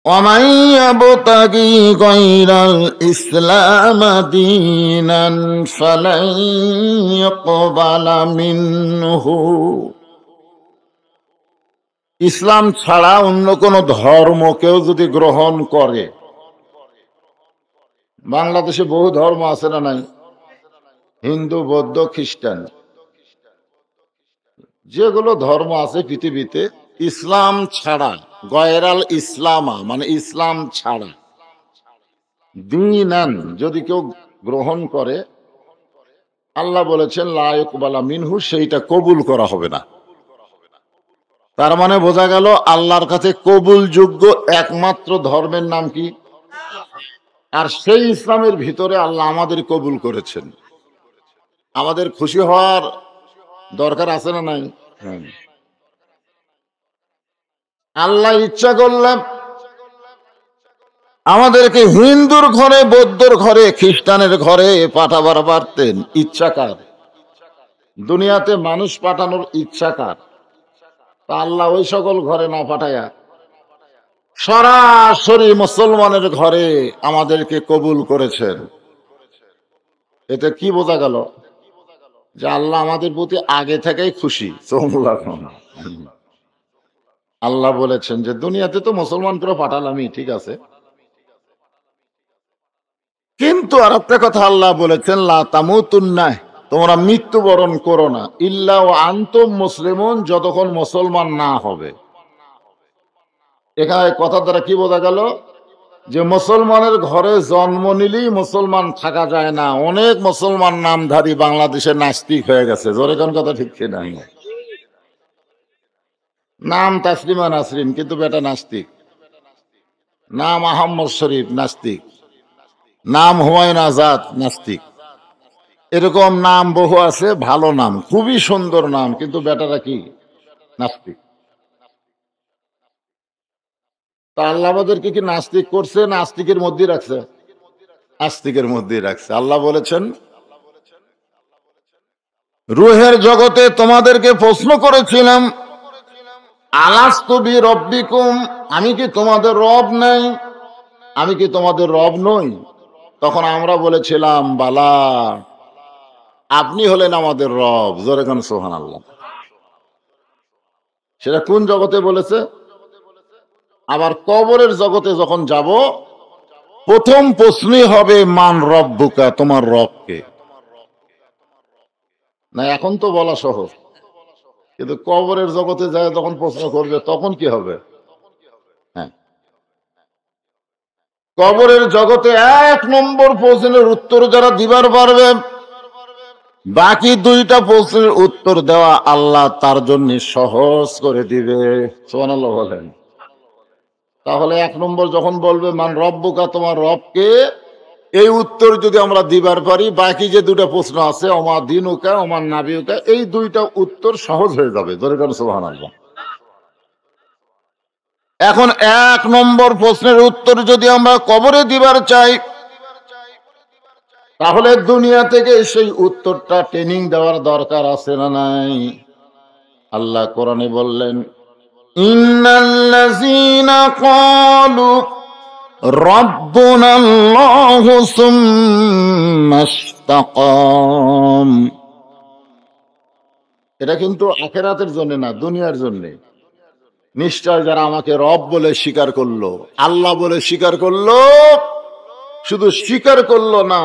ومن يبتغي غير الإسلام دينا فلن يقبل منه। ইসলাম ছাড়া অন্য কোন ধর্ম কেউ যদি গ্রহণ করে, বাংলাদেশে বহু ধর্ম আছে না নাই? হিন্দু, বৌদ্ধ, খ্রিস্টান, যেগুলো ধর্ম আছে পৃথিবীতে, ইসলাম ছাড়া, গয়রাল ইসলামা মানে ইসলাম ছাড়া, দীনান যদি কেউ গ্রহণ করে, আল্লাহ বলেছেন লা ইকবালা মিনহু, সেইটা কবুল করা হবে না। তার মানে বোঝা গেল আল্লাহর কাছে কবুলযোগ্য একমাত্র ধর্মের নাম কি? আর সেই ইসলামের ভিতরে আল্লাহ আমাদের কবুল করেছেন। আমাদের খুশি হওয়ার দরকার আছে না নাই? হ্যাঁ। আল্লাহ ইচ্ছা করলেন আমাদেরকে হিন্দুর ঘরে, বৌদ্ধর ঘরে, খ্রিস্টানের ঘরে পাঠাবার পারতেন। ইচ্ছাকার দুনিয়াতে মানুষ পাঠানোর ইচ্ছাকার, তা আল্লাহ ওই সকল ঘরে না পাঠায়া সরাসরি মুসলমানের ঘরে আমাদেরকে কবুল করেছেন। এতে কি বোঝা গেল? যে আল্লাহ আমাদের প্রতি আগে থেকেই খুশি। আল্লাহ বলেছেন যে দুনিয়াতে তো মুসলমান করে পাঠালামই, ঠিক আছে, কিন্তু আর একটা কথা আল্লাহ বলেছেন লা তামুতুন্না, তোমরা মৃত্যুবরণ করো না, ইল্লা ওয়া আনতুম মুসলিমুন, যতক্ষণ মুসলমান না হবে। এখানে কথা দ্বারা কি বোঝা গেল? যে মুসলমানের ঘরে জন্ম নিলেই মুসলমান থাকা যায় না। অনেক মুসলমান নামধারী বাংলাদেশে নাস্তিক হয়ে গেছে। জোরে কোন কথা ঠিক কিনা? নাম তাসলিমা নাসরিন কিন্তু বেটা নাস্তিক, নাম আহম্মদ শরীফ নাস্তিক, নাম হুমায়ুন আজাদ নাস্তিক, এরকম নাম বহু আছে, ভালো নাম, খুবই সুন্দর নাম, কিন্তু বেটারা কি? নাস্তিক। তা আল্লাহ আমাদেরকে কি নাস্তিক করছে না আস্তিকের মধ্যে রাখছে? আস্তিকের মধ্যে রাখছে। আল্লাহ বলেছেন রুহের জগতে তোমাদেরকে প্রশ্ন করেছিলাম আলাস্তু বিরব্বিকুম, আমি কি তোমাদের রব নাই? আমি কি তোমাদের রব নই? তখন আমরা বলেছিলাম বালা, আপনি হলেন আমাদের রব। জোরে কোন সুবহানাল্লাহ। সেটা কোন জগতে বলেছে? আবার কবরের জগতে যখন যাব, প্রথম প্রশ্নই হবে মান রব্বুকা, তোমার রবকে। না এখন তো বলা সহজ, কিন্তু কবরের জগতে যায় যখন প্রশ্ন করবে তখন কি হবে? হ্যাঁ, কবরের জগতে এক নম্বর প্রশ্নের উত্তর যারা দিবার পারবে, বাকি দুইটা প্রশ্নের উত্তর দেওয়া আল্লাহ তার জন্য সহজ করে দিবে। সুবহানাল্লাহ বলেন। তাহলে এক নম্বর যখন বলবে মান রব্বুকা, তোমার রবকে, এই উত্তর যদি আমরা দিবার পারি, বাকি যে দুটা প্রশ্ন আছে ওমা দিনুকা ওমা নাবিউকা, এই দুইটা উত্তর সহজ হয়ে যাবে। জোরে বলেন সুবহানাল্লাহ। এখন এক নম্বর প্রশ্নের উত্তর যদি আমরা কবরে দিবার চাই, তাহলে দুনিয়া থেকে সেই উত্তরটা ট্রেনিং দেওয়ার দরকার আছে না নাই? আল্লাহ কোরআনে বললেন ইন্নাল্লাযীনা ক্বালু রাব্বুনাল্লাহু সুম্মা ইসতাকাম। এটা কিন্তু আখিরাতের জন্য না, দুনিয়ার জন্য। নিশ্চয় যারা আমাকে রব বলে স্বীকার করলো, আল্লাহ বলে স্বীকার করলো, শুধু স্বীকার করলো না,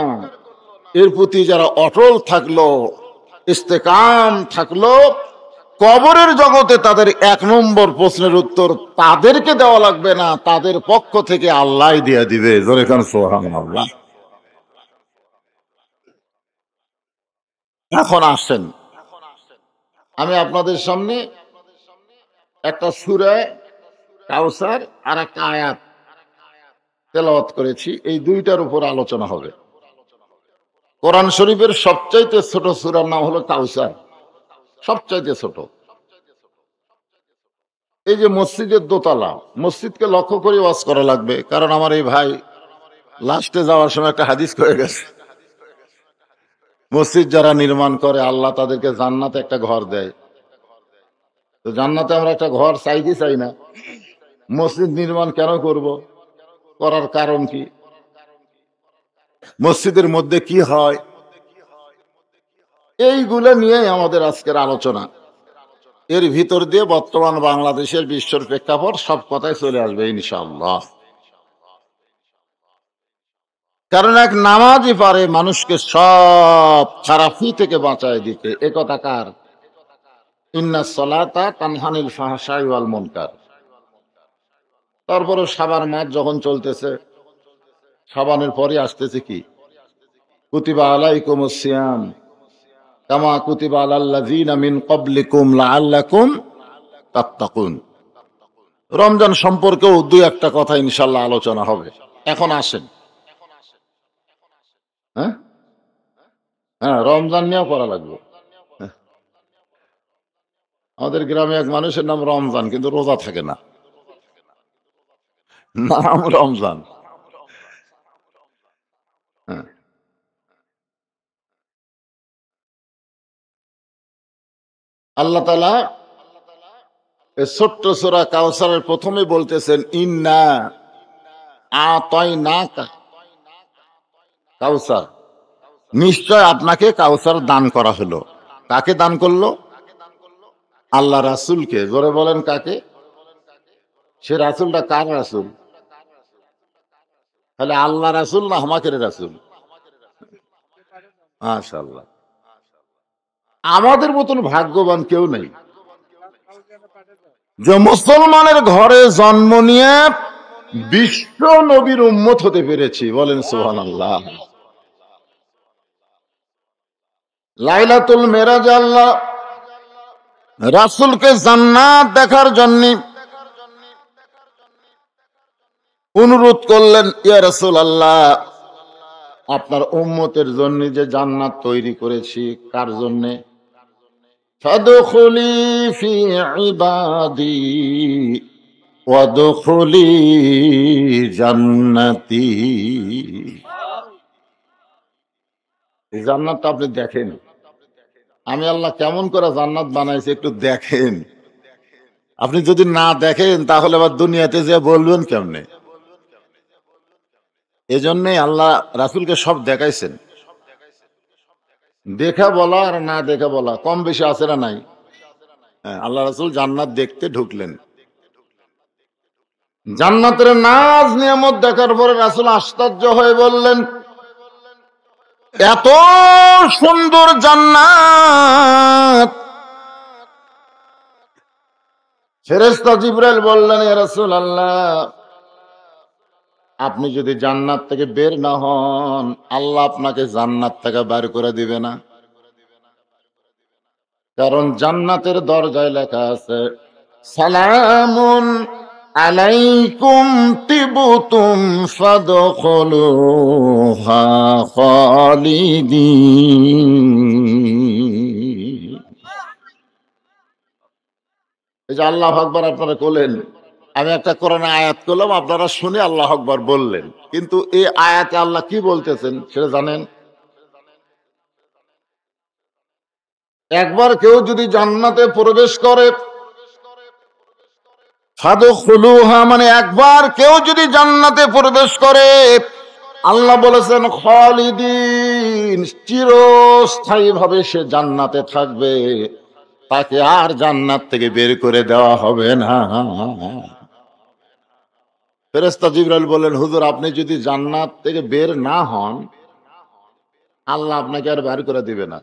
এর প্রতি যারা অটল থাকলো, ইস্তেকাম থাকলো, কবরের জগতে তাদের এক নম্বর প্রশ্নের উত্তর তাদেরকে দেওয়া লাগবে না, তাদের পক্ষ থেকে আল্লাহ দিয়ে দিবে। জোরে কান সুবহানাল্লাহ। এখন আসেন, আমি আপনাদের সামনে একটা সূরা কাউসার আর একটা আয়াত তেলাওয়াত করেছি, এই দুইটার উপর আলোচনা হবে। কোরআন শরীফের সবচাইতে ছোট সূরার নাম হলো কাউসার, সবচাইতে ছোট। এই যে মসজিদের দোতলা, মসজিদকে লক্ষ্য করে ওয়াজ করা লাগবে, কারণ আমার এই ভাই লাস্টে যাওয়ার সময় একটা হাদিস করে গেছে, মসজিদ যারা নির্মাণ করে আল্লাহ তাদেরকে জান্নাতে একটা ঘর দেয়। তো জান্নাতে আমরা একটা ঘর চাই কি চাই না? মসজিদ নির্মাণ কেন করব? করার কারণ কি? মসজিদের মধ্যে কি হয়? এইগুলো নিয়ে আমাদের আজকের আলোচনা। এর ভিতর দিয়ে বর্তমান বাংলাদেশের বিশ্বর প্রেক্ষাপট সব কথাই চলে আসবে ইনশাআল্লাহ। কারণ এক নামাজই পারে মানুষকে সব খারাপি থেকে বাঁচায় দিতে। একথা কার? ইন্নাস সালাতা তানহানিল ফাহশাই ওয়াল মুনকার। তারপরে সাবান মাস যখন চলতেছে, সাবানের পরে আসতেছে কি? কুতিবা আলাইকুমুস সিয়াম কামা কুতিবা আলাল লাযিনা মিন ক্বাবলিকুম লাআল্লাকুম তাত্তাকুন। রমজান সম্পর্কেও দুই একটা কথা ইনশাআল্লাহ আলোচনা হবে। এখন আসেন, হ্যাঁ হ্যাঁ, রমজান নিয়েও করা লাগবে। আমাদের গ্রামে এক মানুষের নাম রমজান, কিন্তু রোজা থাকে না, নাম রমজান। হ্যাঁ, আল্লাহ তাআলা এই ছোট্ট সূরা কাউসারের প্রথমে বলতেছেন ইন্না আতাইনাকা কাউসার, নিশ্চয় আপনাকে কাউসার দান করা হলো। কাকে দান করলো? আল্লাহ রাসূলকে। জোরে বলেন কাকে? সে রাসূলটা কার রাসূল? তাহলে আল্লাহ রাসূল না আমাদের রাসূল? মাশাআল্লাহ। আমাদের মতন ভাগ্যবান কেউ নেই যে মুসলমানের ঘরে জন্ম নিয়ে বিশ্ব নবীর উম্মত হতে পেরেছি। বলেন সুবহানাল্লাহ। লাইলাতুল মেরাজ আল্লাহ রাসূলকে জান্নাত দেখার জন্য অনুরোধ করলেন, ইয়া রাসূলুল্লাহ, আপনার উম্মতের জন্য যে জান্নাত তৈরি করেছি, কার জন্য? ফাদখুলি ফি ইবাদি ওয়াদখুলি জান্নাতি। এই জান্নাতটা আপনি দেখেন, আমি আল্লাহ কেমন করে জান্নাত বানাইছি একটু দেখেন। আপনি যদি না দেখেন তাহলে আবার দুনিয়াতে যে বলবেন কেমনে? এজন্যই আল্লাহ রাসূলকে সব দেখাইছেন। দেখা বলা আর না দেখা বলা কম বেশি আছে না নাই? হ্যাঁ, আল্লাহ রাসূল জান্নাত দেখতে ঢুকলেন। জান্নাতের নাজ নিয়ামত দেখার পরে রাসূল আশ্চর্য হয়ে বললেন, এত সুন্দর জান্নাত! ফেরেশতা জিবরাইল বললেন, ইয়া রাসূলুল্লাহ, আপনি যদি জান্নাত থেকে বের না হন, আল্লাহ আপনাকে জান্নাত থেকে বের করে দিবে না। কারণ জান্নাতের দরজায় লেখা আছে, সালামুন আলাইকুম তিবতুম ফাদখুলুহা খালিদিন। এই যে আল্লাহু আকবার আপনারা বলেন, আমি একটা কোরআনে আয়াত করলাম, আপনারা শুনে আল্লাহু আকবার বললেন, কিন্তু এই আয়াতে আল্লাহ কি বলতেছেন সেটা জানেন? একবার কেউ যদি জান্নাতে প্রবেশ করে, ফাদখুলুহা মানে একবার কেউ যদি জান্নাতে প্রবেশ করে, আল্লাহ বলেছেন খালিদিন, চিরস্থায়ী ভাবে সে জান্নাতে থাকবে, তাকে আর জান্নাত থেকে বের করে দেওয়া হবে না। ফেরেশতা জিবরাইল বললেন, হুজুর, আপনি যদি জান্নাত থেকে বের না হন, আল্লাহ আপনাকে আর বের করে দিবে না।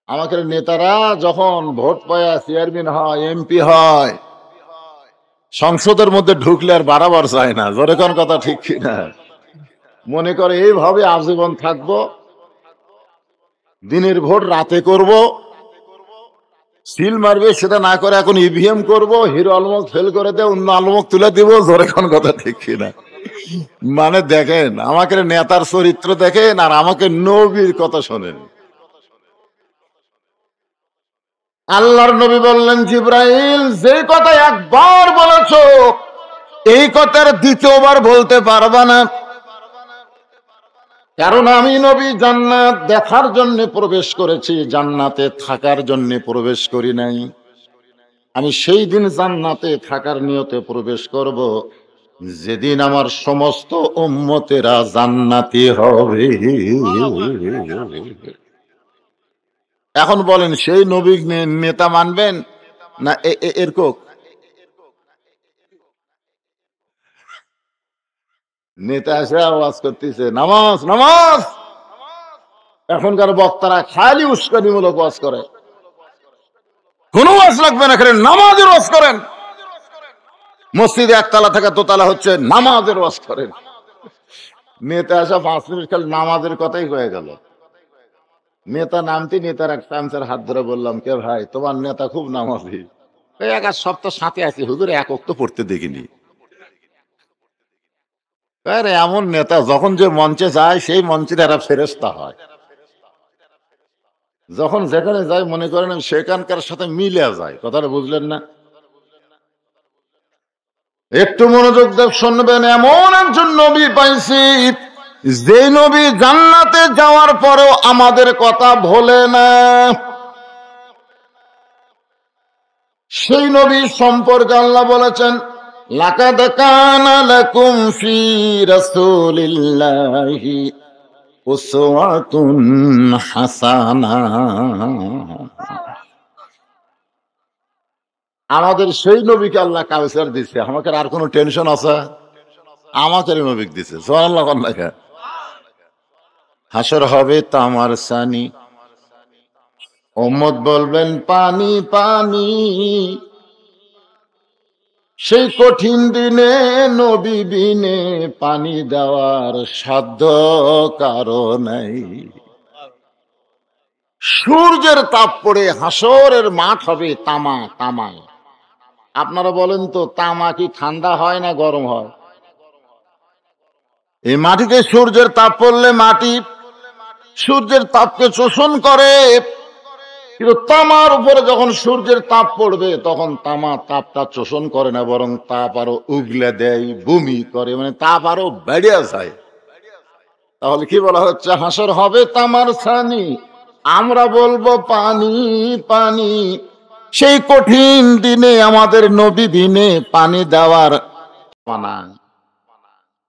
আমাদের নেতারা যখন ভোট পায় চেয়ারম্যান হয়, এমপি হয়, সংসদের মধ্যে ঢুকলে আর বাড়াবার চায় না। জোরে কোন কথা ঠিক কিনা? মনে করে এইভাবে আজীবন থাকবো, দিনের ভোট রাতে করব, সিল মারবে, সেটা না করে এখন ইভিএম করব, হিরো আলমক ফেল করে দেয়, অন্য আলমক তুলে দিব। জোরে কোন কথা ঠিক কিনা? মানে দেখেন, আমাকে নেতার চরিত্র দেখেন আর আমাকে নবীর কথা শোনেন। আল্লাহর নবী বললেন, জিবরাইল, যে কথা একবার বলেছো এই কথার দ্বিতীয়বার বলতে পারবা না, কারণ আমি নবী জান্নাত দেখার জন্য প্রবেশ করেছি, জান্নাতে থাকার জন্য প্রবেশ করি নাই। আমি সেই দিন জান্নাতে থাকার নিয়তে প্রবেশ করব যেদিন আমার সমস্ত উম্মতেরা জান্নাতি হবে। এখন বলেন সেই নবী নেতা মানবেন না এরকম নেতা এসে আওয়াজ করতেছে নামাজ নামাজ? এখনকার বক্তারা খালি উস্কানিমূলক ওয়াজ করে, কোনো ওয়াজ লাগবে না, খালি নামাজের ওয়াজ করেন। মসজিদে একতলা থেকে দোতলা হচ্ছে, নামাজের ওয়াজ করেন। নেতা আসা 5 মিনিট খালি নামাজের কথাই হয়ে গেল। নেতা নামতে নেতার এক চামচার হাত ধরে বললাম, কে ভাই তোমার নেতা খুব নামাজি। এক সপ্তাহ সাথে আছি হুজুর, এক ওয়াক্ত পড়তে দেখিনি। আরে এমন নেতা যখন যে মঞ্চে যায় সেই মঞ্চের এরা ফেরেশতা হয়, যখন যেখানে যায় মনে করেন সেখানকার সাথে মিলে যায়। কথাটা বুঝলেন না? একটু মনোযোগ দিয়ে শুনবেন। এমন একজন নবী পাইছি যে নবী জান্নাতে যাওয়ার পরেও আমাদের কথা ভোলে না। সেই নবী সম্পর্কে আল্লাহ বলেছেন, লাকাদ কানা লাকুম ফি রাসূলিল্লাহি উসওয়াতুন হাসানাহ। আমাদের সেই নবীকে আল্লাহ কাউসার দিচ্ছে। আমাকে আর কোনো টেনশন আছে? আমাকে নবী দিচ্ছে। সুবহানাল্লাহ। হাসর হবে তামার সানি, উম্মত বলবেন পানি পানি। সেই কঠিন দিনে নবী বিনে পানি দেওয়ার সাধ্য কারো নাই। সূর্যের তাপ পড়ে হাসরের মাঠ হবে তামা তামা। আপনারা বলেন তো, তামা কি ঠান্ডা হয় না গরম হয়? এই মাটিতে সূর্যের তাপ পড়লে মাটি সূর্যের তাপকে শোষণ করে, কিন্তু তামার উপরে যখন সূর্যের তাপ পড়বে তখন তামা তাপটা শোষণ করে না, বরং তাপ আরো উগলে দেয়, বমি করে, মানে তাপ আরো বেড়ে যায়। তাহলে কি বলা হচ্ছে? হাসর হবে তামার ছানি, আমরা বলবো পানি পানি। সেই কঠিন দিনে আমাদের নবী দিনে পানি দেওয়ার মানা।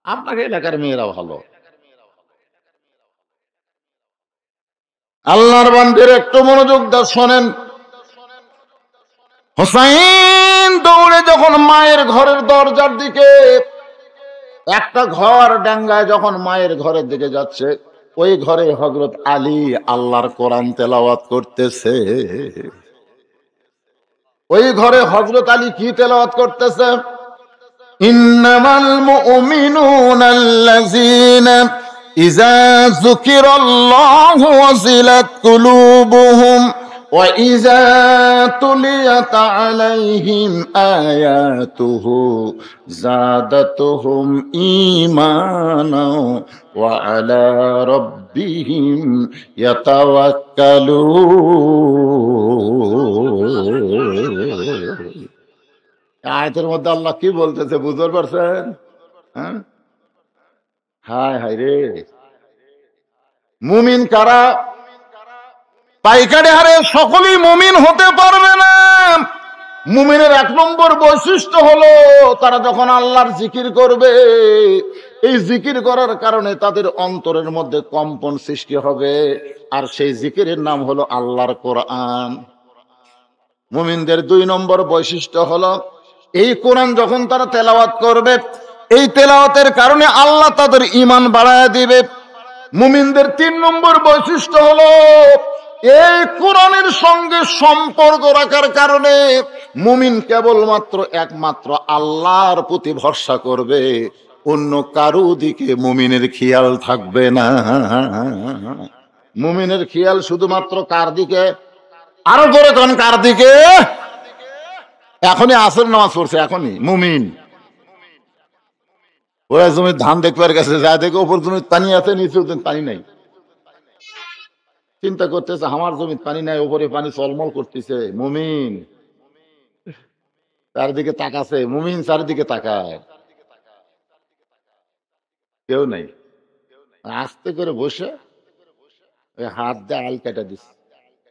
আপনাকে এলাকার মেয়েরা ভালো। আল্লাহর বান্দার একটু মনোযোগ দিয়ে শোনেন। হোসাইন দৌড়ে যখন মায়ের ঘরের দরজার দিকে, একটা ঘর ডাঙ্গায় যখন মায়ের ঘরের দিকে যাচ্ছে, ওই ঘরে হযরত আলী আল্লাহর কোরআন তেলাওয়াত করতেছে। ওই ঘরে হযরত আলী কি তেলাওয়াত করতেছে? ইন্নামাল মুমিনুনাল্লাযীনা ইযা যুকিরাল্লাহু ওয়াজিলাত কুলুবুহুম ওয়া ইযা তুলিয়াত আলাইহিম আয়াতুহু যাদাতুহুম ঈমানা ওয়া আলা রাব্বিহিম ইয়াতাওয়াক্কালুন। আয়াতের মধ্যে আল্লাহ কি বলতেছে বুঝতে পারছেন? হ্যাঁ, হায় হায় রে। মুমিন কারা? পাইকারি হারে সকলেই মুমিন হতে পারবে না। মুমিনের 1 নম্বর বৈশিষ্ট্য হলো তারা যখন আল্লাহর জিকির করবে, এই জিকির করার কারণে তাদের অন্তরের মধ্যে কম্পন সৃষ্টি হবে, আর সেই জিকিরের নাম হলো আল্লাহর কোরআন। মুমিনদের 2 নম্বর বৈশিষ্ট্য হলো এই কোরআন যখন তারা তেলাওয়াত করবে, এই তেলাওয়াতের কারণে আল্লাহ তাদের ঈমান বাড়ায় দিবে। মুমিনদের 3 নম্বর বৈশিষ্ট্য হলো এই কোরআনের সঙ্গে সম্পর্ক রাখার কারণে মুমিন কেবলমাত্র একমাত্র আল্লাহর প্রতি ভরসা করবে, অন্য কারো দিকে মুমিনের খেয়াল থাকবে না। মুমিনের খেয়াল শুধুমাত্র কার দিকে? আরো জোরে কোন কার দিকে? এখনই আসর নামাজ পড়ছে, এখনই মুমিন। ওরা জমির ধান দেখবার গেছে, যা দেখে ওপর জমির পানি আছে, নিচে পানি নাই। চিন্তা করতেছে আমার জমির পানি নাই, ওপরে পানি চলমল করতেছে। মুমিন চারিদিকে তাকাছে, মুমিন চারিদিকে তাকায়, কেউ নাই। আস্তে করে বসে ওই হাত দিয়ে আল কেটে দিচ্ছে,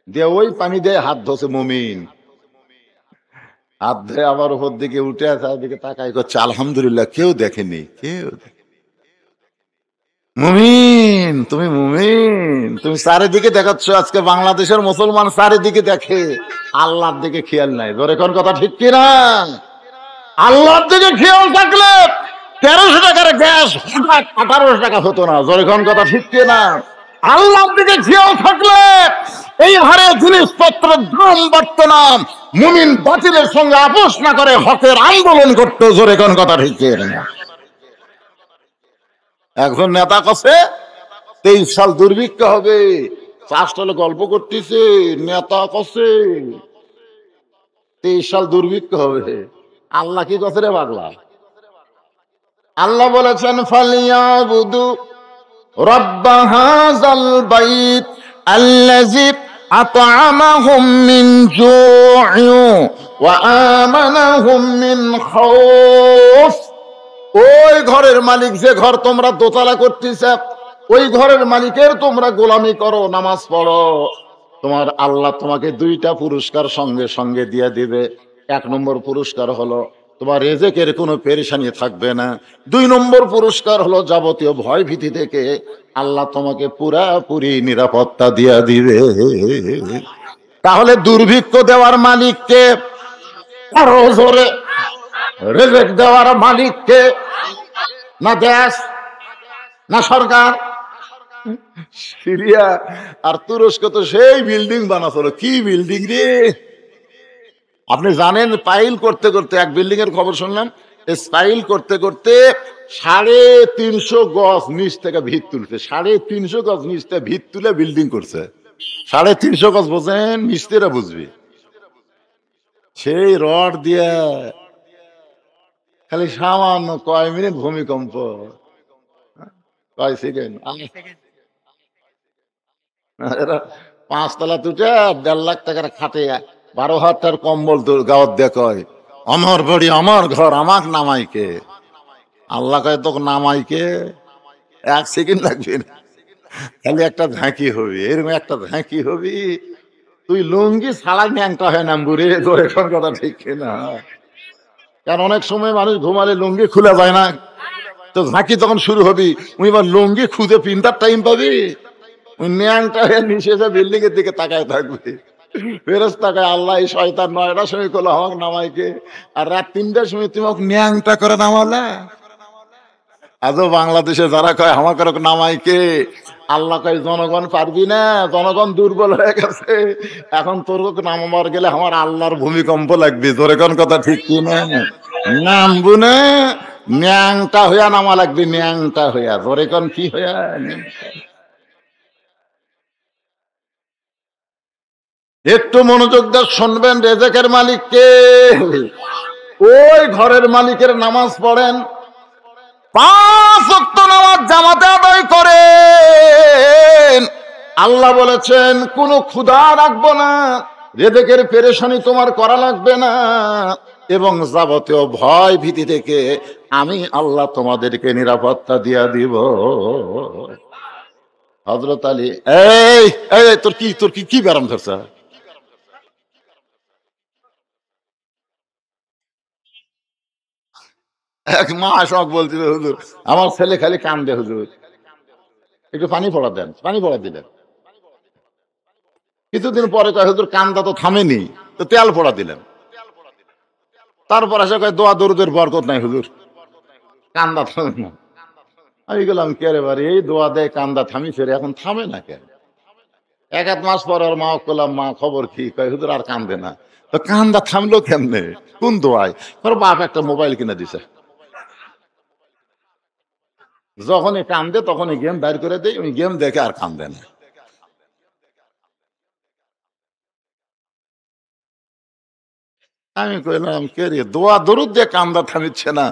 দিয়ে ওই পানি দিয়ে হাত ধোছে মুমিন। হাত ধরে আবার উপর দিকে উঠে আছে, দিকে তাকাই করছে, আলহামদুলিল্লাহ কেউ দেখেনি, কেউ মুমিন, তুমি মুমিন, তুমি চারিদিকে দেখাচ্ছ। আজকে বাংলাদেশের মুসলমান চারিদিকে দেখে, আল্লাহর দিকে খেয়াল নাই। ধরে কোন কথা ঠিক কিনা? আল্লাহর দিকে খেয়াল থাকলে 1300 টাকার গ্যাস 1800 টাকা হতো না। ধরে কোন কথা ঠিক কিনা? আল্লাহর দিকে খেয়াল থাকলে এই হারে জিনিসপত্রের দাম বাড়তো না। মুমিন বাতিলের সঙ্গে আপোষ না করে হকের আন্দোলন করতো। জোরে কোন কথা ঠিক কিনা? একজন নেতা কাছে 23 সাল দুর্ভিক্ষ হবে, চাষটলে গল্প করতেছে, নেতা কাছে 23 সাল দুর্ভিক্ষ হবে। আল্লাহ কি কথা রে পাগলা? আল্লাহ বলেছেন ফালিয়াবুদু রাব্ব হাযাল বাইত আল্লাযী আত'আমাহুম মিন জু'ইন ওয়া আমানাহুম মিন খাউফ। ওই ঘরের মালিক, যে ঘর তোমরা দোতলা করতেছ, ওই ঘরের মালিকের তোমরা গোলামি করো, নামাজ পড়ো, তোমার আল্লাহ তোমাকে 2টা পুরস্কার সঙ্গে সঙ্গে দিয়ে দিবে। 1 নম্বর পুরস্কার হলো তোমার রিজিকের কোনো পেরেশানি থাকবে না। 2 নম্বর পুরস্কার হলো যাবতীয় ভয় ভীতি থেকে আল্লাহ তোমাকে পুরাপুরি নিরাপত্তা দিয়ে দিবে। তাহলে দুর্ভিক্ষ দেওয়ার মালিককে, আরো জোরে, রিজিক দেওয়ার মালিককে, না দেশ না সরকার? সিরিয়া আর তুরস্ক তো সেই বিল্ডিং বানাচ্ছিল, কি বিল্ডিং রে! আপনি জানেন, পাইল করতে করতে, এক বিল্ডিং এর খবর শুনলাম, স্পাইল করতে করতে 350 গজ নিচ থেকে ভিত তুলছে। 350 গজ নিচ থেকে ভিত তুলে বিল্ডিং করছে। 350 গজ বোঝেন, মিস্ত্রিরা বুঝবি। সেই রড দিয়ে খালি সামান্য কয় মিনিট ভূমিকম্প, কয় সেকেন্ড, 5 তলা তুটে 1.5 লাখ টাকার খাটে 12,000 কম্বল তোর গাওয়াত দিয়ে কয় আমার বাড়ি আমার ঘর, আমাক নামাইকে। আল্লাহ কয় তোকে নামাইকে 1 সেকেন্ড লাগবে না, খালি একটা ঝাঁকি হবি, এরকম একটা ঝাঁকি হবি, তুই লুঙ্গি ছাড়া ন্যাংটা হয় নামবুরে। তোর এখন কথা ঠিক না? কারণ অনেক সময় মানুষ ঘুমালে লুঙ্গি খুলে যায় না, তো ঝাঁকি তখন শুরু হবি, ওই এবার লুঙ্গি খুঁজে পিন্তার টাইম পাবি, ওই ন্যাংটা হয়ে নিচে বিল্ডিং এর দিকে তাকায় থাকবে। ফেরেশতা কয় আল্লাহ এই শয়তান 9টার সময় করলো আমাকে নামাইকে, আর রাত 3টার সময় তুমি আমাকে ন্যাংটা করে নামালে। আজও বাংলাদেশে যারা কয় আমাকে নামাইকে, আল্লাহ কয় জনগণ পারবি না, জনগণ দুর্বল হয়ে গেছে, এখন তোর নামাবার গেলে আমার আল্লাহর ভূমিকম্প লাগবে। তোর এখন কথা ঠিক কি না? নামবো না, ন্যাংটা হইয়া নামা লাগবে, ন্যাংটা হইয়া। তোর এখন কি হইয়া? একটু মনোযোগ দিয়ে শুনবেন, রেজেকের মালিককে, ওই ঘরের মালিকের নামাজ পড়েন, 5 ওয়াক্ত নামাজ জামাতে আদায় করেন। আল্লাহ বলেছেন কোনো ক্ষুধা রাখবো না, রেজেকের পেরেশানি তোমার করা লাগবে না, এবং যাবতীয় ভয় ভীতি থেকে আমি আল্লাহ তোমাদেরকে নিরাপত্তা দিয়া দিব। হযরত আলী, এই এই তোর কি ব্যারাম ধরছে? এক মা শখ বলছিল, হুজুর আমার ছেলে খালি কান্দে, হুজুর একটু পানি পড়া দেন। পানি পড়া দিলেন, কিছুদিন পরে কয় হুজুর কান্দা তো থামেনি, তো তেল পড়া দিলেন। তারপর এসে কয় দোয়া দরুদের বরকত নাই হুজুর, কান্দা থামে না। আমি গেলাম কেরে বাড়ি, এই দোয়া দেয় কান্দা থামি ফেরে, এখন থামে না কেন? 1-1 মাস পর আর মা করলাম, মা খবর কি? কয় হুজুর আর কান্দে না। তো কান্দা থামলো কেমনে, কোন দোয়ায়? তোর বাপ একটা মোবাইল কিনে দিছে, যখনই কান্দে তখনই গেম বাইর করে দেয়, ওই গেম দেখে আর কান্দে না। আমি কইলাম কে রে, দোয়া দরুদ দিয়ে কান্দা থামিচ্ছে না,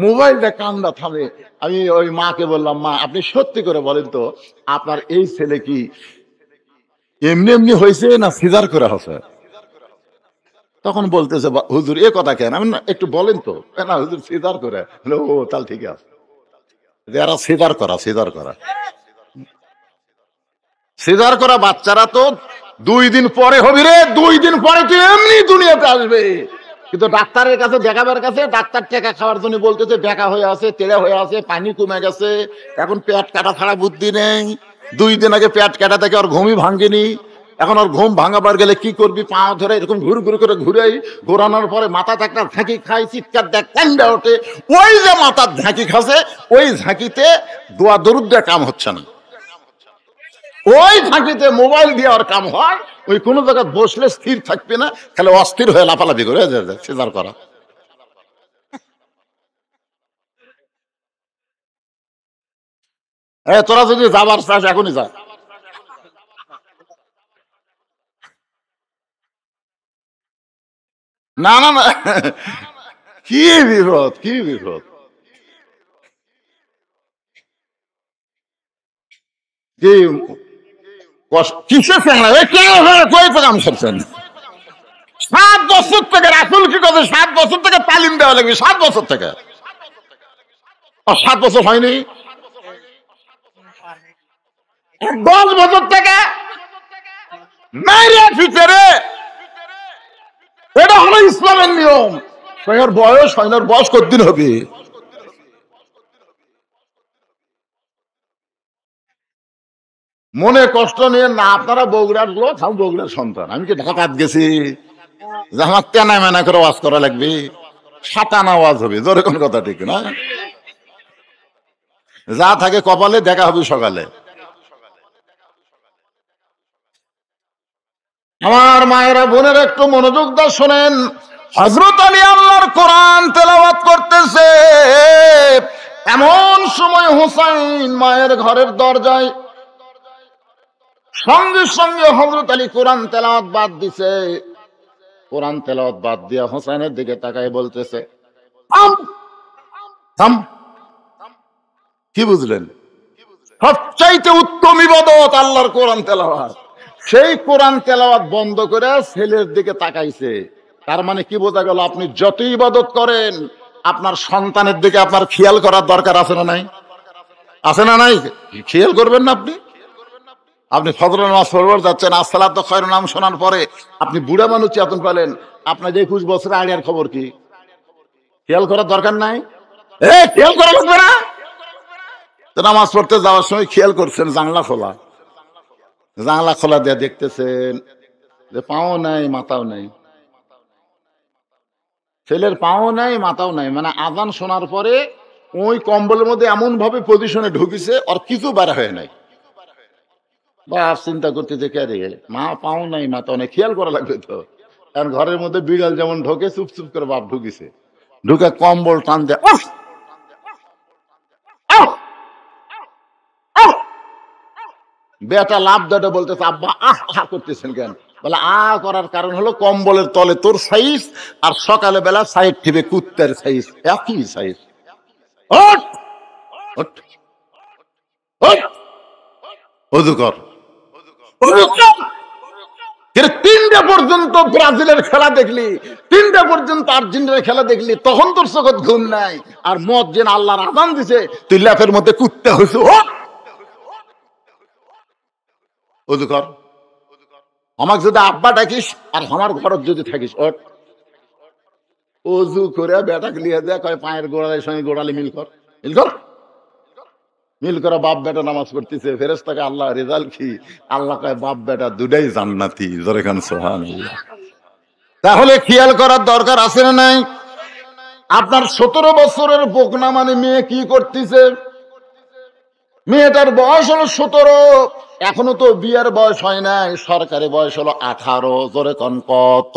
মোবাইল দিয়ে কান্দা থামে। আমি ওই মাকে বললাম, মা আপনি সত্যি করে বলেন তো, আপনার এই ছেলে কি এমনি এমনি হয়েছে না সিজার করে হয়েছে? তখন বলতেছে হুজুর এ কথা কেন? আমি একটু বলেন তো। না হুজুর সিজার করে। ও তাহলে ঠিক আছে, এরা সিজার করা, সিজার করা, সিজার করা বাচ্চারা তো 2 দিন পরে হবি রে, 2 দিন পরে তুই এমনি দুনিয়াতে আসবে, কিন্তু ডাক্তারের কাছে দেখাবার কাছে ডাক্তার টাকা খাওয়ার জন্য বলতেছে বেকা হয়ে আছে, তেড়া হয়ে আছে, পানি কমে গেছে, এখন পেট কাটা ছাড়া বুদ্ধি নেই। 2 দিন আগে পেট কাটা থেকে ওর ঘুমই ভাঙ্গেনি। এখন ওর ঘুম ভাঙাবার গেলে কি করবি, পা ধরে এরকম ঘুর ঘুর করে ঘুরাই, ঘোরানোর পরে মাথাতে একটা ঝাঁকি খাই, চিৎকার দেখ কান্দা ওঠে। ওই যে মাথার ঝাঁকি খাসে, ওই ঝাঁকিতে দোয়া দরুদ দেওয়া কাম হচ্ছে না, ওই ঝাঁকিতে মোবাইল দিয়ে ওর কাম হয়। ওই কোনো জায়গায় বসলে স্থির থাকবে না, খালি অস্থির হয়ে লাফালাফি করে সিজার করা। তোরা যদি যাবার চাস এখনই যা। না না না, কি বিপদ, কি বিপদ, কি কিসের ফেংলা কই কাম করছেন? 7 বছর থেকে রাসূল কি কথা, 7 বছর থেকে তালিম দেওয়া লাগবে, 7 বছর থেকে। 7 বছর হয়নি, 10 বছর থেকে মাইরিয়া ফিচারে। এটা হলো ইসলামের নিয়ম। সৈন্যর বয়স কতদিন হবে? মনে কষ্ট নিয়ে না, আপনারা বগুড়ার লোক, আমি বগুড়ার সন্তান। আমি কি ঢাকাত গেছি যে আমার তেনা মেনা করে ওয়াজ করা লাগবে? সাতানা ওয়াজ হবে, জোরে কোন কথা ঠিক না? যা থাকে কপালে, দেখা হবে সকালে। আমার মায়েরা বোনের একটু মনোযোগ দিয়ে শোনেন। হযরত আলী আল্লাহর কোরআন তেলাওয়াত করতেছে, এমন সময় হুসাইন মায়ের ঘরের দরজায়। সঙ্গে সঙ্গে হযরত আলী কোরআন তেলাওয়াত বাদ দিছে। কোরআন তেলাওয়াত বাদ দিয়া হুসাইনের দিকে তাকায় বলতেছে, থাম থাম। কি বুঝলেন? সবচাইতে উত্তম ইবাদত আল্লাহর কোরআন তেলাওয়াত। সেই কোরআন তেলাওয়াত বন্ধ করে ছেলের দিকে তাকাইছে। তার মানে কি বোঝা গেল? আপনি যত ইবাদত করেন, আপনার সন্তানের দিকে আপনার খেয়াল করার দরকার আছে না নাই? আছে না নাই? খেয়াল করবেন না আপনি? আপনি ফজরের নামাজ পড়বার যাচ্ছেন, আসসালাতু খায়রুন নাম শোনার পরে আপনি বুড়া মানুষ চেতন পেলেন, আপনার যে 21 বছরের আইডিয়ার খবর কি? খেয়াল করার দরকার নাই? খেয়াল করা লাগবে না? নামাজ পড়তে যাওয়ার সময় খেয়াল করছেন জানলা খোলা, জানলা খোলা দিয়ে দেখতেছেন যে পাও নাই মাথাও নাই, ছেলের পাও নাই মাথাও নাই। মানে আজান শোনার পরে ওই কম্বলের মধ্যে এমন ভাবে পজিশনে ঢুকিছে, আর কিছু বার হয় নাই। বাপ চিন্তা করতেছে, কে রে মা পাও নাই মাথাও নাই, খেয়াল করা লাগবে তো। কারণ ঘরের মধ্যে বিড়াল যেমন ঢোকে, চুপ চুপ করে বাপ ঢুকিছে, ঢুকে কম্বল টান দেয়, বেটা লাভ দেটা বলতেছে, আব্বা আহ আহ করতেছেন কেন? বলে আ করার কারণ হলো কম্বলের তলে তোর সাইজ, আর সকালে বেলা সাইড টিপে কুত্তের সাইজ, একই সাইজ। অজু কর। 3টা পর্যন্ত ব্রাজিলের খেলা দেখলি, 3টা পর্যন্ত আর্জেন্টিনার খেলা দেখলি, তখন তোর চোখত ঘুম নাই। আর মদ যেন আল্লাহর আযান দিছে, তুই ল্যাপের মধ্যে কুত্তে হইছো। অজু কর। আমাকে যদি আব্বা ডাকিস আর আমার ঘরত যদি থাকিস, ওঠ অজু করে বেটাকে লিয়ে দেয়, কয় পায়ের গোড়ালের সঙ্গে গোড়ালি মিল কর, মিল কর, মিল করে। বাপ বেটা নামাজ পড়তেছে, ফেরেশতাকে আল্লাহ রেজাল্ট কি? আল্লাহ কয় বাপ বেটা দুটাই জান্নাতি, জোরে খান সুবহানাল্লাহ। তাহলে খেয়াল করার দরকার আছে না নাই? আপনার 17 বছরের বোকনা মানে মেয়ে কি করতেছে? মেয়েটার বয়স হলো 17, এখনো তো বিয়ের বয়স হয় নাই, সরকারি বয়স হলো 18, জোরে কন কত?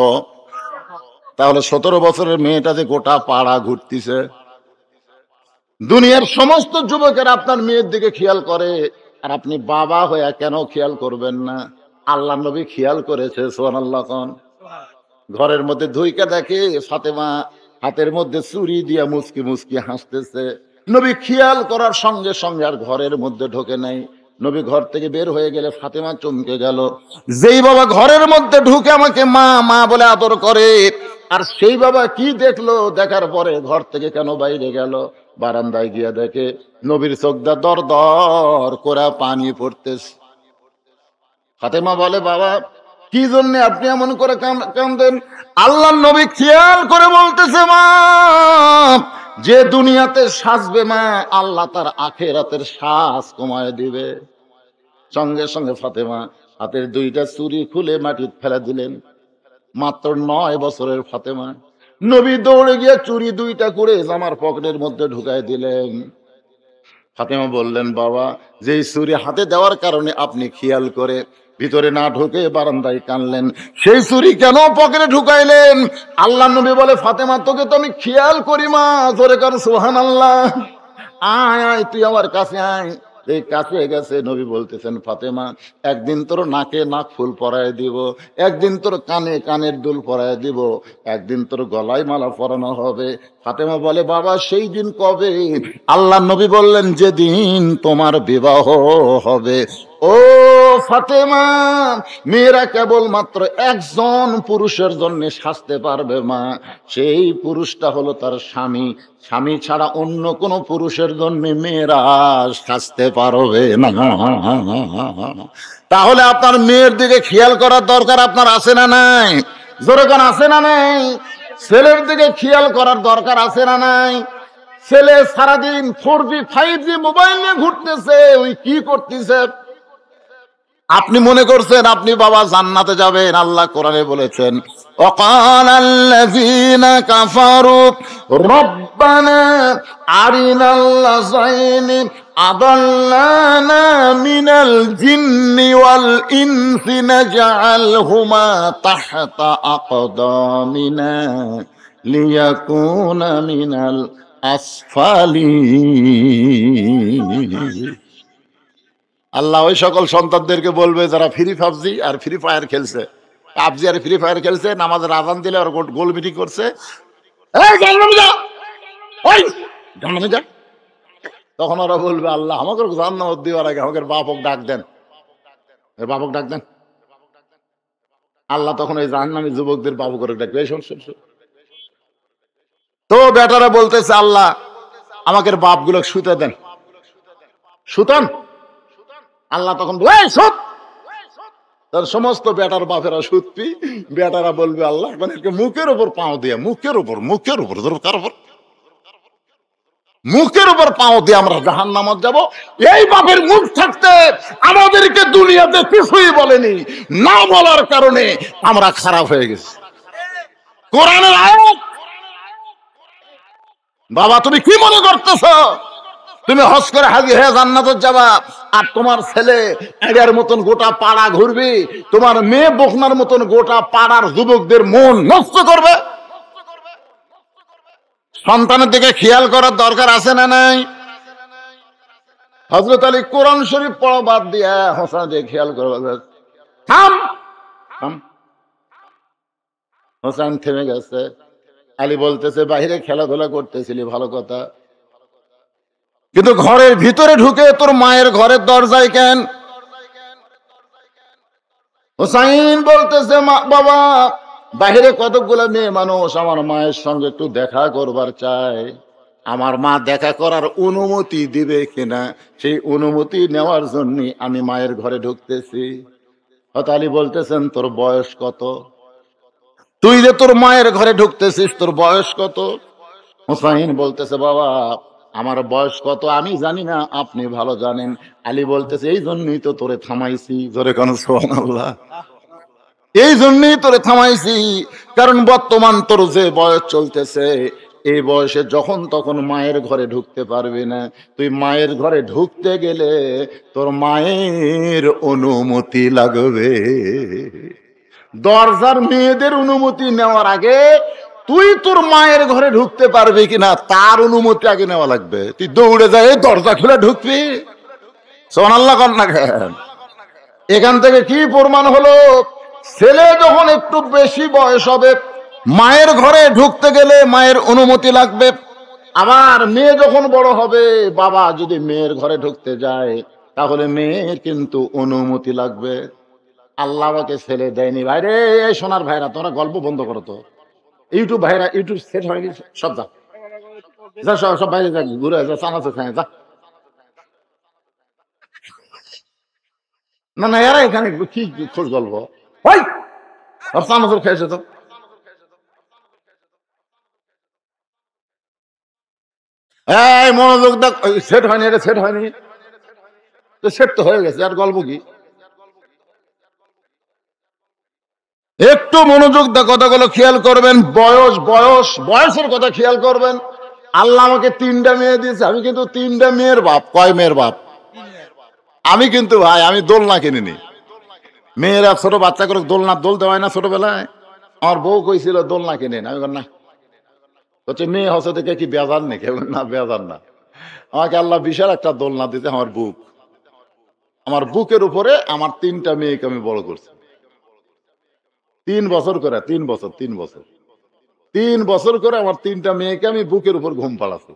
তাহলে 17 বছরের মেয়েটা যে গোটা পাড়া ঘুরতেছে। দুনিয়ার সমস্ত যুবকেরা আপনার মেয়ের দিকে খেয়াল করে, আর আপনি বাবা হয়ে কেন খেয়াল করবেন না? আল্লাহ নবী খেয়াল করেছে, সুবহানাল্লাহ কোন। ঘরের মধ্যে ধুইকা দেখে ফাতেমা হাতের মধ্যে চুরি দিয়া মুচকি মুচকি হাসতেছে। নবী খেয়াল করার সঙ্গে সঙ্গে আর ঘরের মধ্যে ঢোকে নাই। নবী ঘর থেকে বের হয়ে গেলে ফাতেমা চমকে গেল। যেই বাবা ঘরের মধ্যে ঢুকে আমাকে মা মা বলে আদর করে, আর সেই বাবা কি দেখলো, দেখার পরে ঘর থেকে কেন বাইরে গেল? বারান্দায় গিয়া দেখে নবীর চোখটা দর দর করে পানি পড়তেছে। ফাতেমা বলে, বাবা কি জন্য আপনি এমন করে কাঁদেন? আল্লাহ নবী খেয়াল করে বলতেছে, মা যে দুনিয়াতে সাজবে মা, আল্লাহ তার আখিরাতের সাজ কমায় দিবে। সঙ্গে সঙ্গে ফাতেমা হাতের দুইটা চুড়ি খুলে মাটিতে ফেলে দিলেন। মাত্র 9 বছরের ফাতেমা। নবী দৌড়ে গিয়ে চুড়ি দুইটা করে জামার পকেটের মধ্যে ঢুকাই দিলেন। ফাতেমা বললেন, বাবা যেই ছুরি হাতে দেওয়ার কারণে আপনি খেয়াল করে ভিতরে না ঢুকে বারান্দায় কানলেন, সেই ছুরি কেন পকেটে ঢুকাইলেন? আল্লাহ নবী বলে, ফাতেমা তোকে তো আমি খেয়াল করি মা। জোরে কর সুবহানাল্লাহ। আয় আয় তুই আমার কাছে আয়। এই কাছে গেছে, নবী বলতেছেন, ফাতেমা একদিন তোর নাকে নাক ফুল পরায় দিব, একদিন তোর কানে কানের দুল পরায় দিব, একদিন তোর গলায় মালা পরানো হবে। ফাতেমা বলে, বাবা সেই দিন কবে? আল্লাহ নবী বললেন, যেদিন তোমার বিবাহ হবে। ও ফাতেমা, মেয়েরা কেবল মাত্র একজন পুরুষের জন্য সাজতে পারবে মা, সেই পুরুষটা হলো তার স্বামী। স্বামী ছাড়া অন্য কোন পুরুষের জন্য মেয়েরা সাজতে পারবে না। তাহলে আপনার মেয়ের দিকে খেয়াল করার দরকার আপনার আছে না নাই? জোরে কোন আছে না নাই? ছেলের দিকে খেয়াল করার দরকার আছে না নাই? ছেলে সারাদিন 4G 5G মোবাইল নিয়ে ঘুরতেছে, ওই কি করতেছে? আপনি মনে করছেন আপনি বাবা জান্নাতে যাবেন? আল্লাহ কোরআনে বলেছেন, ওয়াকালাল্লাযীনা কাফারু রব্বানা আরিনাল্লাযাইনি আদাল্লানা মিনাল জিন্নি ওয়াল ইনসি নাজআলহুমা তাহতা আকদামিনা লিয়াকুনা মিনাল আসফালিন। আল্লাহ ওই সকল সন্তানদেরকে বলবে যারা ফ্রি পাবজি আর ফ্রি ফায়ার খেলছে, পাবজি আর ফ্রি ফায়ার খেলছে, নামাজের আজান দিলে আর গোল মিটিং করছে, এই জাহান্নামে যা, ওই জাহান্নামে যা। তখন ওরা বলবে, আল্লাহ আমাকে জাহান্নামে দেওয়ার আগে আমাকে বাপক ডাক দেন, বাপক ডাক দেন। আল্লাহ তখন ওই জাহান্নামী যুবকদের বাবু করে ডাকবে, এই শোন শোন শোন। তো বেটারা বলতেছে, আল্লাহ আমাকে বাপগুলো শুতে দেন, সুতন। আল্লাহ তখন বলে, তার সমস্ত বেটার বাপেরা সুতপি, বেটারা বলবে, আল্লাহ মানে মুখের উপর পাও দিয়ে, মুখের উপর কার উপর? মুখের উপর পাও দিয়ে আমরা জাহান্নামে যাব। এই বাপের মুখ থাকতে আমাদেরকে দুনিয়াতে কিছুই বলেনি, না বলার কারণে আমরা খারাপ হয়ে গেছি। কোরআনের আয়াত। বাবা তুমি কি মনে করতেছ তুমি হজ করে হাজি হয়ে জান্নাতে যাবা, আর তোমার ছেলে এর মতন গোটা পাড়া ঘুরবি, তোমার মেয়ে বকনার মতন গোটা পাড়ার যুবকদের মন নষ্ট করবে? সন্তানের দিকে খেয়াল করার দরকার আছে না নাই? হযরত আলী কোরআন শরীফ পড়া বাদ দিয়া হোসেন দিকে খেয়াল করবে। থাম থাম। হোসেন থেমে গেছে। আলী বলতেছে, বাইরে খেলাধুলা করতেছিলি ভালো কথা, কিন্তু ঘরের ভিতরে ঢুকে তোর মায়ের ঘরের দরজায় কেন? হোসাইন বলতেছে, বাবা বাহিরে কতগুলো মেয়ে মানুষ আমার মায়ের সঙ্গে একটু দেখা করবার চায়, আমার মা দেখা করার অনুমতি দিবে কিনা, সেই অনুমতি নেওয়ার জন্য আমি মায়ের ঘরে ঢুকতেছি। হযরত আলী বলতেছেন, তোর বয়স কত? তুই যে তোর মায়ের ঘরে ঢুকতেছিস, তোর বয়স কত? হোসাইন বলতেছে, বাবা আমার বয়স কত আমি জানি না, আপনি ভালো জানেন। আলী বলতেছে, এই জন্যই তো তোরে থামাইছি। জোরে কান সুবহানাল্লাহ। এই জন্যই তোরে থামাইছি, কারণ বর্তমান তোর যে বয়স চলতেছে, এই বয়সে যখন তখন মায়ের ঘরে ঢুকতে পারবি না। তুই মায়ের ঘরে ঢুকতে গেলে তোর মায়ের অনুমতি লাগবে। দরজার মেয়েদের অনুমতি নেওয়ার আগে তুই তোর মায়ের ঘরে ঢুকতে পারবি কিনা তার অনুমতি আগে নেওয়া লাগবে। তুই দৌড়ে যায় দরজা খুলে ঢুকবি? সুবহানাল্লাহ কর না কেন? এখান থেকে কি প্রমাণ হলো? ছেলে যখন একটু বেশি বয়স হবে, মায়ের ঘরে ঢুকতে গেলে মায়ের অনুমতি লাগবে। আবার মেয়ে যখন বড় হবে, বাবা যদি মেয়ের ঘরে ঢুকতে যায়, তাহলে মেয়ের কিন্তু অনুমতি লাগবে। আল্লাহ আমাকে ছেলে দেয়নি। ভাইরে এই সোনার ভাইরা, তোমরা গল্প বন্ধ করো তো। ইউটিউব ভাইরা, ইউটিউব সেট হয়ে গেছে, সব যা যা, সব বাইরে যা, ঘুরে যা, চানাচে খায় যা। না না, এরা এখানে কি খোঁজ গল্প? আর চানাচুর খেয়েছে তো। এই মনোযোগ দেখ, সেট হয়নি, এটা সেট হয়নি, তো সেট তো হয়ে গেছে, আর গল্প কি? একটু মনোযোগ দা কথাগুলো খেয়াল করবেন। বয়সের কথা খেয়াল করবেন। আল্লাহ আমাকে 3টা মেয়ে দিয়েছে, আমি কিন্তু 3টা মেয়ের বাপ। কয় মেয়ের বাপ? আমি কিন্তু ভাই, আমি দোলনা কিনিনি। মেয়েরা ছোট বাচ্চা করে দোল দেওয়া হয় না ছোটবেলায়? আমার বউ কইছিল দোলনা কিনেন, আমি বললাম না। হচ্ছে মেয়ে হচ্ছে দেখে কি বেজার নাকি? না, বেজার না। আমাকে আল্লাহ বিশাল একটা দোলনা দিতে, আমার বুকের উপরে আমার 3টা মেয়েকে আমি বড় করছি। 3 বছর করে, 3 বছর, 3 বছর, 3 বছর করে আমার 3টা মেয়েকে আমি বুকের উপর ঘুম পাড়াচ্ছি।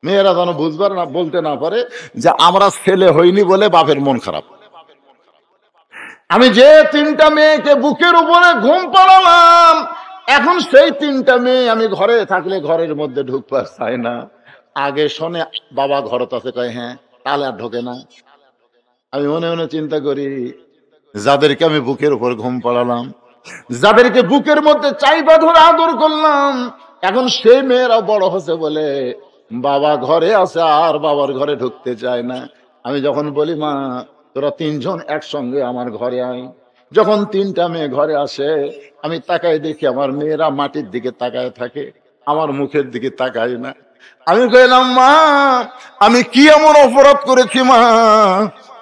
মেয়েরা যেন বুঝবার না, বলতে না পারে যে আমরা ছেলে হইনি বলে বাপের মন খারাপ। আমি যে 3টা মেয়েকে বুকের উপরে ঘুম পাড়ালাম, এখন সেই 3টা মেয়ে আমি ঘরে থাকলে ঘরের মধ্যে ঢুকতে চায় না। আগে শোনে বাবা ঘরত আছে, কয় হ্যাঁ, তাহলে আর ঢোকে না। আমি মনে মনে চিন্তা করি, যাদেরকে আমি বুকের উপর ঘুম পাড়ালাম, যাদেরকে বুকের মধ্যে চাইবা ধরে আদর করলাম, এখন সেই মেয়েরা বড় হচ্ছে বলে বাবা ঘরে আছে আর বাবার ঘরে ঢুকতে চায় না। আমি যখন বলি মা তোরা 3জন একসঙ্গে আমার ঘরে আয়, যখন 3টা মেয়ে ঘরে আসে, আমি তাকাই দেখি আমার মেয়েরা মাটির দিকে তাকায় থাকে, আমার মুখের দিকে তাকায় না। আমি কইলাম মা, আমি কি এমন অপরাধ করেছি মা,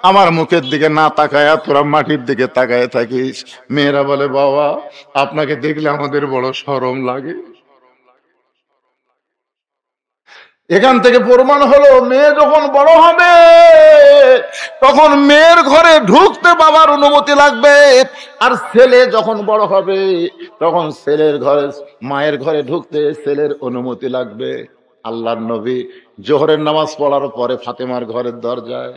আমার মুখের দিকে না তাকায় তোরা মাটির দিকে তাকায় থাকিস? মেয়েরা বলে বাবা আপনাকে দেখলে আমাদের বড় শরম লাগে। এখান থেকে প্রমাণ হলো, মেয়ে যখন বড় হবে তখন মেয়ের ঘরে ঢুকতে বাবার অনুমতি লাগবে, আর ছেলে যখন বড় হবে তখন ছেলের ঘরে, মায়ের ঘরে ঢুকতে ছেলের অনুমতি লাগবে। আল্লাহর নবী জোহরের নামাজ পড়ার পরে ফাতেমার ঘরের দরজায়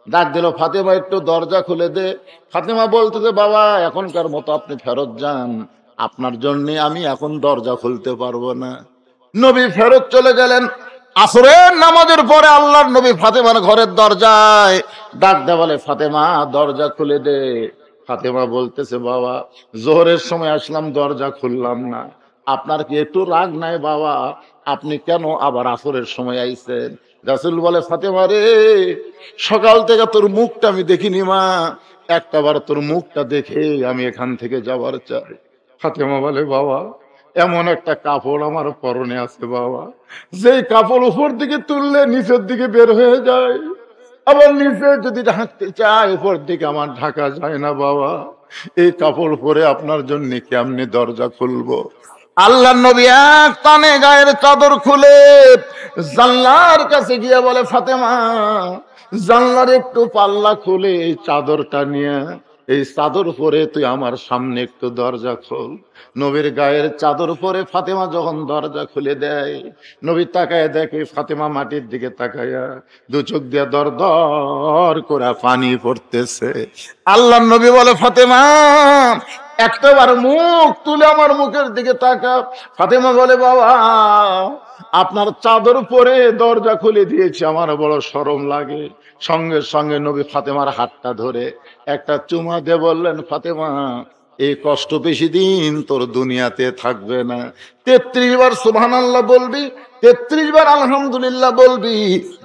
ডাক দিল, ফাতেমা একটু দরজা খুলে দে। ফাতেমা বলতেছে বাবা এখনকার মতো আপনি ফেরত যান, আপনার জন্য আমি এখন দরজা খুলতে পারবো না। নবী ফেরত চলে গেলেন। আসরের নামাজের পরে আল্লাহর নবী ফাতেমার ঘরের দরজায় ডাক দে, বলে ফাতেমা দরজা খুলে দে। ফাতেমা বলতেছে বাবা জোহরের সময় আসলাম, দরজা খুললাম না, আপনার কি একটু রাগ নাই বাবা? আপনি কেন আবার আসরের সময় আইছেন? রাসূল বলে ফাতেমা রে, সকাল থেকে তোর মুখটা আমি দেখিনি মা, একটাবার তোর মুখটা দেখে আমি এখান থেকে যাবার চাই। ফাতেমা বলে বাবা এমন একটা কাপড় আমার পরনে আছে বাবা, যেই কাপড় উপর দিকে তুললে নিচের দিকে বের হয়ে যায়, আবার নিচে যদি ঢাকতে চায় উপর দিকে আমার ঢাকা যায় না বাবা, এই কাপড় পরে আপনার জন্য কেমনে দরজা খুলবো? আল্লাহ নবী এক টানে গায়ের চাদর খুলে জানলার কাছে গিয়ে বলে ফাতেমা জানলার একটু পাল্লা খুলে এই চাদরটা নিয়ে এই চাদর পরে তুই আমার সামনে একটু দরজা খোল। নবীর গায়ের চাদর পরে ফাতেমা যখন দরজা খুলে দেয়, নবী তাকায় দেখে ফাতেমা মাটির দিকে তাকায়া দু চোখ দিয়ে দর দর করে পানি পড়তেছে। আল্লাহ নবী বলে ফাতেমা একটাবার মুখ তুলে আমার মুখের দিকে তাকা। ফাতেমা বলে বাবা আপনার চাদর পরে দরজা খুলে দিয়েছি, আমার বড় শরম লাগে। সঙ্গে সঙ্গে নবী ফাতেমার হাতটা ধরে একটা চুমা দিয়ে বললেন ফাতেমা এই কষ্ট বেশি দিন তোর দুনিয়াতে থাকবে না। 33 বার সুবহানাল্লাহ বলবি, 33 বার আলহামদুলিল্লাহ বলবি,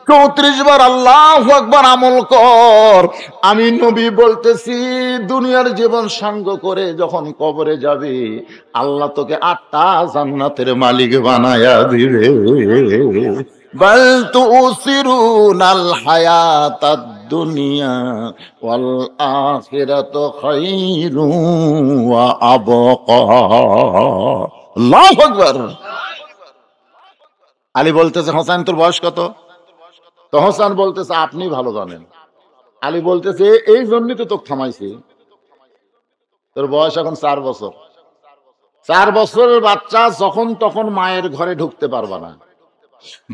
34 বার আল্লাহু আকবার আমল কর। আমি নবী বলতেছি দুনিয়ার জীবন সাঙ্গ করে যখন কবরে যাবি আল্লাহ তোকে 8টা জান্নাতের মালিক বানায়া দিবে। বাল তুসিরুনাল হায়াতাদ দুনিয়া ওয়াল আখিরাতু খায়রুন ওয়া আবকা। আল্লাহু আকবার। আলী বলতেছে হোসেন তোর বয়স কত? তো হোসেন বলতেছে আপনি ভালো জানেন। আলী বলতেছে এই জন্যই তো তোকে থামাইছি, তোর বয়স এখন 4 বছর। 4 বছরের বাচ্চা যখন তখন মায়ের ঘরে ঢুকতে পারবা না।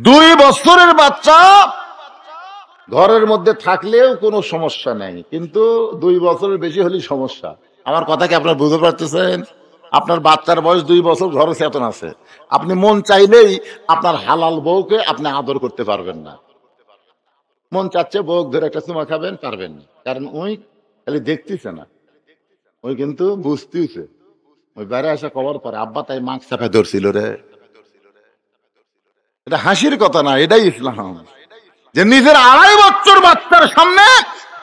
2 বছরের বাচ্চা ঘরের মধ্যে থাকলেও কোনো সমস্যা নেই, কিন্তু 2 বছরের বেশি হলেই সমস্যা। আমার কথা কি আপনারা বুঝতে পারতেছেন? আপনার বাচ্চার বয়স 2 বছর, ঘরে চেতন আছে, আপনি মন চাইলেই আপনার হালাল বউকে আপনি আদর করতে পারবেন না। মন চাচ্ছে বউ ধরে একটা চুমা খাবেন, পারবেন না, কারণ ওই খালি দেখতেছে না। ওই কিন্তু বুঝতেছে, ওই বাইরে আসা কবর পরে আব্বা তাই মাস্ক চাপে ধরছিল রে। এটা হাসির কথা না, এটাই ইসলাম। যে নিজের 2.5 বছর বাচ্চার সামনে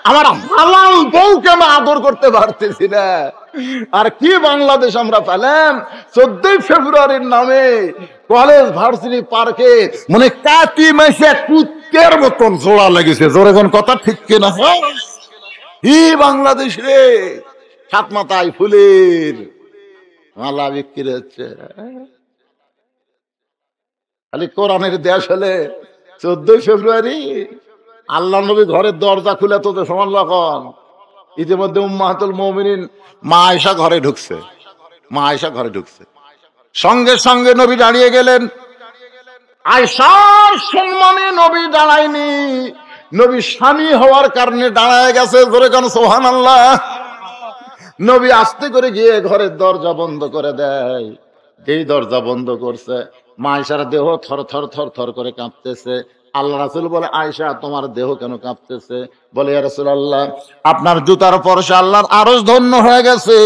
আমার হালাল বউকে আমি আদর করতে পারতেছি না। আর কি বাংলাদেশ আমরা পেলাম 14ই ফেব্রুয়ারির নামে কলেজ ভার্সিটি পার্কে মানে কাটি মেশে কুত্তের মতন জোড়া লেগেছে। জোরে কোন কথা ঠিক কিনা? কি বাংলাদেশ রে! সাত মাথায় ফুলের মালা বিক্রি হচ্ছে। খালি কোরআনের দেশ হলে 14ই ফেব্রুয়ারি আল্লাহ নবী ঘরের দরজা খুলে তো সমান লখন ইতিমধ্যে উম্মাহাতুল মুমিনিন মা আয়েশা ঘরে ঢুকছে। মা আয়েশা ঘরে ঢুকছে, সঙ্গে সঙ্গে নবী দাঁড়িয়ে গেলেন। আয়েশার সম্মানে নবী দাঁড়ায়নি, নবী স্বামী হওয়ার কারণে দাঁড়ায় গেছে। জোরে কান সুবহানাল্লাহ। নবী আস্তে করে গিয়ে ঘরের দরজা বন্ধ করে দেয়। যেই দরজা বন্ধ করছে, মা আয়েশার দেহ থর থর থর থর করে কাঁপতেছে। আল্লাহ রাসূল বলে, আয়েশা তোমার দেহ কেন কাঁপতেছে? বলে, ইয়া রাসূলুল্লাহ আপনার জুতার পরশে আল্লাহর আরশ ধন্য হয়ে গেছে,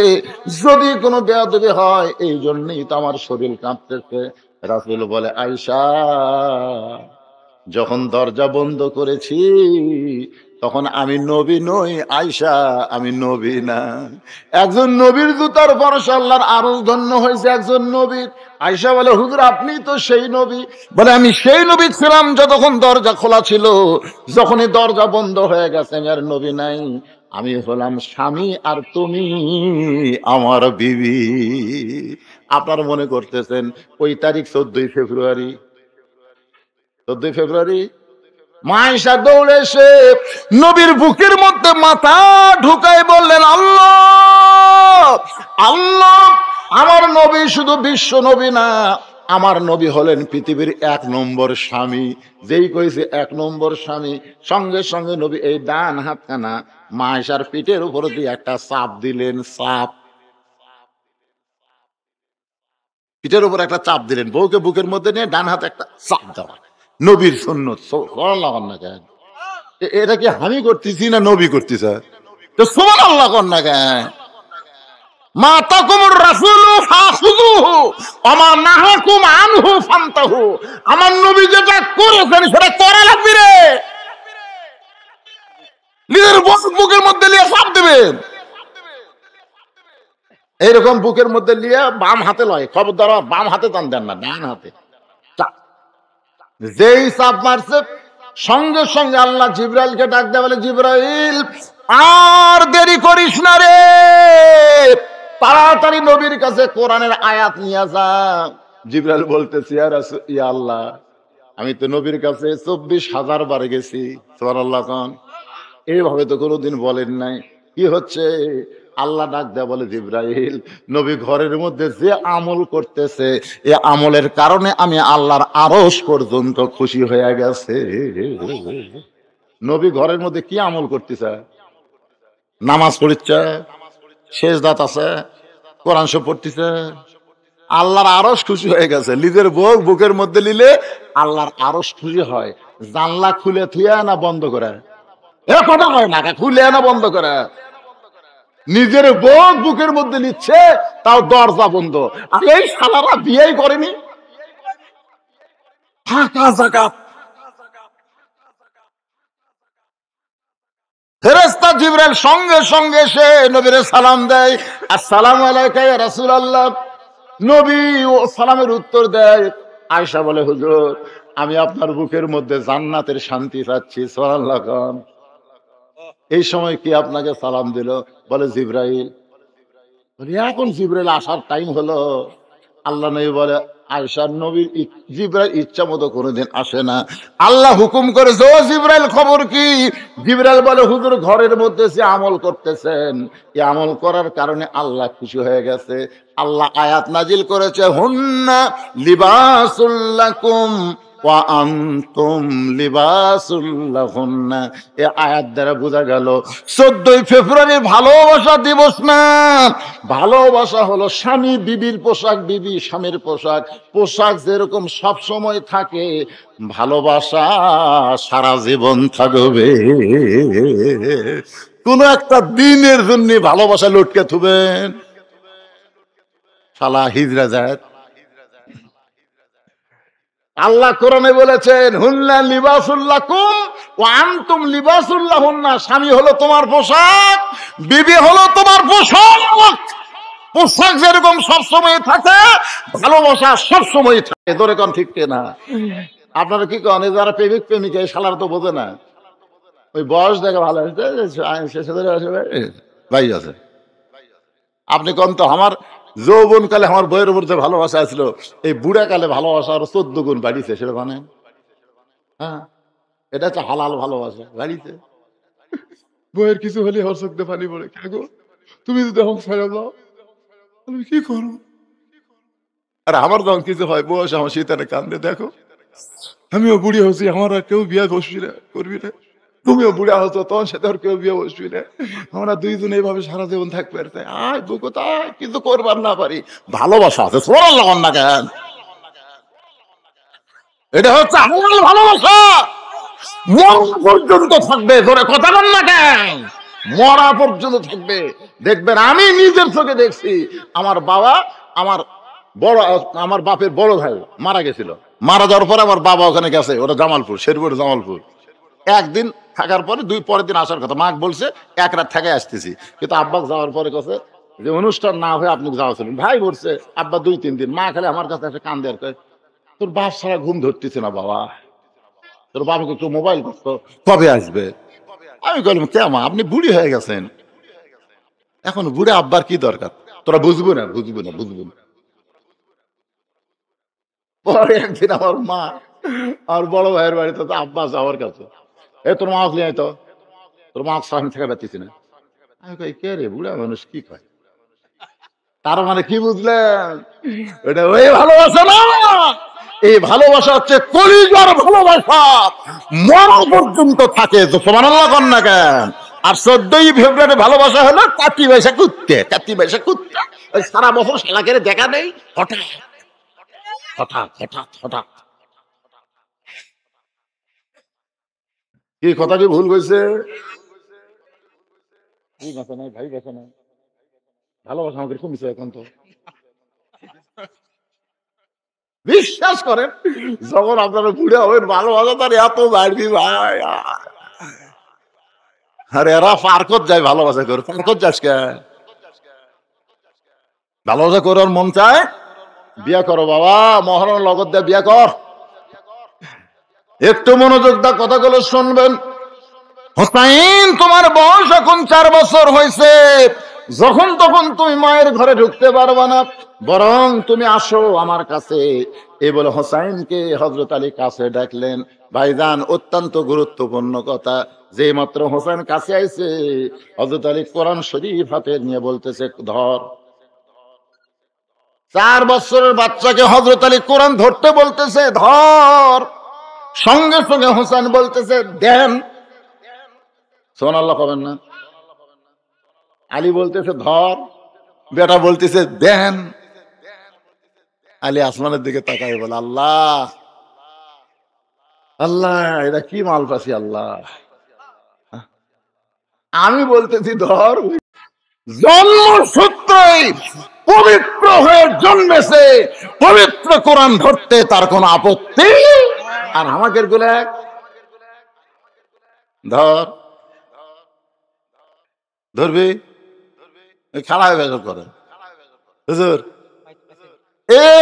যদি কোনো বেয়াদবি হয় এই জন্যই তো আমার শরীর কাঁপতেছে। রাসূল বলে, আয়েশা যখন দরজা বন্ধ করেছি তখন আমি নবী নই আয়েশা, আমি নবী না। একজন নবীর জুতার পরশে আল্লাহর আরশ ধন্য হয়েছে একজন নবীর। আয়েশা বলে, হুজুর আপনি তো সেই নবী। বলে, আমি সেই নবী ছিলাম যতক্ষণ দরজা খোলা ছিল, যখনই দরজা বন্ধ হয়ে গেছে আমি আর নবী নাই। আমি হলাম স্বামী আর তুমি আমার বিবি। আপনারা মনে করতেছেন ওই তারিখ 14ই ফেব্রুয়ারি। 14ই ফেব্রুয়ারি মা আয়েশা দৌড়ে এসে নবীর বুকের মধ্যে মাথা ঢুকাই বললেন, আল্লাহ আল্লাহ, আমার নবী শুধু বিশ্ব নবী না, আমার নবী হলেন পৃথিবীর 1 নম্বর স্বামী। যেই কইছে 1 নম্বর স্বামী, সঙ্গে সঙ্গে নবী এই ডান হাতখানা মা আয়েশার পিঠের উপর দিয়ে একটা চাপ দিলেন। চাপ, পিঠের উপর একটা চাপ দিলেন। বউকে বুকের মধ্যে নিয়ে ডান হাতে একটা চাপ দেওয়া নবীর সুন্নত। এটা কি আমি করতেছি না নবী করতেছে? তো সুবহানাল্লাহ কোন না কেন? মা তাকুমুর রাসূলু ফাখুযুহু ওয়া মা নাহাকুম আনহু ফান্তাহু। আমার নবী যেটা করেছেন সেটা করা লাগবে রে। নিজের বুকের মধ্যে নিয়ে চাপ দিবেন, এইরকম বুকের মধ্যে নিয়ে বাম হাতে লয়, খবরদার বাম হাতে টান দেন না, ডান হাতে। যেই চাপ মারছে সঙ্গে সঙ্গে আল্লাহ জিবরাইলকে ডাক দেয়, বলে, জিবরাইল আর দেরি করিস না রে, তাড়াতাড়ি নবীর কাছে কোরআনের আয়াত নিয়ে যা। জিবরাইল বলতেছে, ইয়া আল্লাহ আমি তো নবীর কাছে 24,000 বার গেছি। সুবহানাল্লাহ কোন, এইভাবে তো কোনোদিন বলেন নাই। কি হচ্ছে? আল্লাহ ডাক দেয়া বলে, জিবরাইল নবী ঘরের মধ্যে যে আমল করতেছে এ আমলের কারণে আমি আল্লাহর আরশ পর্যন্ত খুশি হয়ে গেছে। নবী ঘরের মধ্যে কি আমল করতেছে? নামাজ পড়িচ্ছে, সেজদাত আছে, কোরআন শরীফ পড়তেছে, আল্লাহর আরশ খুশি হয়ে গেছে। নিজের বুকের মধ্যে নিলে আল্লাহর আরশ খুশি হয়। জানলা খুলে থুয়া না বন্ধ করে? এ কথা হয় না, খুলে না বন্ধ করে? নিজের বুকের মধ্যে নিচ্ছে, তাও দরজা বন্ধ। আর এই শালারা বিয়েই করেনি, ফাঁকা জায়গা। ফেরেশতা জিবরাইল সঙ্গে সঙ্গে সে নবীরে সালাম দেয়, আসসালামু আলাইকা ইয়া রাসূলুল্লাহ। নবী ও সালামের উত্তর দেয়। আয়েশা বলে, হুজুর আমি আপনার বুকের মধ্যে জান্নাতের শান্তি পাচ্ছি। সুবহানাল্লাহ। এই সময় কি আপনাকে সালাম দিল? বলে, জিবরাইল। বলে, এখন জিবরাইল আসার টাইম হলো? আল্লাহ নবী বলে, আয়েশার নবীর জিবরাইল ইচ্ছা মতো কোনোদিন আসে না, আল্লাহ হুকুম করেছে। ও জিবরাইল খবর কি? জিবরাইল বলে, হুজুর ঘরের মধ্যে যে আমল করতেছেন এই আমল করার কারণে আল্লাহ খুশি হয়ে গেছে। আল্লাহ আয়াত নাজিল করেছে, হুন্না লিবাসুল লাকুম ওয়া আনতুম লিবাসুল লাহুন্না। এই আয়াত দ্বারা বোঝা গেল 14ই ফেব্রুয়ারি ভালোবাসা দিবস না। ভালোবাসা হলো স্বামী বিবির পোশাক, বিবি স্বামীর পোশাক। পোশাক যেরকম সব সময় থাকে, ভালোবাসা সারা জীবন থাকবে। কোন একটা দিনের জন্য ভালোবাসা লটকে থুবেন, শালা হিজরা যায়। আল্লাহ কোরআনে বলেছেন হুন্না লিবাসুল্লাকুম ওয়া আনতুম লিবাসুল্লাহুন্না, স্বামী হলো তোমার পোশাক, বিবি হলো তোমার পোশাক। পোশাক যেরকম সবসময় থাকে, ভালোবাসা সবসময় থাকে। ধরে কোন ঠিক না? আপনারা কি কন? যারা প্রেমিক প্রেমিকা এই শালার তো বোঝে না, ওই বয়স দেখে ভালো ভাই আছে। আপনি কন তো, আমার যৌবন কালে আমার বইয়ের উপর যে ভালোবাসা আছিল, এই বুড়া কালে ভালোবাসা আরো 14 গুণ বাড়িছে। সেটা মানে হ্যাঁ, এটা হচ্ছে হালাল ভালোবাসা বাড়িতে। বইয়ের কিছু হলে হর চোখ দিয়ে পানি পড়ে, কাগো তুমি যদি এখন ছেড়ে যাও আমি কি করবো? আর আমার যখন কিছু হয়, বয়স আমার শীতানে কান্দে, দেখো আমিও বুড়ি হচ্ছি, আমার আর কেউ বিয়ে বসবি না, করবি না। তুমিও বুড়া হতো, তখন সাথে আর কেউ বিয়ে বসবি না। আমরা দুইজন এইভাবে সারা জীবন থাকবে। আয় বুকো তাই কিন্তু করবার না পারি, ভালোবাসা আছে। সোনার লাগান না কেন? এটা হচ্ছে হালাল ভালোবাসা, মরা পর্যন্ত থাকবে। ধরে কথা বল না কেন? মরা পর্যন্ত থাকবে। দেখবেন, আমি নিজের চোখে দেখছি, আমার বাবা, আমার বাপের বড় ভাই মারা গেছিল। মারা যাওয়ার পরে আমার বাবা ওখানে গেছে, ওরা জামালপুর, শেরপুর জামালপুর। একদিন থাকার পরে পরের দিন আসার কথা, মাকে বলছে এক রাত থেকে আসতেছি। কিন্তু আব্বা যাওয়ার পরে কাছে যে অনুষ্ঠান না হয়ে আপনি যাওয়া ছিলেন। ভাই বলছে আব্বা 2-3 দিন। মা খালি আমার কাছে একটা কান্দে, আর কয় তোর বাপ ছাড়া ঘুম ধরতেছে না বাবা, তোর বাবাকে একটু মোবাইল করতো, কবে আসবে? আমি বললাম কেমন, আপনি বুড়ি হয়ে গেছেন, এখন বুড়ে আব্বার কি দরকার? তোরা বুঝবো না, বুঝবো না, বুঝবো না। পরে একদিন আমার মা আর বড় ভাইয়ের বাড়িতে, তো আব্বা যাওয়ার কাছে, তোর মা আসলি তো, তোর মা সামনে থেকে পাচ্ছিস না। আমি কই কে রে, বুড়া মানুষ কি কয়? তার মানে কি বুঝলেন? এটা ওই ভালোবাসা না। এই ভালোবাসা হচ্ছে কলিজার ভালোবাসা, মরা পর্যন্ত থাকে। তো সুবহানাল্লাহ কন না কেন? আর 14ই ফেব্রুয়ারি ভালোবাসা হলো কাতি পয়সা কুত্তে, কাতি পয়সা কুত্তে। ওই সারা বছর শালাকে দেখা নেই, হঠাৎ হঠাৎ হঠাৎ হঠাৎ। কি কথা কি ভুল হয়েছে? ভাই বেছে নাই, ভালোবাসা আমাকে কমিছে এখন। তো বিশ্বাস করেন, যখন আপনারা বুড়া হবেন, ভালোবাসা তার এত বাড়বি ভাই। আরে এরা পার্কত যায় ভালোবাসা করে, পার্কত যাস কে? ভালোবাসা করার মন চায়, বিয়া করো বাবা, মহারণ লগত দিয়ে বিয়া কর। একটু মনোযোগ দা কথাগুলো শুনবেন। হোসাইন, তোমার বয়স এখন 4 বছর হয়েছে। যখন তখন তুমি মায়ের ঘরে ঢুকতে পারবা না, বরং তুমি আসো আমার কাছে। এই বলে হোসাইনকে হযরত আলী কাছে ডাকলেন। ভাইজান, অত্যন্ত গুরুত্বপূর্ণ কথা, যে মাত্র হোসেন কাছে আইছে, হযরত আলী কোরআন শরীফ হাতে নিয়ে বলতেছে ধর। 4 বছরের বাচ্চাকে হযরত আলী কোরআন ধরতে বলতেছে ধর। সঙ্গে সঙ্গে হোসেন বলতেছে দেন। সুবহানাল্লাহ কবেন না? আলী বলতেছে ধর, বেটা বলতেছে দেন। আলী আসমানের দিকে তাকায় বলে আল্লাহ, আল্লাহ এটা কি মাল পাচ্ছি আল্লাহ। আমি বলতেছি ধর। জন্মসূত্রেই পবিত্র হয়ে জন্মেছে, পবিত্র কোরআন ধরতে তার কোন আপত্তি। আর আমাদের গুলা ধর, ধরবি খাড়া হয়ে বেজর করে হুজুর,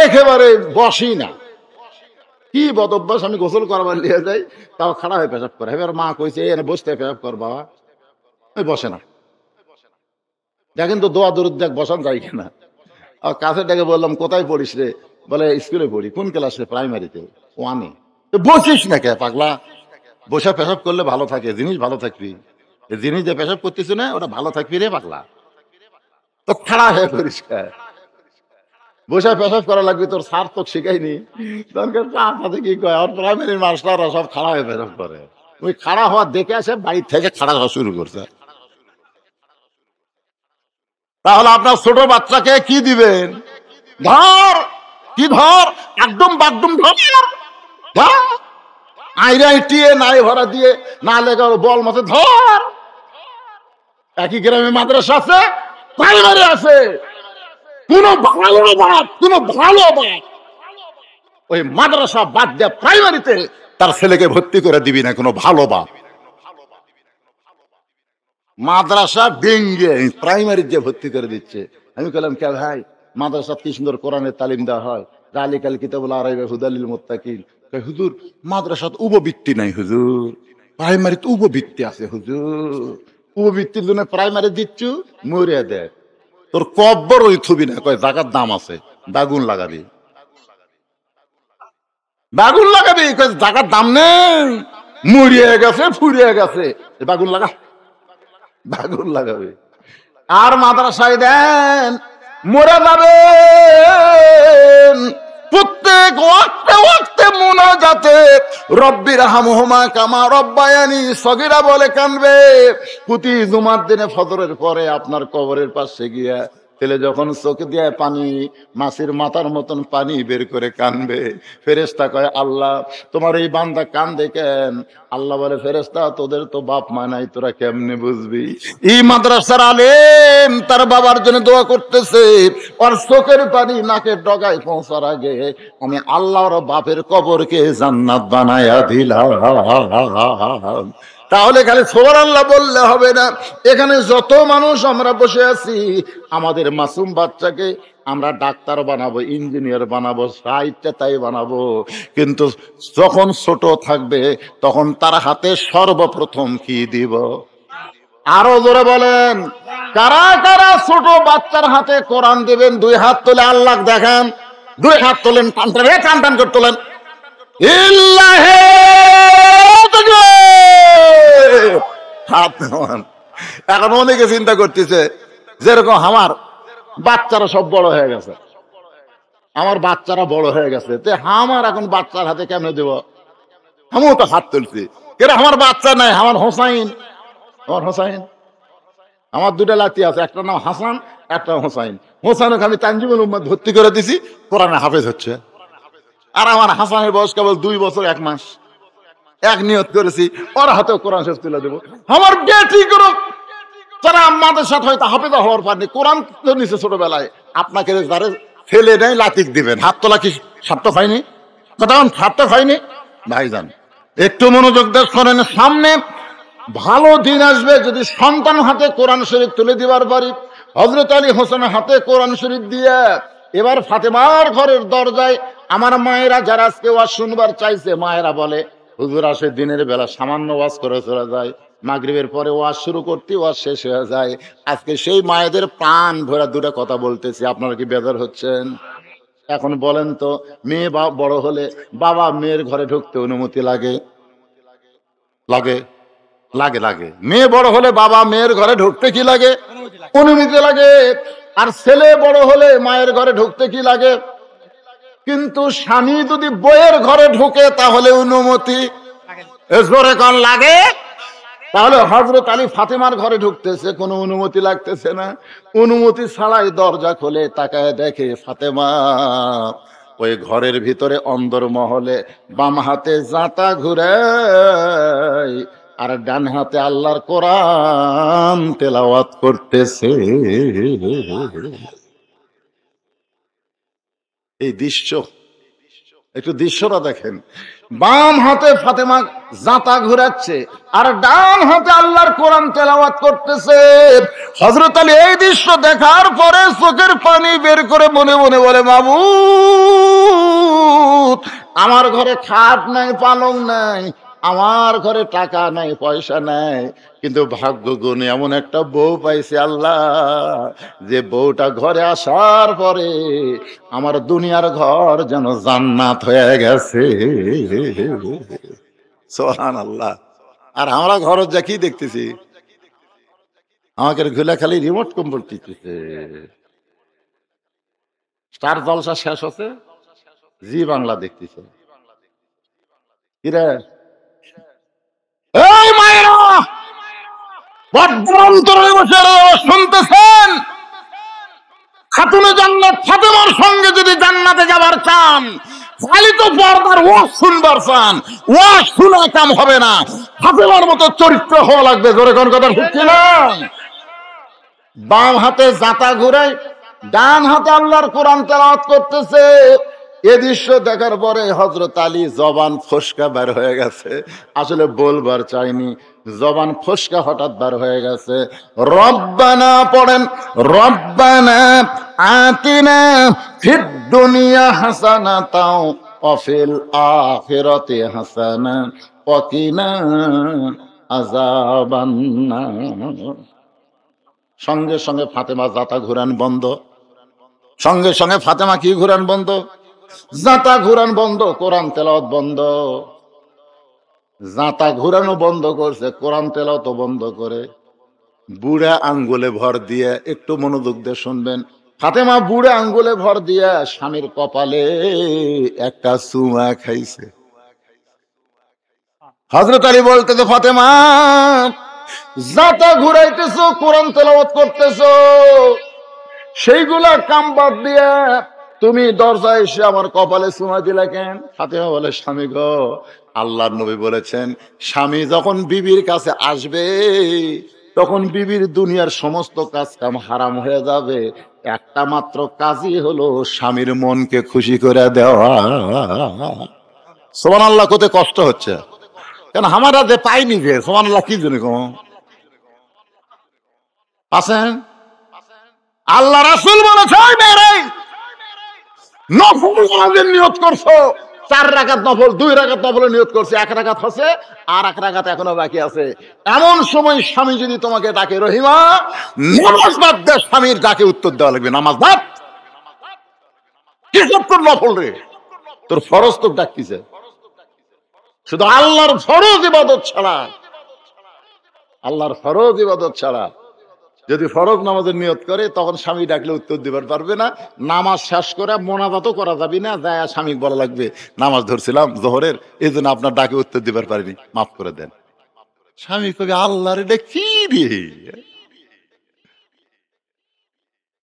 একেবারে বসি না। কি বদ অভ্যাস, আমি গোসল করবার নিয়ে যাই, তাও খাড়া হয়ে পেশাব করে। এবার মা কইছে এনে বসতে পেশাব কর বাবা, বসে না। দেখেন তো দোয়া দরুদ দেখ বসান যায় কিনা। আর কাছে ডেকে বললাম কোথায় পড়িস রে? বলে স্কুলে পড়ি। কোন ক্লাসে? প্রাইমারিতে, 1-এ। বসিস না কে পাগলা? বসে পেশাব করলে ভালো থাকে, জিনিস ভালো থাকবি। জিনিস যে পেশাব করতেছ না, ওটা ভালো থাকবি রে পাগলা। তো খাড়া হয়ে পড়িস কে? বসে পেশাব করা লাগবে, তোর স্যার তো শিখাইনি। সাথে কি কয়, আর প্রাইমারির মাস্টাররা সব খাড়া হয়ে পেশাব করে। ওই খাড়া হওয়া দেখে আসে, বাড়ির থেকে খাড়া হওয়া শুরু করছে। তাহলে আপনার ছোট বাচ্চাকে কি দিবেন? ধর, কি ধর, একদম বাগদুম ধর। আইরাই টিয়ে নাই ভরা দিয়ে না লেগে বল মতো ধর। একই গ্রামে মাদ্রাসা আছে, প্রাইমারি আছে, কোন ভালো বাপ, কোন ভালো বাপ ওই মাদ্রাসা বাদ দিয়ে প্রাইমারিতে তার ছেলেকে ভর্তি করে দিবি না, কোনো ভালো বাপ। মাদ্রাসা ভেঙ্গে প্রাইমারি যে ভর্তি করে দিচ্ছে। আমি বললাম কে ভাই, মাদ্রাসা কি সুন্দর কোরআনের তালিম দেওয়া হয়, জালিকাল কিতাবুল আরাইবা হুদালিল মুত্তাকিন। হুজুর মাদ্রাসাত উপবৃত্তি নাই হুজুর, প্রাইমারিতে উপবৃত্তি আছে হুজুর। উপবৃত্তির জন্য প্রাইমারি দিচ্ছু, মরিয়া দেয় তোর কব্বর ওই থুবি না, কয় জাকার দাম আছে, বাগুন লাগাবি, বাগুন লাগাবি, কয় জাকার দাম নেই, মরিয়া গেছে, ফুরিয়ে গেছে, বাগুন লাগা, বাগুন লাগাবে। আর মাদ্রাসায় দেন মরে যাবেন, প্রত্যেক ওয়াক্তে ওয়াক্তে মুনাজাতে রব্বির হামহুমা কামা রব্বায়ানি সগীরা বলে কানবে। প্রতি জুমার দিনে ফজরের পরে আপনার কবরের পাশে গিয়া ছেলে যখন চোখে দিয়ে পানি, মাছের মাথার মতন পানি বের করে কানবে, ফেরেশতা কয় আল্লাহ তোমার এই বান্দা কান্দে কেন? আল্লাহ বলে ফেরেশতা তোদের তো বাপ মা নাই, তোরা কেমনে বুঝবি? এই মাদ্রাসার আলেম তার বাবার জন্য দোয়া করতেছে, আর চোখের পানি নাকের ডগায় পৌঁছার আগে আমি আল্লাহর বাপের কবরকে জান্নাত বানায়া দিলাম। তাহলে খালি সুবহানাল্লাহ বললে হবে না। এখানে যত মানুষ আমরা বসে আছি, আমাদের মাসুম বাচ্চাকে আমরা ডাক্তার বানাবো, ইঞ্জিনিয়ার বানাবো, সাহিত্যে তাই বানাবো, কিন্তু যখন ছোট থাকবে তখন তার হাতে সর্বপ্রথম কি দিব? আরো জোরে বলেন, কারা কারা ছোট বাচ্চার হাতে কোরআন দিবেন? দুই হাত তুলে আল্লাহ দেখান, দুই হাত তোলেন, টান টান টান টান করে তোলেন। ইল্লাহে হাত নামান। এখন অনেকে চিন্তা করতেছে যেরকম আমার বাচ্চারা সব বড় হয়ে গেছে, আমার বাচ্চারা বড় হয়ে গেছে, আমার এখন বাচ্চার হাতে কেমনে দেব? আমিও তো হাত তুলছি, কেন আমার বাচ্চা নাই, আমার হোসাইন, আমার হোসাইন, আমার দুটা লাতি আছে, একটা নাম হাসান, একটা হোসাইন। হোসাইনকে আমি তানজিমুল উম্মাদ ভর্তি করে দিছি, কোরআনে হাফেজ হচ্ছে। আর আমার হাসানের বয়স কেবল 2 বছর 1 মাস। এক নিয়ত করেছি ওর হাতে কোরআন শরীফ তুলে দেবো। আমার বেটি করো যারা আমাদের সাথে হয়তো হাফেজা হওয়ার পারেনি, কোরআন তো নিচে ছোটবেলায়, আপনাকে যারা ফেলে নেয় লাতিক দিবেন। হাত তোলা কি সার্থক হয়নি? কথা সার্থক হয়নি? ভাইজান একটু মনোযোগ দিয়ে শোনেন, সামনে ভালো দিন আসবে যদি সন্তান হাতে কোরআন শরীফ তুলে দিবার পারি। হযরত আলী হোসেনের হাতে কোরআন শরীফ দিয়ে এবার ফাতেমার ঘরের দরজায় আমার মায়েরা যারা আজকে ওয়াজ শুনবার চাইছে, মায়েরা বলে হুজুর আসে দিনের বেলা সামান্য ওয়াজ করে চলে যায়, মাগরিবের পরে ওয়াজ শুরু করতে ওয়াজ শেষ হয়ে যায়। আজকে সেই মায়েদের প্রাণ ভরা দুটা কথা বলতেছি, আপনারা কি বেজার হচ্ছেন? এখন বলেন তো, মেয়ে বড় হলে বাবা মেয়ের ঘরে ঢুকতে অনুমতি লাগে? লাগে লাগে লাগে। মেয়ে বড় হলে বাবা মেয়ের ঘরে ঢুকতে কি লাগে? অনুমতি লাগে। আর ছেলে বড় হলে মায়ের ঘরে ঢুকতে কি লাগে? কিন্তু স্বামী যদি বইয়ের ঘরে ঢুকে তাহলে অনুমতি জোরে কোন লাগে? তাহলে হযরত আলী ফাতেমার ঘরে ঢুকতেছে, কোনো অনুমতি লাগতেছে না। অনুমতি ছাড়াই দরজা খোলে, তাকায় দেখে ফাতেমা ওই ঘরের ভিতরে অন্দর মহলে বাম হাতে জাঁতা ঘুরায় আর ডান হাতে আল্লাহর কোরআন তেলাওয়াত করতেছে। এই দৃশ্য, একটু দৃশ্যটা দেখেন। বাম হাতে ফাতেমা জাঁতা ঘুরাচ্ছে আর ডান হাতে আল্লাহর কোরআন তেলাওয়াত করতেছে। হযরত আলী এই দৃশ্য দেখার পরে চোখের পানি বের করে মনে মনে বলে, মাবুদ আমার ঘরে খাট নাই, পালং নাই, আমার ঘরে টাকা নাই, পয়সা নাই, কিন্তু ভাগ্য গুণে এমন একটা বউ পাইছে আল্লাহ, যে বউটা ঘরে আসার পরে আমার দুনিয়ার ঘর যেন জান্নাত হয়ে গেছে। সুবহানাল্লাহ। আর আমরা ঘর যা কি দেখতেছি, আমাকে ঘুলা খালি রিমোট কন্ট্রোল টিপতেছে। স্টার জলসা শেষ হচ্ছে, জি বাংলা দেখতেছে। কিরে এই মায়েরা বদ্ধন্তরে বসে শুনতেছেন, খাতুনে জান্নাত ফাতেমার সঙ্গে যদি জান্নাতে যাবার চান, খালি তো পর্দার ওয়াজ শুনবার চান, ওয়াজ শুনে কাম হবে না, ফাতেমার মতো চরিত্র হওয়া লাগবে। জোরে কোন কথা ঠিক না? বাম হাতে জাতা ঘুরাই, ডান হাতে আল্লাহর কোরআন তেলাওয়াত করতেছে। এ দৃশ্য দেখার পরে হযরত আলী জবান ফসকা বের হয়ে গেছে, আসলে বলবার চাইনি, জবান ফসকা হঠাৎ বের হয়ে গেছে। রব্বানা পড়েন, রব্বানা আতিনা ফিদ দুনিয়া হাসানাতাও ওয়া ফিল আখিরাতি হাসানা ওয়া কিনা আযাবান নার। সঙ্গে সঙ্গে ফাতেমা জাতা ঘুরান বন্ধ, সঙ্গে সঙ্গে ফাতেমা কি ঘুরান বন্ধ, জাতা ঘুরান বন্ধ, কোরআন তেলাওয়াত বন্ধ। জাতা ঘুরানো বন্ধ করছে, কোরআন তেলাওয়াত বন্ধ করে বুড়া আঙ্গুলে ভর দিয়ে, একটু মনোযোগ দিয়ে শুনবেন, ফাতেমা বুড়া আঙ্গুলে ভর দিয়ে স্বামীর কপালে একটা চুমা খাইছে। হযরত আলী বলতেছে, ফাতেমা জাতা ঘুরাইতেছো, কোরআন তেলাওয়াত করতেছো, সেইগুলা কাম বাদ দিয়ে তুমি দরজায় এসে আমার কপালে চুমা দিলা কেন? ফাতেমা বলে, স্বামী গো, আল্লাহর নবী বলেছেন স্বামী যখন বিবির কাছে আসবে তখন বিবির দুনিয়ার সমস্ত কাজ কাম হারাম হয়ে যাবে, একটা মাত্র কাজই হলো স্বামীর মনকে খুশি করে দেওয়া। সুবহানাল্লাহ, কত কষ্ট হচ্ছে, কেন আমরা যে পাইনি, যে সুবহানাল্লাহ কি জন্য আছেন। আল্লাহ রাসূল বলেছে, নফল নামাজের নিয়ত করছো, 4 রাকাত নফল, 2 রাকাত নফলের নিয়ত করছে, 1 রাকাত হচ্ছে আর 1 রাকাত এখনো বাকি আছে। এমন সময় স্বামী যদি তোমাকে ডাকে, রহিমা নামাজ বাদ দে, স্বামীর ডাকে উত্তর দেওয়া লাগবে, নামাজ বাদ, কি সব তোর নফল রে, তোর ফরজ তোর ডাকতিছে। শুধু আল্লাহর ফরজ ইবাদত ছাড়া, আল্লাহর ফরজ ইবাদত ছাড়া যদি ফরজ নামাজের নিয়ত করে, তখন স্বামী ডাকলে উত্তর দিবার পারবে না। নামাজ শেষ করে মোনাজাতও করা যাবে না, যায় স্বামী বলা লাগবে, নামাজ ধরছিলাম জোহরের, এই জন্য আপনার ডাকে উত্তর দিবার পারিনি, মাফ করে দেন। স্বামী কবি, আল্লাহর এটা কি রে,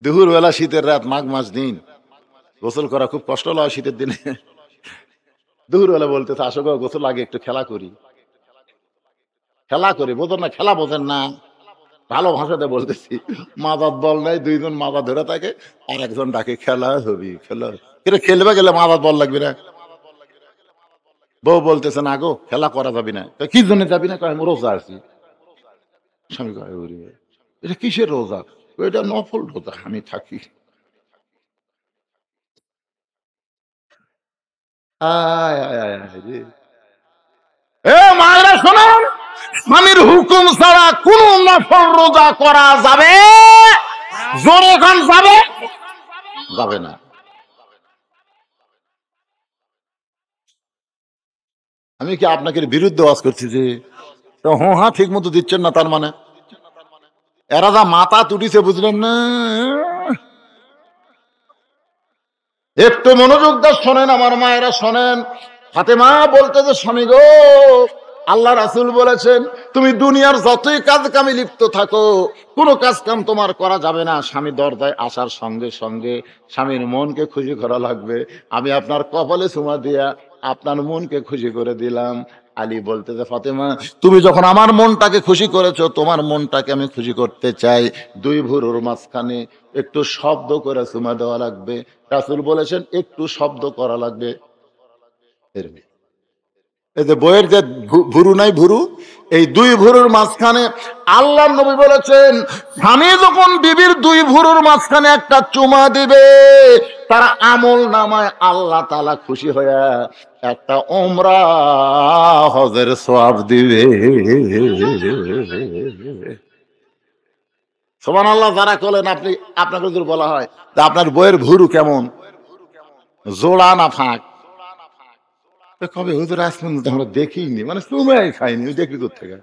দুপুর বেলা শীতের রাত, মাঘ মাস দিন, গোসল করা খুব কষ্ট লাগে শীতের দিনে। দুপুর বেলা বলতেছে, আসো গো গোসল আগে একটু খেলা করি, খেলা করি, বোঝেন না, খেলা বোঝেন না, ভালো ভাষাতে বলতেছি, মাদার বল নাই, 2 জন মাদা ধরে থাকে, আর একজন ডাকে খেলা হবি, খেলা, এটা খেলবে গেলে মাদার বল লাগবে না। বউ বলতেছে, না গো খেলা করা যাবি না। কি জন্য যাবি না? আমি রোজা আছি। স্বামী কয়, এটা কিসের রোজা? এটা নফল রোজা, আমি থাকি। এ মায়েরা শোনেন, স্বামীর হুকুম ছাড়া কোন নফল রোজা করা যাবে? জোরে খান, যাবে? যাবে না। আমি কি আপনাকে বিরুদ্ধে ওয়াজ করছি যে হ্যাঁ ঠিক মতো দিচ্ছেন না? তার মানে এরা যা মাথা তুটিছে, বুঝলেন না? একটু মনোযোগ দিয়ে শোনেন আমার মায়েরা, শোনেন। ফাতেমা বলতেছে, স্বামী গো, আল্লাহ রাসূল বলেছেন তুমি দুনিয়ার যতই কাজ কামে লিপ্ত থাকো, কোনো কাজ কাম তোমার করা যাবে না, স্বামী দরজায় আসার সঙ্গে সঙ্গে স্বামীর মনকে খুশি করা লাগবে। আমি আপনার কপালে চুমা দিয়া আপনার মনকে খুশি করে দিলাম। আলী বলতেছে, ফাতেমা তুমি যখন আমার মনটাকে খুশি করেছো, তোমার মনটাকে আমি খুশি করতে চাই, 2 ভুরুর মাঝখানে একটু শব্দ করে চুমা দেওয়া লাগবে। রাসূল বলেছেন একটু শব্দ করা লাগবে। এই যে বইয়ের যে ভুরু নাই, ভুরু, এই 2 ভুরুর মাঝখানে আল্লাহর নবী বলেছেন, স্বামী যখন বিবির 2 ভুরুর মাঝখানে একটা চুমা দিবে, তার আমল নামায় আল্লাহ তাআলা খুশি হয়ে একটা উমরা হজের সওয়াব দিবে। সুবহানাল্লাহ। যারা বলেন আপনি, আপনাকে যদি বলা হয় আপনার বইয়ের ভুরু কেমন, জোড়া না ফাঁক, কবে হুজুর আজ পর্যন্ত আমরা দেখিনি, মানে চুমাই খাইনি, দেখি কোথেকে।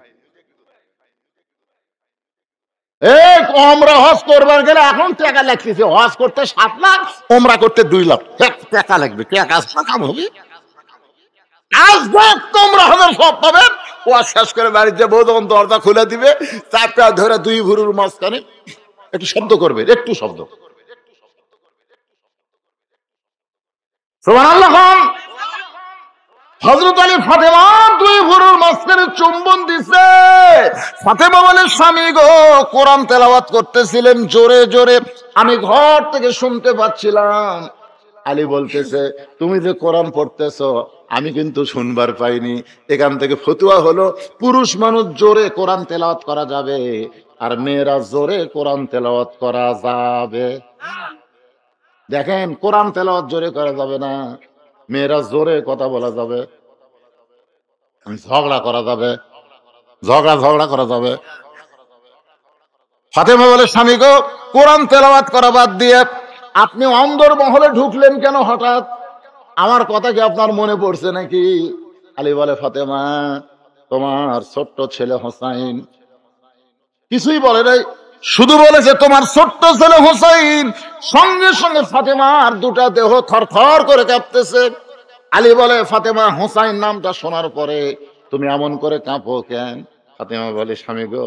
ওমরা হজ করবার গেলে এখন টাকা লাগতেছে, হজ করতে 7 লাখ, ওমরা করতে 2 লাখ টাকা লাগবে, টাকা কাম হবে। আজ তোমরা হজের সব পাবেন, ও শেষ করে বাড়িতে বউ যখন দরজা খুলে দিবে, 4টা ধরে 2 ভুরুর মাঝখানে একটু শব্দ করবে, একটু শব্দ। সুবহানাল্লাহ। হযরত আলী ফাতেমা 2 ভুরুর মাঝখানে চুম্বন দিছে, ফাতেমা বলে, স্বামী গো, কোরআন তেলাওয়াত করতেছিলেন জোরে জোরে, আমি ঘর থেকে শুনতে পাচ্ছিলাম। আলী বলতেছে, তুমি যে কোরআন পড়তেছো আমি কিন্তু শুনবার পাইনি। এখান থেকে ফতুয়া হলো, পুরুষ মানুষ জোরে কোরআন তেলাওয়াত করা যাবে, আর মেয়েরা জোরে কোরআন তেলাওয়াত করা যাবে। দেখেন, কোরআন তেলাওয়াত জোরে করা যাবে না, মেয়েরা জোরে কথা বলা যাবে, ঝগড়া করা যাবে, ঝগড়া করা যাবে। ফাতেমা বলে, স্বামী গো, কোরআন তেলাওয়াত করা বাদ দিয়ে আপনি অন্দর মহলে ঢুকলেন কেন হঠাৎ? আমার কথা কি আপনার মনে পড়ছে নাকি? আলী বলে, ফাতেমা, তোমার ছোট্ট ছেলে হোসাইন, কিছুই বলে নাই, শুধু বলেছে তোমার ছোট্ট ছেলে হোসাইন। সঙ্গে সঙ্গে ফাতেমার দুটা দেহ থরথর করে কাঁপতেছে। আলী বলে, ফাতেমা, হোসাইন নামটা শোনার পরে তুমি এমন করে কাঁপো কেন? ফাতেমা বলে, স্বামী গো,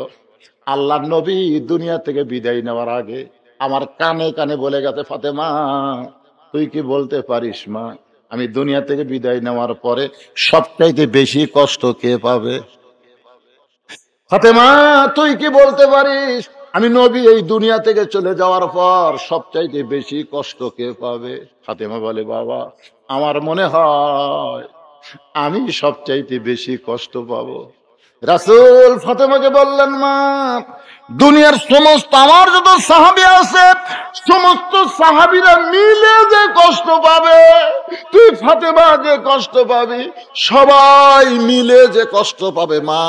আল্লাহ নবী দুনিয়া থেকে বিদায় নেওয়ার আগে আমার কানে কানে বলে গেছে, ফাতেমা তুই কি বলতে পারিস মা, আমি দুনিয়া থেকে বিদায় নেওয়ার পরে সবচাইতে বেশি কষ্ট কে পাবে? ফাতেমা তুই কি বলতে পারিস, আমি নবী এই দুনিয়া থেকে চলে যাওয়ার পর সবচাইতে বেশি কষ্ট কে পাবে? ফাতেমা বলে, বাবা, আমার মনে হয় আমি সবচাইতে বেশি কষ্ট পাবো। রাসূল ফাতেমাকে বললেন, মা, দুনিয়ার সমস্ত আমার যত সাহাবী আছে সমস্ত সাহাবীরা মিলে যে কষ্ট পাবে, তুই ফাতেমা যে কষ্ট পাবি, সবাই মিলে যে কষ্ট পাবে মা,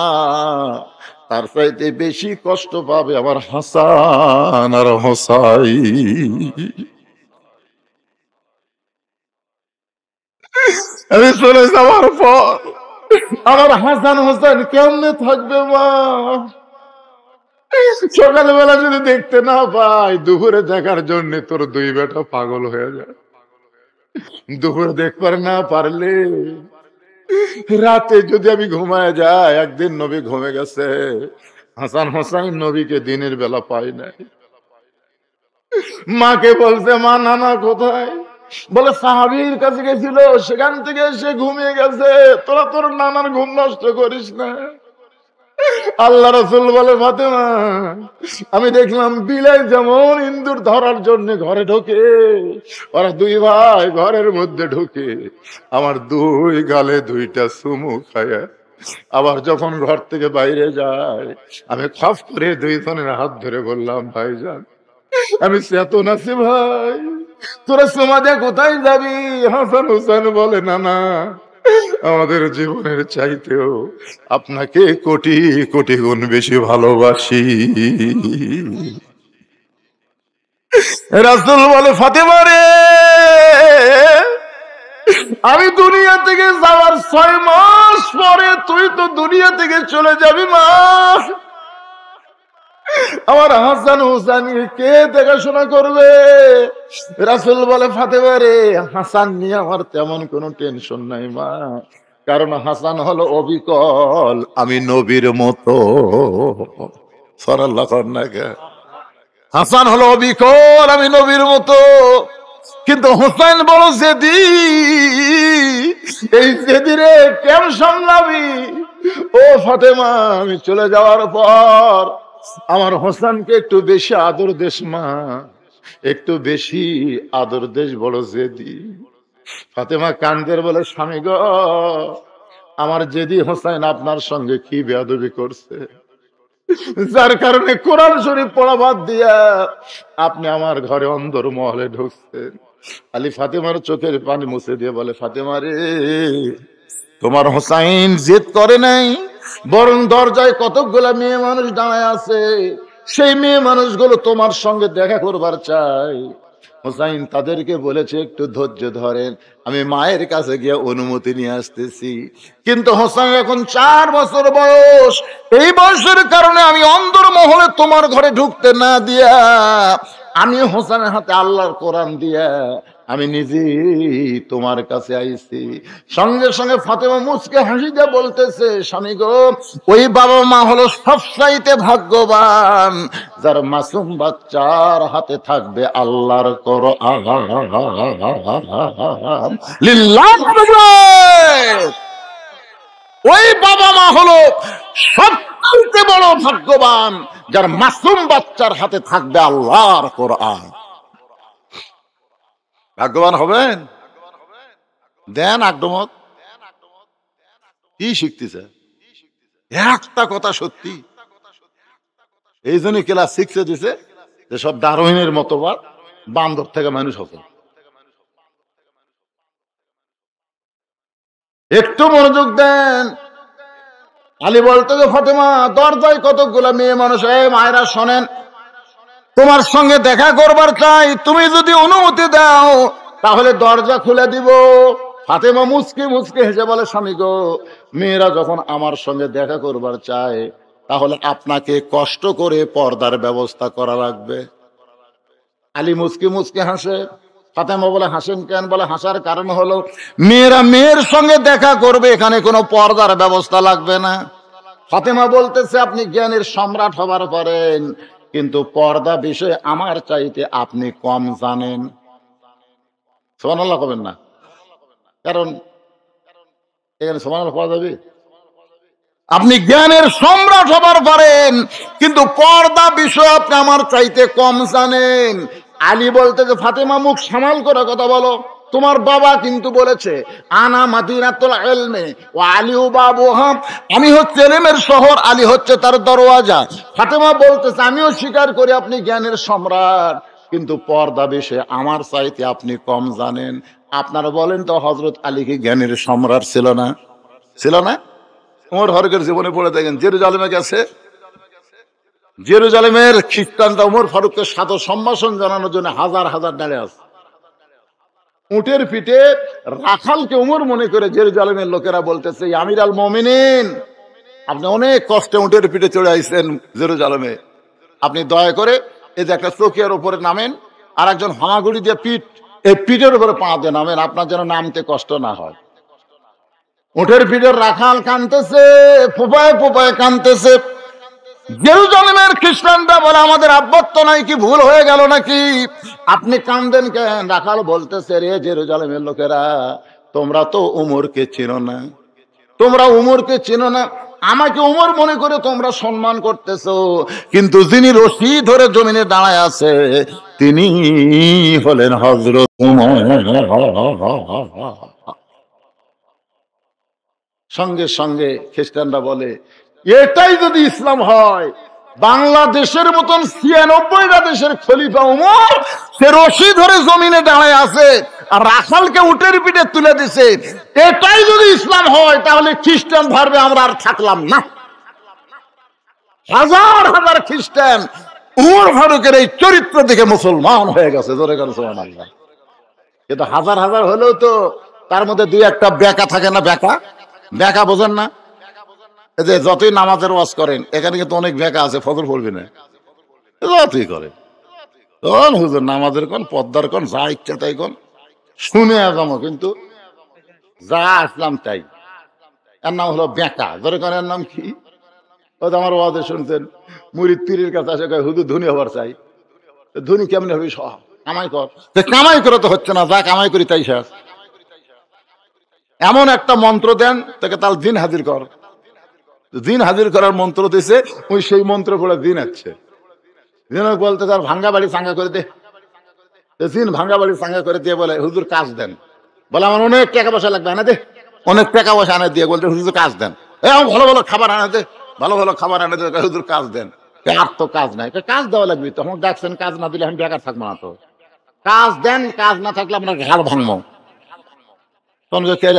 তার চাইতে বেশি কষ্ট পাবে আমার হাসান আর হোসাইন। আমি চলে যাওয়ার পর আমার হাসান হোসেন কেমনে থাকবে মা? সকালবেলা যদি দেখতে না পাই, দুপুরে দেখার জন্য তোর দুই বেটা পাগল হয়ে যায়। দুপুরে দেখবার না পারলে রাতে যদি আমি ঘুমায় যাই, একদিন নবী ঘুমে গেছে, হাসান হোসাইন নবীকে দিনের বেলা পাই নাই। মাকে বলছে, মা, নানা কোথায়? বলে, সাহাবীর কাছে গেছিল, সেখান থেকে এসে ঘুমিয়ে গেছে, তোরা তোর নানার ঘুম নষ্ট করিস না। আল্লাহ রাসূল বলে, ফাতেমা, আমি দেখলাম বিলাই যেমন ইন্দুর ধরার জন্য ঘরে ঢোকে, ওরা দুই ভাই ঘরের মধ্যে ঢোকে, আমার দুই গালে দুইটা চুমু খায়, আবার যখন ঘর থেকে বাইরে যায় আমি খপ করে দুইজনের হাত ধরে বললাম, ভাইজান আমি চেতন আছি ভাই, তোরা সমাজে কোথায় যাবি? হাসান হোসেন বলে, না না, আমাদের জীবনের চাইতেও আপনাকে কোটি কোটি গুণ বেশি ভালোবাসি। রাসূল বলে, ফাতেমা রে, আমি দুনিয়া থেকে যাওয়ার 6 মাস পরে তুই তো দুনিয়া থেকে চলে যাবি মা, আমার হাসান হোসেন কে দেখাশোনা করবে? রাসূল বলে, ফাতেমা রে, হাসান নিয়ে আমার তেমন কোনো টেনশন নাই মা, কারণ হাসান হলো অবিকল, আমি নবীর মতো। সাল্লাল্লাহু আলাইহি, হাসান হলো অবিকল, আমি নবীর মতো। কিন্তু হোসেন বড় জেদি, এই জেদিরে কেমন সামলাবি? ও ফাতেমা, আমি চলে যাওয়ার পর আমার হোসেনকে একটু বেশি আদর দেশ মা, একটু বেশি আদর দেশ, বড় জেদি। ফাতেমা কান্দের বলে, স্বামী গো, আমার জেদি হোসেন আপনার সঙ্গে কি বেয়াদবি করছে, যার কারণে কোরআন শরীফ পড়া বাদ দিয়া আপনি আমার ঘরে অন্দর মহলে ঢুকছেন। আলী ফাতেমার চোখের পানি মুছে দিয়ে বলে, ফাতেমা রে, তোমার হোসাইন জেদ করে নাই, বরং দরজায় কতকগুলা মেয়ে মানুষ দাঁড়ায় আছে, সেই মেয়ে মানুষগুলো তোমার সঙ্গে দেখা করবার চাই। হোসাইন তাদেরকে বলেছে, একটু ধৈর্য ধরেন, আমি মায়ের কাছে গিয়ে অনুমতি নিয়ে আসতেছি। কিন্তু হোসাইন এখন 4 বছর বয়স, এই বয়সের কারণে আমি অন্দর মহলে তোমার ঘরে ঢুকতে না দিয়া, আমি হোসেনের হাতে আল্লাহর কোরআন দিয়া আমি নিজেই তোমার কাছে আইছি। সঙ্গে সঙ্গে ফাতেমা মুচকে হাসি দিয়ে বলতেছে, স্বামী গো, ওই বাবা মা হলো সবচাইতে ভাগ্যবান যার মাসুম বাচ্চার হাতে থাকবে আল্লাহর কোরআন। লিল্লাহ, ওই বাবা মা হলো সব সবচেয়ে বড় ভাগ্যবান যার মাসুম বাচ্চার হাতে থাকবে আল্লাহর কোরআন। ভাগ্যবান হবেন? দেন আগমত কি শিখতেছে? একটা কথা সত্যি, এই জন্য ক্লাস 6 দিছে যে সব ডারউইনের মতবাদ, বান্দর থেকে মানুষ হবে। একটু মনোযোগ দেন। আলী বলতো যে ফাতেমা, দরজায় কতগুলা মেয়ে মানুষ, এই মায়েরা শোনেন, তোমার সঙ্গে দেখা করবার চাই, তুমি যদি অনুমতি দাও তাহলে দরজা খুলে দিব। ফাতেমা মুচকি মুচকি হেসে বলে, স্বামী গো, মেয়েরা যখন আমার সঙ্গে দেখা করবার চায় তাহলে আপনাকে কষ্ট করে পর্দার ব্যবস্থা করা লাগবে। আলী মুচকি মুচকি হাসে। ফাতেমা বলে, হাসেন কেন? বলে, হাসার কারণ হলো মেয়েরা মেয়ের সঙ্গে দেখা করবে, এখানে কোনো পর্দার ব্যবস্থা লাগবে না। ফাতেমা বলতেছে, আপনি জ্ঞানের সম্রাট হবার পারেন, কিন্তু পর্দা বিষয়ে আমার চাইতে আপনি কম জানেন। সুবহানাল্লাহ কবেন না? কারণ এখানে সুবহানাল্লাহ পড়া যাবে। আপনি জ্ঞানের সম্রাট হবার পারেন, কিন্তু পর্দা বিষয় আপনি আমার চাইতে কম জানেন। আলী বলতে যে, ফাতেমা মুখ সামাল করে কথা বলো, তোমার বাবা কিন্তু বলেছে আনা মাদিনাতুল ইলমি ওয়া আলী বাবুহা, আমি হচ্ছে ইলমের শহর, আলী হচ্ছে তার দরওয়াজা। ফাতেমা বলতেছে, আমিও স্বীকার করি আপনি জ্ঞানের সম্রাট, কিন্তু পর্দা বিষয়ে আমার চাইতে আপনি কম জানেন। আপনারা বলেন তো, হযরত আলী কি জ্ঞানের সম্রাট ছিল না? ছিল না? ওমর ফারুকের জীবনে পড়ে দেখেন, জেরুজালেমে গেছে, জেরুজালেমের খ্রিস্টানরা ওমর ফারুককে সাদর সম্ভাষণ জানানোর জন্য হাজার হাজার দাঁড়িয়ে আছে। উটের পিঠে রাখালকে ওমর মনে করে জেরুজালেমের লোকেরা বলতেছে, আমির আল মুমিনিন, আপনি অনেক কষ্টে উটের পিঠে চড়ে আইছেন জেরুজালেমে, আপনি দয়া করে এই যে একটা চকিয়ার উপরে নামেন, আর একজন হামাগুড়ি দিয়ে পিঠ, এই পিঠের উপরে পা দিয়ে নামেন, আপনার যেন নামতে কষ্ট না হয়। উটের পিঠের রাখাল কাঁদতেছে, ফোপায় ফোপায় কাঁদতেছে। জেরুজালেমের খ্রিস্টানরা বলে, আমাদের আব্বত্ব নাই, কি ভুল হয়ে গেল নাকি? আপনি কাঁদেন কেন? রাখাল বলতেছে, রে জেরুজালেমের লোকেরা, তোমরা তো উমরকে চেনো না, তোমরা উমরকে চেনো না, আমাকে উমর মনে করে তোমরা সম্মান করতেছো, কিন্তু যিনি রশি ধরে জমিনে দাঁড়ায় আছে তিনি হলেন হযরত উমর। সঙ্গে সঙ্গে খ্রিস্টানরা বলে, এটাই যদি ইসলাম হয়, বাংলাদেশের মতন ৯৬টা দেশের খলিফা উমর, সে রশি ধরে জমিনে দাঁড়ায় আছে আর রাখালকে উটের পিঠে তুলে দিছে, এটাই যদি ইসলাম হয়, তাহলে খ্রিস্টান ভাববে আমরা আর থাকলাম না। হাজার হাজার খ্রিস্টান উমর ফারুকের এই চরিত্র দেখে মুসলমান হয়ে গেছে। জোরে করে সুবহানাল্লাহ। কিন্তু হাজার হাজার হলেও তো তার মধ্যে দুই একটা বেকা থাকে না? বেকা, বেকা বোঝেন না? এই যে যতই নামাজের ওয়াজ করেন, এখানে কিন্তু অনেক বেকা আছে, ফজর পড়বি না, যতই করেন, কোন হুজুর নামাজের কোন পদ্মার কোন যা ইচ্ছা তাই কোন শুনে যাবো, কিন্তু যা আসলাম তাই। এর নাম হলো বেকা। ধরে করেন, এর নাম কি? হয়তো আমার ওয়াজে শুনছেন, মুরিদ পীরের কাছে আসে কয়, হুজুর ধনী হবার চাই। ধনী কেমনি হবি? কামাই কর। কামাই করে তো হচ্ছে না, যা কামাই করি তাই শেষ। এমন একটা মন্ত্র দেন তাকে, তার দিন হাজির কর। দিন হাজির করার মন্ত্র দিছে, ওই সেই মন্ত্র পড়ে দিন আছে। দিন বলতে তার ভাঙ্গা বাড়ি চাঙ্গা করে দে, দিন ভাঙ্গা বাড়ি চাঙ্গা করে দিয়ে বলে, হুজুর কাজ দেন। বলে, আমার অনেক টাকা পয়সা লাগবে, আনা দে। অনেক টাকা পয়সা আনা দিয়ে বলতে, হুজুর কাজ দেন। ভালো ভালো খাবার আনা দে, ভালো ভালো খাবার আনা দে, হুজুর কাজ দেন। আর তো কাজ নাই। কাজ দেওয়া লাগবে, তখন ডাকছেন, কাজ না দিলে আমি বেকার থাকবো না। তো কাজ দেন, কাজ না থাকলে আপনার ঘাড় ভাঙবো।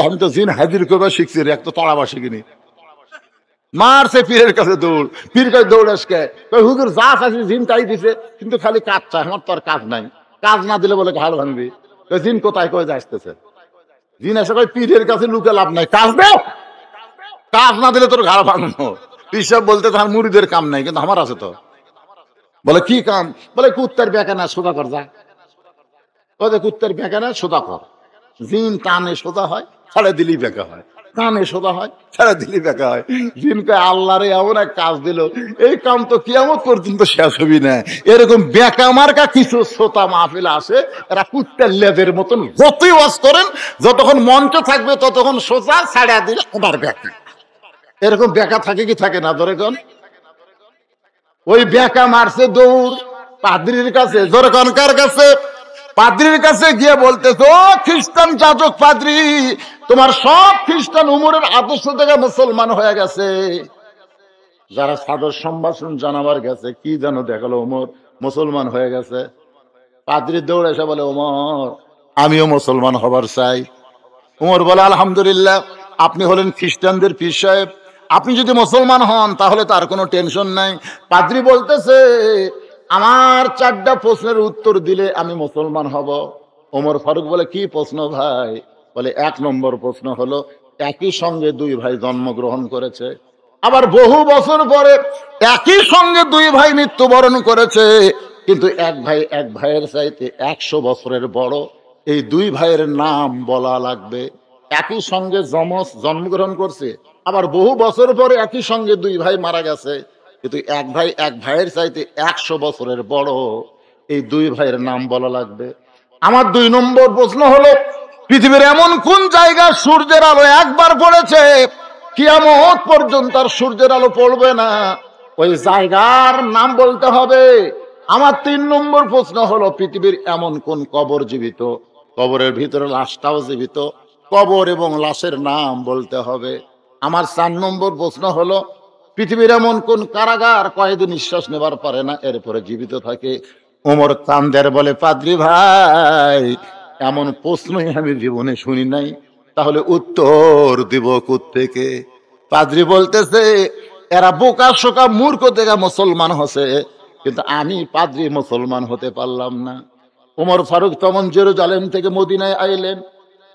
আমি তো জিন হাজির করবে শিখছি, এক তো তাড়াবা শিখিনি। মারছে পীরের কাছে দৌড়, পীর কাছে দৌড় আসকে, হুজুর যা চাইছি জিন তাই দিছে, কিন্তু খালি কাজ চায়, আমার তো আর কাজ নাই। কাজ না দিলে বলে ঘাড় ভাঙবি। জিন কোথায় কয়ে আসতেছে? জিন এসে কয়, পীরের কাছে লুকে লাভ নাই, কাজ দে, কাজ না দিলে তোর ঘাড় ভাঙবো। পীর সাহেব বলতে, তার মুড়িদের কাম নাই, কিন্তু আমার আছে তো। বলে, কি কাম? বলে, কুত্তার বেকা না, সোজা কর যা। কুত্তার বেকা না, সোজা কর। জিন টানে সোজা হয়, ছাড়ে দিলি বেকা হয়, টানে সোজা হয়, ছাড়া দিলি বেকা হয়। জিনকে আল্লাহ রে এমন এক কাজ দিল, এই কাম তো কিয়ামত পর্যন্ত শেষ হবি না। এরকম বেকা মার্কা কিছু শ্রোতা মাহফিল আসে, এরা কুত্তার লেজের মতন যতই ওয়াজ করেন, যতক্ষণ মঞ্চে থাকবে ততক্ষণ সোজা, ছাড়া দিলে আবার বেকা। এরকম বেকা থাকে কি থাকে না? ধরে কোন ওই বেকা মারছে দৌড় পাদ্রির কাছে, জোরকান কার কাছে? পাদ্রির কাছে গিয়ে বলতেছে, ও খ্রিস্টান যাজক পাদ্রি, তোমার সব খ্রিস্টান উমরের আদর্শ থেকে মুসলমান হয়ে গেছে। যারা সাদর সম্ভাষণ জানাবার গেছে, কি যেন দেখালো, ওমর মুসলমান হয়ে গেছে। পাদ্রি দৌড়ে এসে বলে, ওমর আমিও মুসলমান হবার চাই। ওমর বলে, আলহামদুলিল্লাহ, আপনি হলেন খ্রিস্টানদের পীর সাহেব, আপনি যদি মুসলমান হন তাহলে তার কোনো টেনশন নাই। পাদ্রি বলতেছে, আমার 4টা প্রশ্নের উত্তর দিলে আমি মুসলমান হব। ওমর ফারুক বলে, কি প্রশ্ন ভাই? বলে, 1 নম্বর প্রশ্ন হলো, একই সঙ্গে 2 ভাই জন্মগ্রহণ করেছে, আবার বহু বছর পরে একই সঙ্গে 2 ভাই মৃত্যুবরণ করেছে, কিন্তু এক ভাইয়ের চাইতে 100 বছরের বড়। এই 2 ভাইয়ের নাম বলা লাগবে। একই সঙ্গে জন্মগ্রহণ করছে, আবার বহু বছর পরে একই সঙ্গে 2 ভাই মারা গেছে, কিন্তু এক ভাইয়ের চাইতে 100 বছরের বড়। এই 2 ভাইয়ের নাম বলা লাগবে। আমার 2 নম্বর প্রশ্ন হলো, পৃথিবীর এমন কোন জায়গা সূর্যের আলো একবার পড়েছে কিয়ামত পর্যন্ত আর সূর্যের আলো পড়বে না? ওই জায়গার নাম বলতে হবে। আমার 3 নম্বর প্রশ্ন হলো, পৃথিবীর এমন কোন কবর জীবিত, কবরের ভিতরে লাশটাও জীবিত, কবর এবং লাশের নাম বলতে হবে। আমার 4 নম্বর প্রশ্ন হলো, পৃথিবীর এমন কোন কারাগার কয়েদি নিঃশ্বাস নেবার পারে না, এরপরে জীবিত থাকে। ওমর কান্দের বলে, পাদ্রি ভাই, এমন প্রশ্নই আমি জীবনে শুনি নাই, তাহলে উত্তর দিব কোত্থেকে? পাদ্রি বলতেছে, এরা বোকা শোকা মূর্খ থেকে মুসলমান হচ্ছে, কিন্তু আমি পাদ্রি মুসলমান হতে পারলাম না। ওমর ফারুক তখন জেরুজালেম থেকে মদিনায় আইলেন।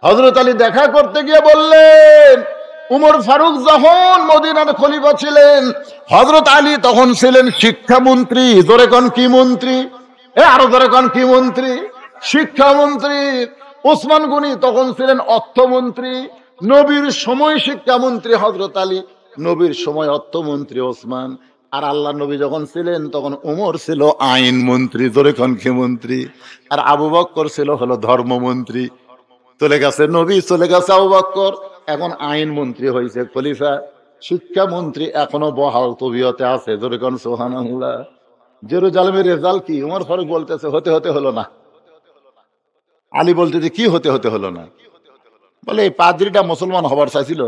হযরত আলী দেখা করতে গিয়ে বললেন, উমর ফারুক যখন মদিনার খলিফা ছিলেন, হযরত আলী তখন ছিলেন শিক্ষামন্ত্রী। জোরে কোন কি মন্ত্রী? আরো জোরে কোন কি মন্ত্রী? শিক্ষামন্ত্রী। ওসমান গনি তখন ছিলেন অর্থমন্ত্রী। নবীর সময় শিক্ষামন্ত্রী হযরত আলী, নবীর সময় অর্থমন্ত্রী ওসমান। আর আল্লাহ নবী যখন ছিলেন তখন উমর ছিল আইন মন্ত্রী। জোরে কোন কি মন্ত্রী? আর আবু বকর ছিল হলো ধর্মমন্ত্রী। চলে গেছে নবী, চলে গেছে আবু বকর, এখন আইন মন্ত্রী হয়েছে খলিফা। শিক্ষামন্ত্রী এখনো বহাল তবিয়তে আছে। জোরে কোন সুবহানাল্লাহ। জেরুজালেমের রেজাল্ট কি? উমর ফারুক বলতেছে, হতে হতে হলো না। আলী বলতেছে, কি হতে হতে হলো না? বলে, এই পাদ্রিটা মুসলমান হবার চাইছিল,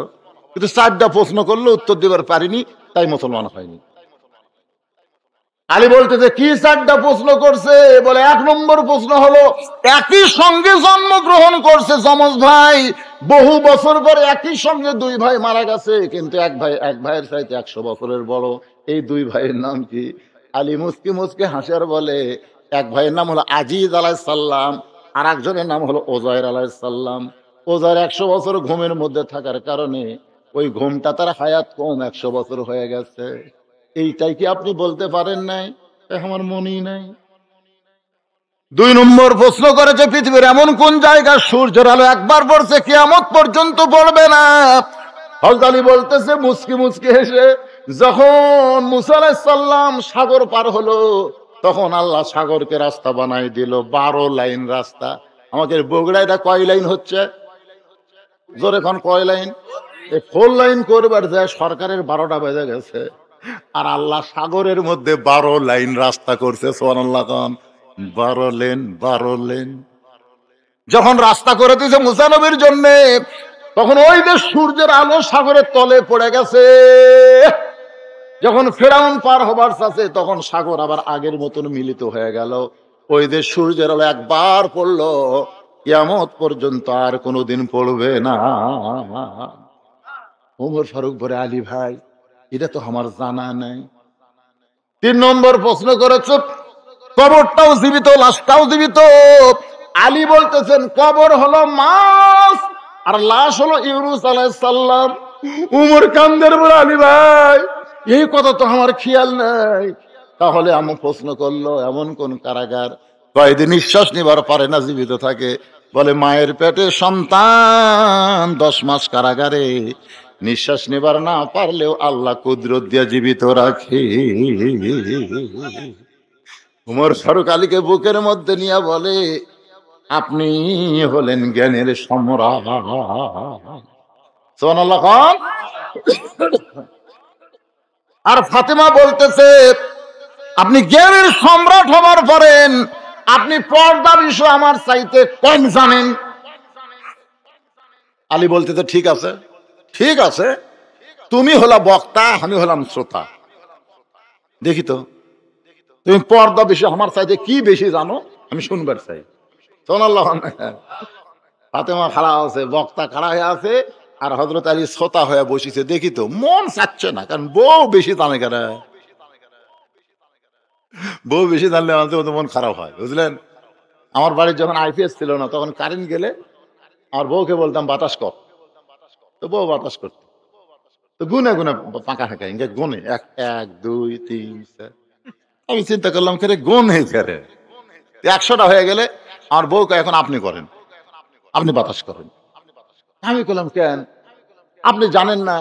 কিন্তু 4টা প্রশ্ন করলো, উত্তর দিবার পারিনি, তাই মুসলমান হয়নি। আলী বলতেছে, কি 4টা প্রশ্ন করছে? বলে, 1 নম্বর প্রশ্ন হলো, একই সঙ্গে জন্মগ্রহণ করছে যমজ ভাই, বহু বছর পরে একই সঙ্গে 2 ভাই মারা গেছে, কিন্তু এক ভাইয়ের চাইতে 100 বছরের বড়। এই 2 ভাইয়ের নাম কি? আলী মুসকি মুসকি হাসিয়ার বলে, এক ভাইয়ের নাম হলো আজিজ আলাইহিস সালাম, আর একজনের নাম হলো ওজায়ের আলাইহিস সালাম। ওজায়ের 100 বছর ঘুমের মধ্যে থাকার কারণে ওই ঘুমটা তার হায়াত কম, 100 বছর হয়ে গেছে। এইটাই কি আপনি বলতে পারেন নাই? আমার মনেই নাই। 2 নম্বর প্রশ্ন করেছে, পৃথিবীর এমন কোন জায়গা সূর্যের আলো একবার পড়ছে কিয়ামত পর্যন্ত পড়বে না? হযরত আলী বলতেছে মুসকি মুসকি হেসে, যখন মুসা আলাইহিস সালাম সাগর পার হলো, তখন আল্লাহ সাগরকে রাস্তা বানাই দিল, 12 লাইন রাস্তা। আমাদের বগুড়ায় এটা কয় লাইন হচ্ছে? জোরে কোন কয় লাইন? এই 4 লাইন করবার যায় সরকারের 12টা বেজে গেছে, আর আল্লাহ সাগরের মধ্যে 12 লাইন রাস্তা করছে। সুবহানাল্লাহ। 12 লেন, 12 লেন। যখন রাস্তা করে দিয়েছে মুসা নবীর জন্য, তখন ওই যে সূর্যের আলো সাগরের তলে পড়ে গেছে। যখন ফেরাউন পার হবার চাচ্ছে, তখন সাগর আবার আগের মতন মিলিত হয়ে গেল। ওই যে সূর্যের আলো একবার পড়লো, কিয়ামত পর্যন্ত আর কোনোদিন পড়বে না। ওমর ফারুক বলে, আলী ভাই, এটা তো আমার জানা নাই। 3 নম্বর প্রশ্ন করেছে, কবরটাও জীবিত, লাশটাও জীবিত। আলী বলতেছেন, কবর হলো মাছ আর লাশ হলো ইউনুস আলাইহিস সালাম। উমর কান্দের বলে, আলী ভাই, এই কথা তো আমার খেয়াল নাই। তাহলে আমি প্রশ্ন করলো, এমন কোন কারাগার কয়েদি নিঃশ্বাস নিবার পারে না, জীবিত থাকে? বলে, মায়ের পেটে সন্তান 10 মাস কারাগারে, নিঃশ্বাস নেবার না পারলেও আল্লাহ কুদরত দিয়ে জীবিত রাখে। উমর ফারুক আলীকে বুকের মধ্যে নিয়ে বলে, আপনি হলেন জ্ঞানের সম্রাট। সুবহানাল্লাহ খান। আর ফাতেমা বলতেছে, আপনি জ্ঞানের সম্রাট হবার পরেন আপনি পর্দা বিষয় আমার চাইতে কম জানেন। আলী বলতে তো ঠিক আছে, ঠিক আছে, তুমি হলা বক্তা, আমি হলাম শ্রোতা, দেখি তো তুমি পর্দা বিষয় আমার চাইতে কি বেশি জানো, আমি শুনবার চাই। সোনাল্লাহ, ফাতেমা খাড়া আছে, বক্তা খাড়া হয়ে আছে, আর হযরত আলী শ্রোতা হয়ে বসেছে। দেখি তো, মন চাচ্ছে না, কারণ বউ বেশি জানে কেন, বউ বেশি জানলে আমাদের মন খারাপ হয়, বুঝলেন। আমার বাড়ির যখন আইপিএস ছিল না, তখন কারেন্ট গেলে আমার বউকে বলতাম বাতাস কর, তো বউ বাতাস করত, তো গুনে গুনে পাকা হাঁকা ইঙ্গে গুনে 1 1 2 3 4। আমি চিন্তা করলাম কেরে গুনে কেরে, 100টা হয়ে গেলে আমার বউকে এখন আপনি করেন, আপনি বাতাস করেন। আমি বললাম কেন, আপনি জানেন না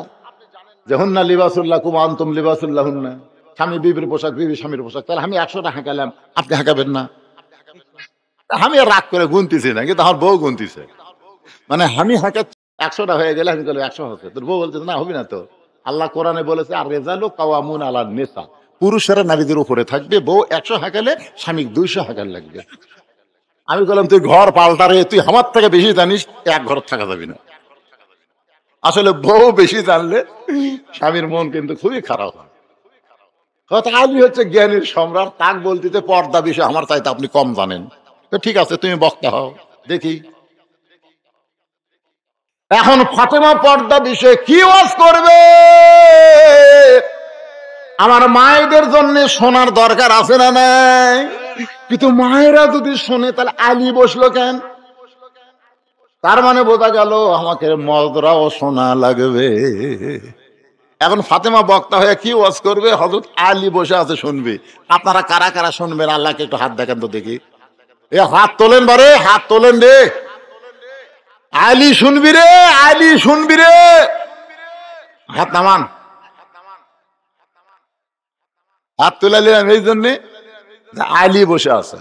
যে হুন্না লিবাসুল্লাহ কুম আনতুম লিবাসুল্লাহ হুন্না, স্বামী বিবির পোশাক, বিবি স্বামীর পোশাক, তাহলে আমি 100টা হাঁকালাম, আপনি হাঁকাবেন না? আমি আর রাগ করে গুনতেছি না, কিন্তু আমার বউ গুনতিছে, মানে আমি হাঁকাচ্ছি, 100টা হয়ে গেলে আমি বলি 100 হচ্ছে, তোর বউ বলছে না হবে না তো, আল্লাহ কোরআনে বলেছে আর রেজালু কাওয়ামুন আলা নিসা, পুরুষেরা নারীদের উপরে থাকবে, বউ 100 হাঁকালে স্বামী 200 হাঁকাল লাগবে। আমি বললাম তুই ঘর পাল্টা রে, তুই আমার থেকে বেশি জানিস, এক ঘর থাকা যাবি না। আসলে বউ বেশি জানলে স্বামীর মন কিন্তু খুবই খারাপ হয়। আলী হচ্ছে জ্ঞানীর সম্রাট, তাক বলতে পর্দা বিষয় আমার চাইতে আপনি কম জানেন, তো ঠিক আছে তুমি বক্তা হও দেখি। এখন ফাতেমা পর্দা বিষয়ে কি ওয়াজ করবে? আমার মায়েদের জন্য শোনার দরকার আছে না নাই? কিন্তু মায়েরা যদি শোনে তাহলে আলী বসলো কেন? তার মানে বোঝা গেল আমাকে মর্দরাও শোনা লাগবে। এখন ফাতেমা বক্তা হয়ে কি ওয়াজ করবে? হযরত আলী বসে আছে শুনবে। আপনারা কারা কারা শুনবেন আল্লাহকে একটু হাত দেখান তো দেখি। এ হাত তোলেন বারে, হাত তোলেন রে। আলী শুনবি রে, আলী শুনবি রে, হাত নামান। হাত তুলালিলাম এই জন্যে আলী বসে আছে,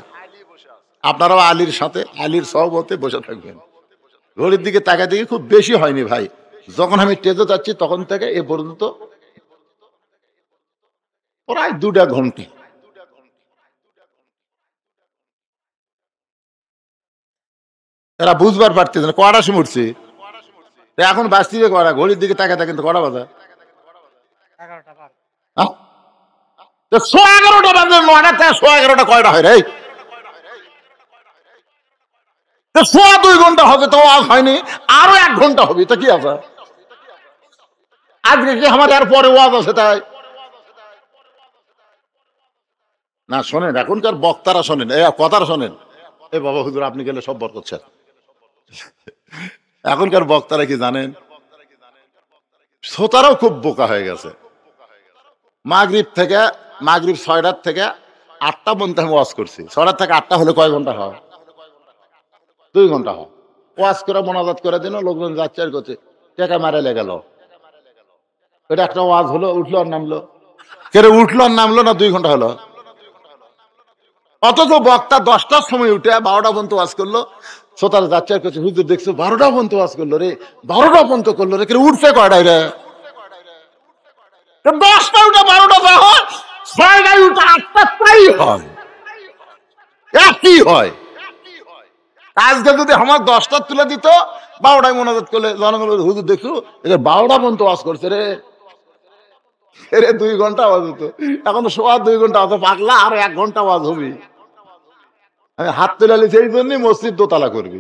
আপনারাও আলীর সাথে আলীর সহবতে বসে থাকবেন। ঘড়ির দিকে তাকায় দেখি খুব বেশি হয়নি ভাই, যখন আমি টেজে যাচ্ছি তখন থেকে এ পর্যন্ত প্রায় 2টা ঘন্টা। এরা বুঝবার পারতেছে না কটা সময় উঠছে, এখন বাঁচতে করা, ঘড়ির দিকে তাকায় কিন্তু কটা বাজা, 11টা বাজে, 9টা থেকে 11:15 কয়টা হয় রে? 2 ঘন্টা হবে তো আজ হয়নি, আরো 1 ঘন্টা হবে, তা কি আছে? আজকে কি আমার আর পরে ওয়াজ আছে তাই না? শোনেন এখনকার বক্তারা, শোনেন এ কথাটা শোনেন। এ বাবা হুজুর আপনি গেলে সব বরকত স্যার। এখনকার বক্তারা কি জানেন, শ্রোতারাও খুব বোকা হয়ে গেছে। মাগরিব 6টার থেকে 8টা পর্যন্ত আমি ওয়াজ করছি। 6টা থেকে 8টা হলে কয় ঘন্টা হয়? 2 ঘন্টা হয়। ওয়াজ করে মোনাজাত করে দিন, লোকজন যাচ্ছে আর করছে, টাকা মারালে গেল। এটা একটা ওয়াজ হলো, উঠলো আর নামলো, কেরে উঠলো আর নামলো না, 2 ঘন্টা হলো। অথচ বক্তা 10টার সময় উঠে 12টা পর্যন্ত ওয়াজ করলো, শ্রোতারা যাচ্ছে আর করছে, হুজুর দেখছো 12টা পর্যন্ত ওয়াজ করলো রে, 12টা পর্যন্ত করলো রে, কেরে উঠছে কয়টায় রে? 10টা উঠে 12টা যা হয়, 6টায় উঠে 8টা তাই হয়, একই হয়। আজকে যদি আমার 10টা তুলে দিত, 12টায় মোনাজাত করলে জনগণ হুজুর দেখছো 12টা পর্যন্ত ওয়াজ করছে রে, এরে 2 ঘন্টা আওয়াজ হতো। এখন তো 2.25 ঘন্টা অত পাগলা, আর 1 ঘন্টা আওয়াজ হবে। আমি হাত তুলে আলি সেই জন্যই মসজিদ দোতলা করবি।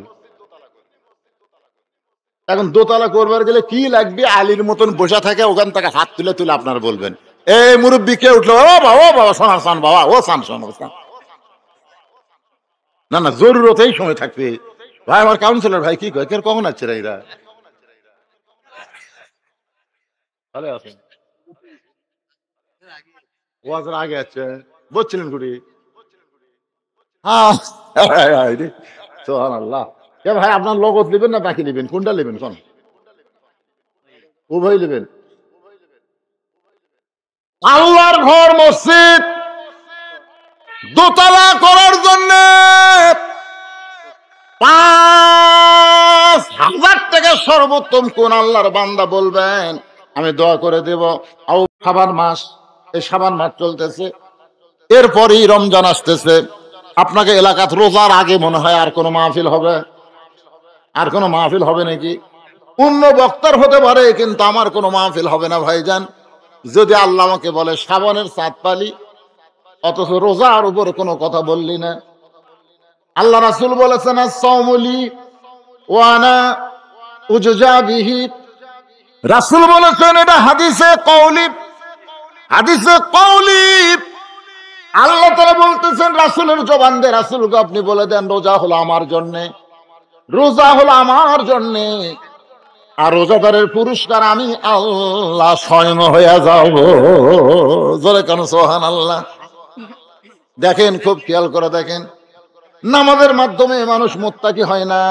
এখন দোতলা করবার গেলে কি লাগবে? আলীর মতন বসে থাকে, ওখান থেকে হাত তুলে তুলে আপনারা বলবেন এই মুরব্বী কে উঠলো, ও বাবা, ও বাবা, শোনার শোন বাবা, ও শান শোন। না না, জরুরত এই সময় থাকবে। ভাই আমার কাউন্সিলর ভাই কি কয়, কে কখন আছে রে এরা? ভালো আছেন? ওয়াজের আগে আছে বলছিলেন গুড়ি। হ্যাঁ সুবহানাল্লাহ। কে ভাই আপনার লগত নেবেন না বাকি নেবেন, কোনটা নেবেন কোন? উভয় নেবেন। আল্লাহর ঘর মসজিদ দোতলা করার জন্য 5,000 টাকা সর্বোত্তম কোন আল্লাহর বান্দা বলবেন আমি দোয়া করে দেব। শাবান মাস, এই শাবান মাস চলতেছে, এরপরেই রমজান আসতেছে। আপনাকে এলাকাত রোজার আগে মনে হয় আর কোনো মাহফিল হবে? আর কোনো মাহফিল হবে নাকি? অন্য বক্তার হতে পারে, কিন্তু আমার কোনো মাহফিল হবে না ভাইজান। যদি আল্লাহ আমাকে বলে শ্রাবণের চাঁদ পালি, অথচ রোজার উপরে কোনো কথা বললি না। আল্লাহ রাসূল বলেছেন আস-সাওমুলি ওয়া আনা উজজা বিহি। রাসূল বলেছেন, এটা হাদিসে কওলি, হাদিসে কওলি। আল্লাহ তাআলা বলতেছেন রাসূলের জবান দিয়ে, রাসূলকে আপনি বলে দেন রোজা হলো আমার জন্য, রোজা হলো আমার জন্য, আর রোজাদারের পুরস্কার আমি আল্লাহ স্বয়ং হয়ে যাব। জোরে কেন সুবহানাল্লাহ। দেখেন, খুব খেয়াল করে দেখেন, নামাজের মাধ্যমে মানুষ মুত্তাকি হয় না,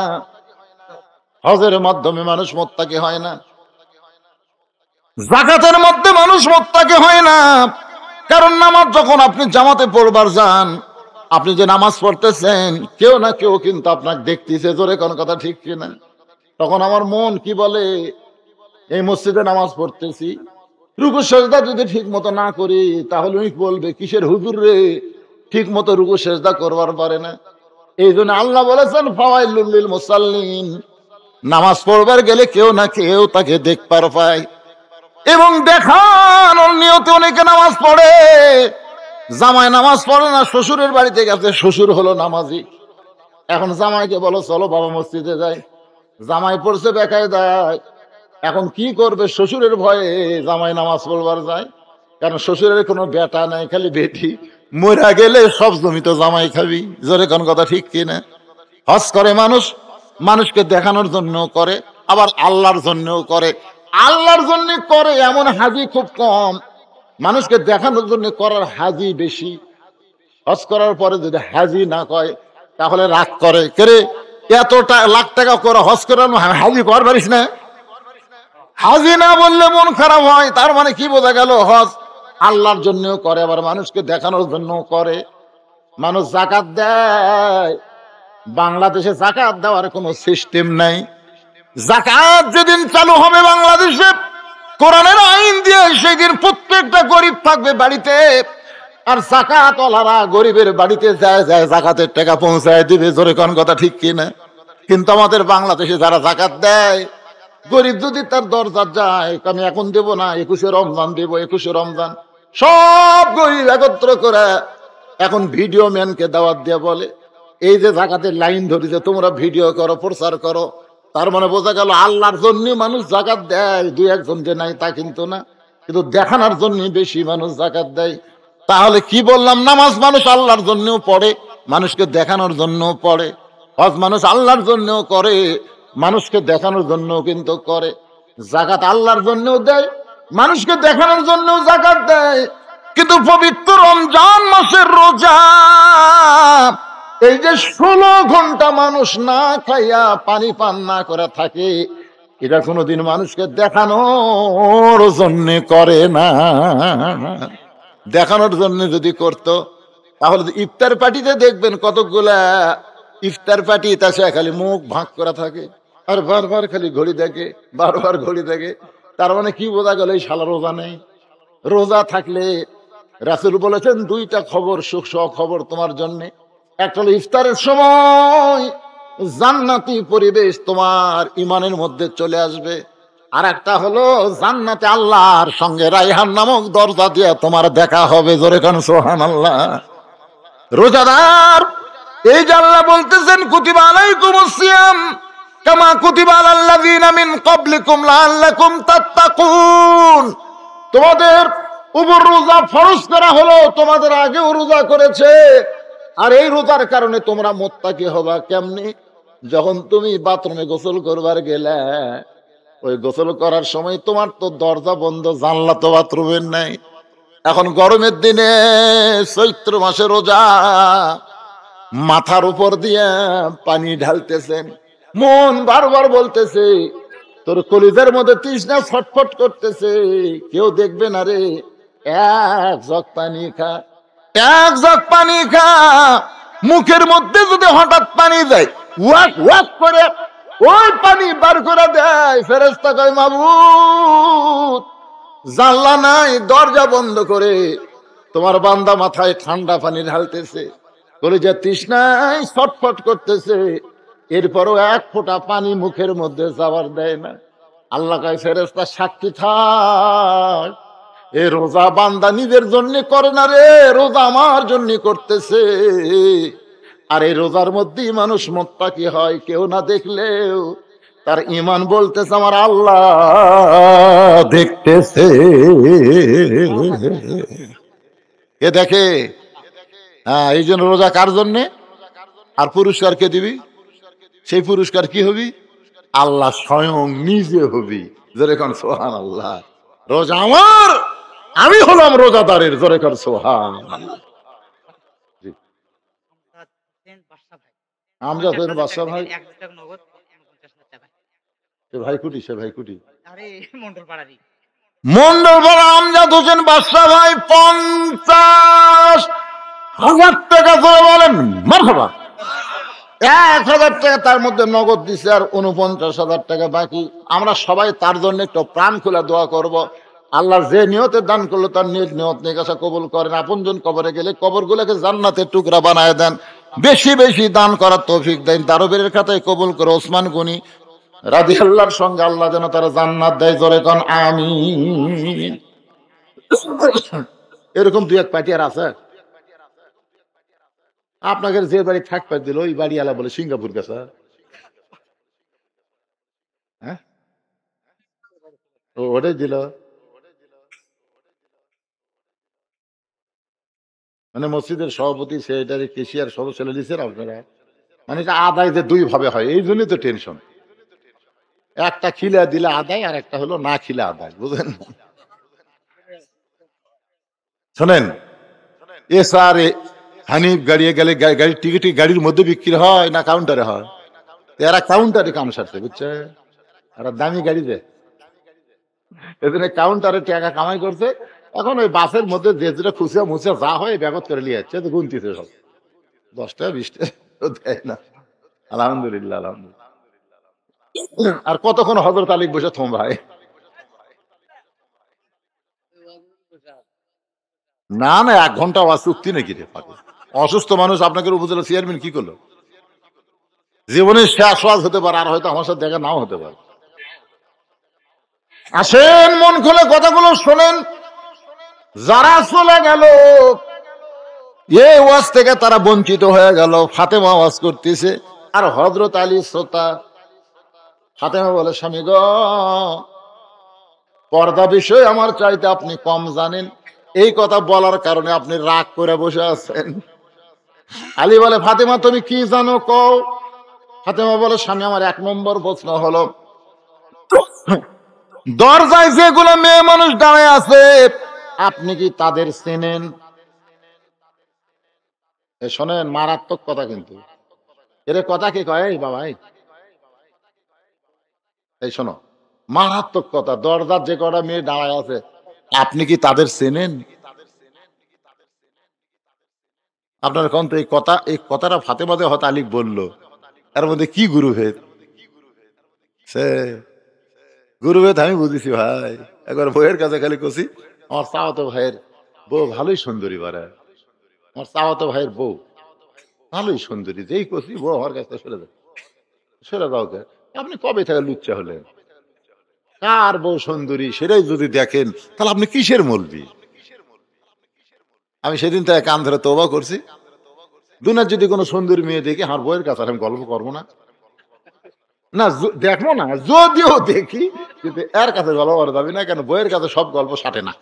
হজের মাধ্যমে মানুষ মুত্তাকি হয় না, যাকাতের মধ্যে মানুষ মুত্তাকি হয় না। কারণ নামাজ যখন আপনি জামাতে পড়বার যান, আপনি যে নামাজ পড়তেছেন, কেউ না কেউ কিন্তু আপনাকে দেখতেছে। জোরে কোন কথা ঠিক কিনা? তখন আমার মন কি বলে, এই মসজিদে নামাজ পড়তেছি, রুকু সেজদা যদি ঠিক মতো না করি, তাহলে উনি বলবে কিসের হুজুর রে, ঠিক মতো রুকু সেজদা করবার পারে না। এই জন্য আল্লাহ বলেছেন ফাওয়াইলুল লিল মুসাল্লিন, নামাজ পড়বার গেলে কেউ না কেউ তাকে দেখবার পায়। এবং দেখানোর নিয়তে অনেকে নামাজ পড়ে, জামাই নামাজ পড়ে না, শ্বশুরের বাড়িতে গেছে, শ্বশুর হলো নামাজি। এখন জামাইকে বলো চলো বাবা মসজিদে যাই, জামাই পড়ছে বেকায়দায়। এখন কি করবে? শ্বশুরের ভয়ে জামাই নামাজ পড়বার যায়, কারণ শ্বশুরের কোনো বেটা নাই, খালি বেটি। মরা গেলে সব জমি তো জামাই খাবি। জোরে কোন কথা ঠিক কিনা? হজ করে মানুষ, মানুষকে দেখানোর জন্য করে, আবার আল্লাহর জন্যও করে। আল্লাহর জন্য করে এমন হাজি খুব কম, মানুষকে দেখানোর জন্য করার হাজি বেশি। হজ করার পরে যদি হাজি না কয়, তাহলে রাগ করে, কেরে এতটা লাখ টাকা করে হজ করার হাজি কর পারিস না। হাজি না বললে মন খারাপ হয়। তার মানে কি বোঝা গেল? হজ আল্লাহর জন্যও করে, আবার মানুষকে দেখানোর জন্য করে। মানুষ যাকাত দেয়, বাংলাদেশে যাকাত দেওয়ার কোনো সিস্টেম নাই। যাকাত যেদিন চালু হবে বাংলাদেশে কোরআনের আইন দিয়ে, সেদিন প্রত্যেকটা গরিব থাকবে বাড়িতে, আর যাকাত ওয়ালারা গরিবের বাড়িতে যায় যায় যাকাতের টাকা পৌঁছায় দিবে। জোরে কোন কথা ঠিক কিনা? কিন্তু আমাদের বাংলাদেশে যারা যাকাত দেয়, গরিব যদি তার দরজা যায়, আমি এখন দেব না, 21শে রমজান দেব, 21শে রমজান, সব গরিব একত্র করে এখন ভিডিও ম্যানকে দাওয়াত দিয়ে বলে এই যে যাকাতের লাইন ধরেছে, তোমরা ভিডিও করো, প্রচার করো। তার মানে বোঝা গেল আল্লাহর জন্য মানুষ যাকাত দেয়, দুই একজন যে নাই তা কিন্তু না, কিন্তু দেখানোর জন্য বেশি মানুষ যাকাত দেয়। তাহলে কি বললাম? নামাজ মানুষ আল্লাহর জন্যও পড়ে, মানুষকে দেখানোর জন্যও পড়ে। হজ মানুষ আল্লাহর জন্যও করে, মানুষকে দেখানোর জন্য কিন্তু করে। যাকাত আল্লাহর জন্যও দেয়, মানুষকে দেখানোর জন্যও যাকাত দেয়। কিন্তু পবিত্র রমজান মাসের রোজা, এই যে 16 ঘন্টা মানুষ না খাইয়া পানি পান না করে থাকে, এটা কোনোদিন মানুষকে দেখানোর জন্য করে না। দেখানোর জন্য যদি করত, তাহলে ইফতার পার্টিতে দেখবেন কতগুলা ইফতার পার্টি, তাছে খালি মুখ ভাগ করা থাকে, আর বারবার খালি ঘড়ি দেখে, বারবার ঘড়ি দেখে। তার মানে কি বোঝা গেল? এই শালা রোজা নেই। রোজা থাকলে রাসূল বলেছেন দুইটা খবর, সুখ খবর তোমার জন্য। একটা হলো ইফতারের সময় জান্নাতি পরিবেশ তোমার ইমানের মধ্যে চলে আসবে, আর একটা হলো জান্নাতে আল্লাহর সঙ্গে রায়হান নামক দরজা দিয়ে তোমার দেখা হবে। জোরে কান সুবহানাল্লাহ। রোজাদার, এই যে আল্লাহ বলতেছেন কুতিবা আলাইকুমুস সিয়াম কামা কুতিবা আলাল লাযিনা মিন ক্বাবলিকুম লাআল্লাকুম তাত্তাকুন, তোমাদের উপর রোজা ফরজ করা হলো, তোমাদের আগেও রোজা করেছে, আর এই রোজার কারণে তোমরা মুত্তাকি হবা। কেমনে? যখন তুমি বাথরুমে গোসল করবার গেলে, ওই গোসল করার সময় তোমার তো দরজা বন্ধ, জানলা তো বাথরুমের নাই। এখন গরমের দিনে চৈত্র মাসে রোজা, মাথার উপর দিয়ে পানি ঢালতেছেন, মন বারবার বলতেছে, তোর কলিজার মধ্যে তৃষ্ণা ছটফট করতেছে, কেউ দেখবে না রে, এক জগ পানি খা, এক জগ পানি খা। মুখের মধ্যে যদি হঠাৎ পানি যায়, ওয়াক ওয়াক করে ওই পানি বার করে দেয়, ফেরেশতা কয় মাবুদ জানলা নাই, দরজা বন্ধ করে তোমার বান্দা মাথায় ঠান্ডা পানি ঢালতেছে, কলিজার তৃষ্ণায় ছটফট করতেছে, এরপরও এক ফোঁটা পানি মুখের মধ্যে যাওয়ার দেয় না। আল্লাহ কয় ফেরেশতা সাক্ষী থাক, এ রোজা বান্দা নিজের জন্য করে না রে, রোজা আমার জন্য করতেছে। আর এই রোজার মধ্যেই মানুষ মুত্তাকি হয়, কেউ না দেখলেও তার ঈমান বলতেছে আমার আল্লাহ দেখতেছে। এ দেখে, হ্যাঁ, এই জন্য রোজা কার জন্যে? আর পুরস্কার কে দিবি? সেই পুরস্কার কি হবি? আল্লাহ স্বয়ং নিজে হবি। জোরে কোন সুবহানাল্লাহ। রোজা আমার, আমি হলাম রোজাদারের। জোরে কোন সুবহানাল্লাহ। আমজাদ হোসেন বাদশা ভাই, ভাই কুটি, সে ভাই কুটি মন্ডলপাড়া আমজাদ হোসেন বাদশা ভাই 50,000 টাকা করে বলেন মারহাবা। 1,000 টাকা তার মধ্যে নগদ দিছে, আর 49,000 টাকা বাকি। আমরা সবাই তার জন্য একটু প্রাণ খুলে দোয়া করব। আল্লাহ যে নিয়তে দান করলো তার নিয়ত নিকাশা কবুল করেন। আপনজন কবরে গেলে কবরগুলোকে জান্নাতের টুকরা বানায় দেন। বেশি বেশি দান করার তৌফিক দেন। দারবের খাতায় কবুল করে ওসমান গনি রাদিয়াল্লাহর সঙ্গে আল্লাহ যেন তারা জান্নাত দেয়। জোরে কোন আমিন। এরকম দুই এক পার্টি আর আছে। আপনাকে যে বাড়ি থাকতে দিল ওই বাড়ি আলা বলে সিঙ্গাপুর গেছে। হ্যাঁ, ওটাই দিল। মানে মসজিদের সভাপতি, সেক্রেটারি, কেশিয়ার সব ছেলে দিচ্ছেন আপনারা। মানে এটা আদায় যে দুই ভাবে হয়, এই জন্যই তো টেনশন। একটা খিলে দিলে আদায়, আর একটা হলো না খিলে আদায়, বুঝলেন? শোনেন, এসআর হানিফ গাড়ি গেলে গাড়ির টিকিট গাড়ির মধ্যে বিক্রি হয় না কাউন্টারে হয়? এরা কাউন্টারে কাম সারছে, বুঝছে? এরা দামি গাড়ি দেয়, এজন্য কাউন্টারে টাকা কামাই করছে। এখন ওই বাসের মধ্যে যে যেটা খুশিয়া মুছিয়া যা হয় ব্যাগত করে নিয়ে যাচ্ছে, গুনতিছে সব 10 টাকা 20 টাকা দেয় না। আলহামদুলিল্লাহ, আলহামদুলিল্লাহ। আর কতক্ষণ হযরত আলী বসে থম ভাই? না না, 1 ঘন্টা ওয়াজ চুক্তি নাকি রে পাগল? অসুস্থ মানুষ আপনাকে উপজেলা চেয়ারম্যান কি করলো? জীবনে শেষ ওয়াজ হতে পারে, আর হয়তো আমার সাথে দেখা নাও হতে পারে। আসেন মন খুলে কথাগুলো শোনেন। যারা চলে গেল এই ওয়াজ থেকে তারা বঞ্চিত হয়ে গেল। ফাতেমা ওয়াজ করতেছে, আর হযরত আলী শ্রোতা। ফাতেমা বলে, স্বামী গো, পর্দা বিষয় আমার চাইতে আপনি কম জানেন, এই কথা বলার কারণে আপনি রাগ করে বসে আছেন। আলী বলে, ফাতেমা তুমি কি জানো কও। ফাতেমা বলে, স্বামী আমার 1 নম্বর প্রশ্ন হলো, দরজায় যেগুলো মেয়ে মানুষ দাঁড়ায় আছে আপনি কি তাদের চেনেন? শোনেন, মারাত্মক কথা কিন্তু। এর কথা কি কয়? এই বাবা, এই শোনো, মারাত্মক কথা। দরজার যে কটা মেয়ে দাঁড়ায় আছে আপনি কি তাদের চেনেন? আপনার কোন তো এই কথাটা ফাতেমাতে হয়তো আলী বললো, এর মধ্যে কি গুরুভেদ? সে গুরুভেদ আমি বুঝেছি ভাই। একবার বইয়ের কাছে খালি কছি, আমার চাওয়াতো ভাইয়ের বউ ভালোই সুন্দরী বারে, আমার চাওয়াতো ভাইয়ের বউ ভালোই সুন্দরী। যেই কছি বউ আমার কাছে সরে যাও, সরে যাও কে? আপনি কবে থেকে লুচ্চা হলেন? কার বউ সুন্দরী সেটাই যদি দেখেন তাহলে আপনি কিসের মৌলবি? আমি সেদিন তো কান ধরে তওবা করছি, দুনিয়ার যদি কোনো সুন্দরী মেয়ে দেখি আমার বউয়ের কাছে আমি গল্প করবো না। না দেখবো না, যদিও দেখি কিন্তু এর কাছে গল্প করা যাবে না, কেন বইয়ের কাছে সব গল্প সাটে না।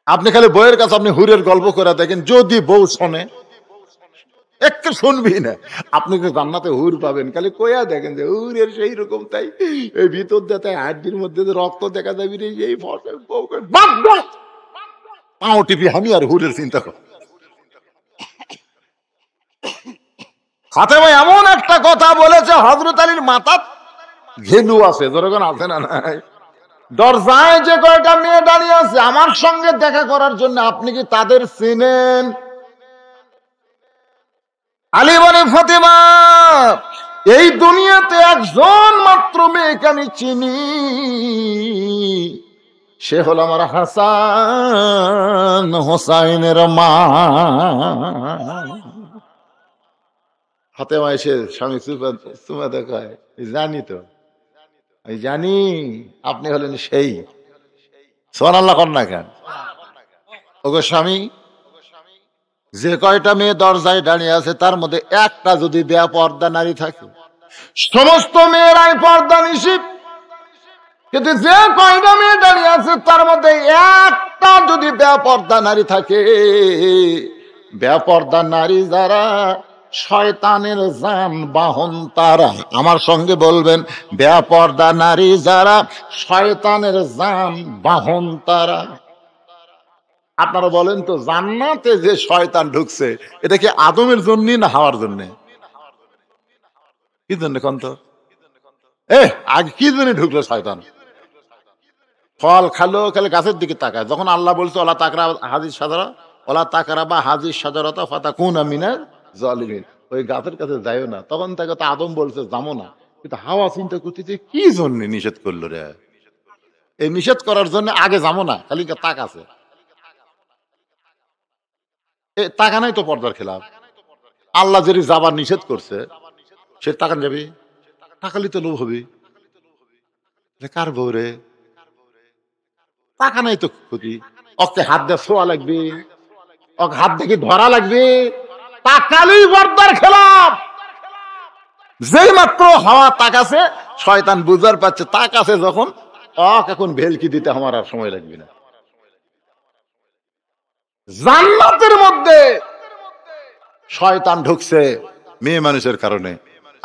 আপনি খালি বইয়ের কাছে আপনি হুরের গল্প করে দেখেন, যদি বউ শোনে একটু শুনবি না, আপনি তো জান্নাতে হুর পাবেন। খালি কইয়া দেখেন যে হুরের সেই রকম, তাই এই ভিতর দিয়ে তাই হাড্ডির মধ্যে রক্ত দেখা যাবি রে, এই পাও টিপি আমি আর হুরের চিন্তা কর। ফাতেমা এমন একটা কথা বলেছে, হযরত আলীর মাথা ঘেলু আছে, যখন আছে না নাই। দরজায় যে কয়টা মেয়ে দাঁড়িয়ে আছে আমার সঙ্গে দেখা করার জন্য আপনি কি তাদের চিনেন? আলী বলে, ফাতেমা এই দুনিয়াতে একজন মাত্র মেয়েকে আমি চিনি, সে হলো আমার হাসান হোসাইনের মা। ফাতেমা এসে স্বামী চুমা দেখায়, জানি তো, আমি জানি আপনি হলেন সেই। সুবহানাল্লাহ কর না কেন? ওগো স্বামী, যে কয়টা মেয়ে দরজায় দাঁড়িয়ে আছে তার মধ্যে একটা যদি বেপর্দা নারী থাকে, সমস্ত মেয়েরাই পর্দা নিষিদ্ধ, কিন্তু যে কয়টা মেয়ে দাঁড়িয়ে আছে তার মধ্যে একটা যদি বেপর্দা নারী থাকে, বেপর্দা নারী যারা শয়তানের যান বাহন তারা। আমার সঙ্গে বলবেন, বেপর্দা নারী যারা শয়তানের যান বাহন তারা। আপনারা বলেন তো, জান্নাতে যে শয়তান ঢুকছে এটা কি আদমের জন্য না হাওয়ার জন্য? কি জন্য কন্ত? আগে কি জন্য ঢুকলো শয়তান? ফল খালো, খালি গাছের দিকে তাকায়। যখন আল্লাহ বলছে ওলা তাকরা হাজির সাজারা, ওলা তাকরা বা হাজির সাজারতা ফাতা কোন আমিনার জালিমিন, ওই গাছের কাছে যাইও না, তখন তাকে তো আদম বলছে যাবো না। কিন্তু হাওয়া চিন্তা করতেছে কি জন্য নিষেধ করলো রে? এই নিষেধ করার জন্য আগে যাবো না, খালি তাক আছে। টাকা নাই তো পর্দার খেলাফ। আল্লাহ যদি যাবার নিষেধ করছে, সে তাকান যাবে, টাকালি তো লোভ হবে। কার বউ রে? টাকা নাই তো ক্ষতি, ওকে হাত দিয়ে ছোঁয়া লাগবে, ওকে হাত দেখে ধরা লাগবে, টাকালি পর্দার খেলাফ। যেই মাত্র হাওয়া তাকাছে, শয়তান বুঝার পাচ্ছে তাক আছে যখন, এখন ভেলকি দিতে আমার আর সময় লাগবে না। জান্নাতের মধ্যে শয়তান ঢুকছে মেয়ে মানুষের কারণে,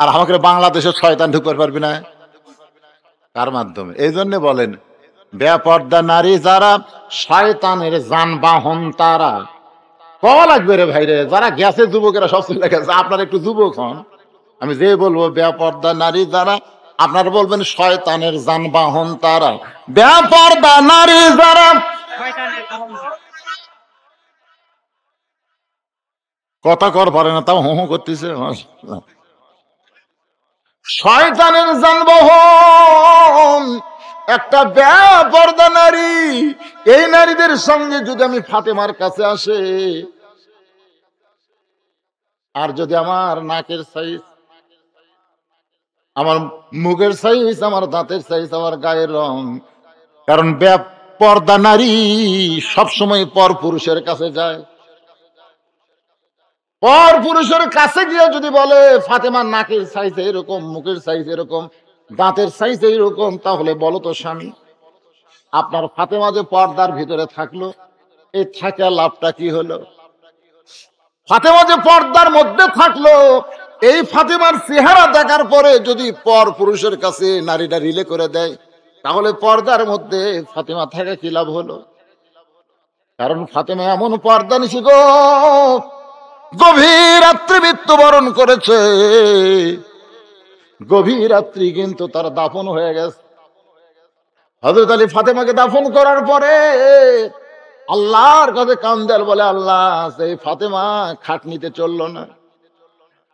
আর আমাকে বাংলাদেশের শয়তান ঢুকতে পারবি না কার মাধ্যমে? এই জন্য বলেন, বেপর্দা নারী যারা শয়তানের যানবাহন তারা। কওয়া লাগবে রে ভাই রে, যারা গেছে যুবকেরা সবচেয়ে গেছে, আপনারা একটু যুবক হন। আমি যে বলবো বেপর্দা নারী যারা, আপনারা বলবেন শয়তানের যানবাহন তারা। বেপর্দা নারী যারা, কথা কর পারে না তাও হো করতেছে। শয়তানের যানবাহন একটা বেপর্দা নারী। এই নারীদের সঙ্গে যদি আমি ফাতেমার কাছে আসে, আর যদি আমার নাকের সাইজ, আমার মুখের সাইজ, আমার দাঁতের সাইজ, আমার গায়ের রং, কারণ বেপর্দা নারী সবসময় পর পুরুষের কাছে যায়। পর পুরুষের কাছে গিয়ে যদি বলে ফাতেমার নাকের সাইজ এরকম, মুখের সাইজ এরকম, দাঁতের সাইজ এইরকম, তাহলে বলো তো স্বামী, আপনার ফাতেমা যে পর্দার ভিতরে থাকলো, এই থাকা লাভটা কি হলো? ফাতেমা যে পর্দার মধ্যে থাকলো, এই ফাতেমার চেহারা দেখার পরে যদি পর পুরুষের কাছে নারীটা রিলে করে দেয়, তাহলে পর্দার মধ্যে ফাতেমা থাকা কি লাভ হলো? কারণ ফাতেমা এমন পর্দা নিশি গো, গভীর রাত্রি মৃত্যুবরণ করেছে। গভীর রাত্রি কিন্তু তার দাফন হয়ে গেছে। হযরত আলী ফাতেমাকে দাফন করার পরে আল্লাহর কাছে কান্দেল, বলে আল্লাহ, সেই ফাতেমা খাটনিতে চললো না,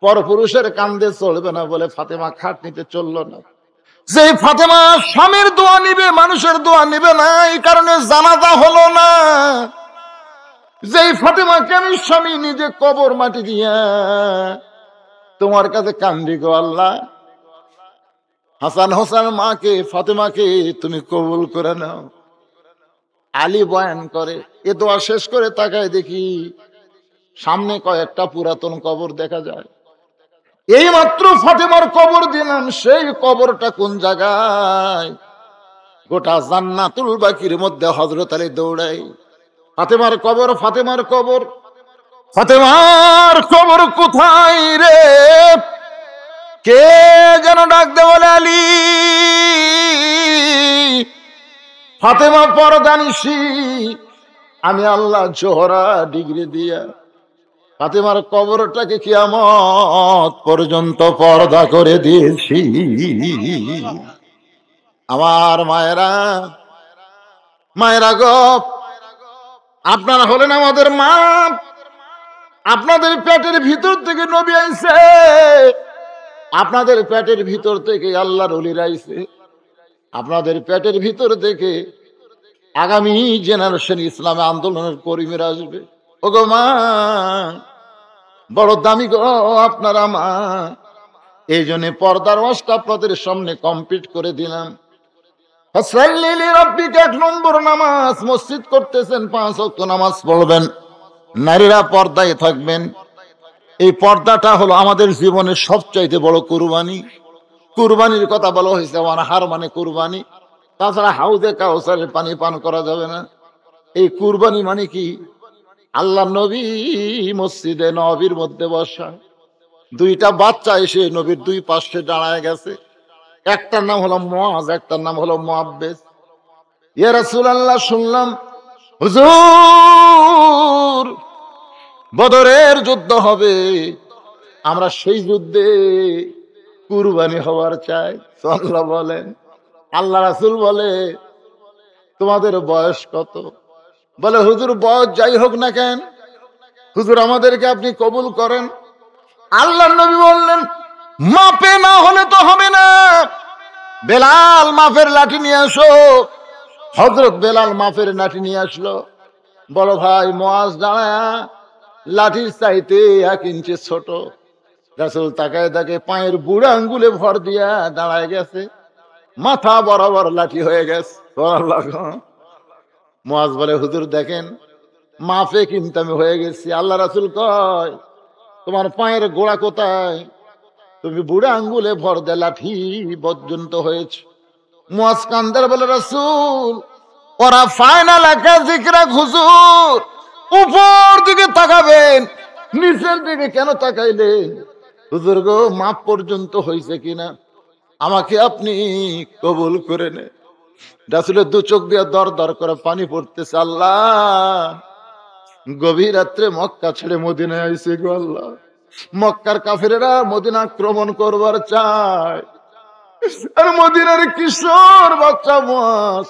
পরপুরুষের কান্দে চলবে না বলে ফাতেমা খাটনিতে চললো না। যে ফাতেমা স্বামীর দোয়া নিবে, মানুষের দোয়া নিবে না, এই কারণে জানাজা হলো না। যেই ফাতেমাকে আমি স্বামী নিজে কবর মাটি দিয়া তোমার কাছে কান্দি গো আল্লাহ, হাসান হোসেন মাকে, ফাতেমাকে তুমি কবুল করে নাও। আলী বয়ান করে, এ দোয়া শেষ করে তাকায় দেখি সামনে কয়েকটা পুরাতন কবর দেখা যায়। এই মাত্র ফাতেমার কবর দিলাম, সেই কবরটা কোন জায়গায়? গোটা জান্নাতুল বাকির মধ্যে হযরত আলী দৌড়াই, ফাতেমার কবর, ফাতেমার কবর, ফাতেমার কবর কোথায় রে? কে যেন ডাক দে, বলে আলী। ফাতেমা পরদানিসি, আমি আল্লাহ জোহরা ডিগ্রি দিয়া ফাতেমার কবরটাকে কিয়ামত পর্যন্ত পর্দা করে দিয়েছি। আমার মায়েরা, মায়েরা গো, আপনারা হলেন আমাদের মা। আপনাদের পেটের ভিতর থেকে নবী আইছে, আপনাদের পেটের ভিতর থেকে আল্লাহর ওলিরা আইছে, আপনাদের পেটের ভিতর থেকে আগামী জেনারেশন ইসলামে আন্দোলনের কর্মীরা আসবে। ওগো মা, বড় দামি গো আপনারা মা, এই জন্য পর্দার ওয়াজটা আপনাদের সামনে কমপ্লিট করে দিলাম। ফাসাল্লি লিরাব্বিকা, 1 নম্বর নামাজ, মসজিদ করতেছেন, 5 ওয়াক্ত নামাজ পড়বেন, নারীরা পর্দায় থাকবেন। এই পর্দাটা হলো আমাদের জীবনের সবচাইতে বড় কুরবানি। কুরবানির কথা বলা হয়েছে, ওয়ানহার মানে কুরবানি। তাছাড়া হাউজে কাউসারের পানি পান করা যাবে না। এই কুরবানি মানে কি? আল্লাহ নবী মসজিদে নববীর মধ্যে বসা, 2টা বাচ্চা এসে নবীর 2 পাশে দাঁড়ায় গেছে। একটার নাম হলো মুআজ, একটার নাম হলো মুআব্বিস। ইয়া রাসূলুল্লাহ, শুনলাম হুজুর বদরের যুদ্ধ হবে, আমরা সেই যুদ্ধে কুরবানি হওয়ার চাই। সাল্লাল্লাহু বলেন, আল্লাহ রাসূল বলে তোমাদের বয়স কত? বলে হুজুর বয়স যাই হোক না কেন, হুজুর আমাদেরকে আপনি কবুল করেন। আল্লাহ নবী বললেন মাপে না হলে তো হবে না, বেলাল মাপের লাঠি নিয়ে আসো। হযরত বেলাল মাপের লাঠি নিয়ে আসলো। বড় ভাই মুআজ দাঁড়ায়া লাঠির চাইতে 1 ইঞ্চি ছোট। রাসূল তাকায় তাকে পায়ের বুড়া আঙ্গুলে ভর দিয়া দাঁড়ায় গেছে, মাথা বরাবর লাঠি হয়ে গেছে। মুআজ বলে হুজুর দেখেন মাপে কিন্তু আমি হয়ে গেছি। আল্লাহ রাসূল কয় তোমার পায়ের গোড়া কোথায়? তুমি বুড়া আঙ্গুলে ভর দে লাঠি পর্যন্ত হয়েছে। মুআজ কান্দার বলে রাসূল ওরা ফাইনাল একা জিকরা, হুজুর উপর দিকে তাকাবেন, নিচের দিকে কেন তাকাইলেন? হুজুর গো মাপ পর্যন্ত হয়েছে কিনা আমাকে আপনি কবুল করে নে। রাসূলের 2 চোখ দিয়ে দর দর করে পানি পড়তেছে। আল্লাহ গভীর রাত্রে মক্কা ছেড়ে মদিনায় আইছে গো আল্লাহ, মক্কার কাফেরেরা মদিনা আক্রমণ করবার চায়, আর মদিনার কিশোর বাচ্চা মুআজ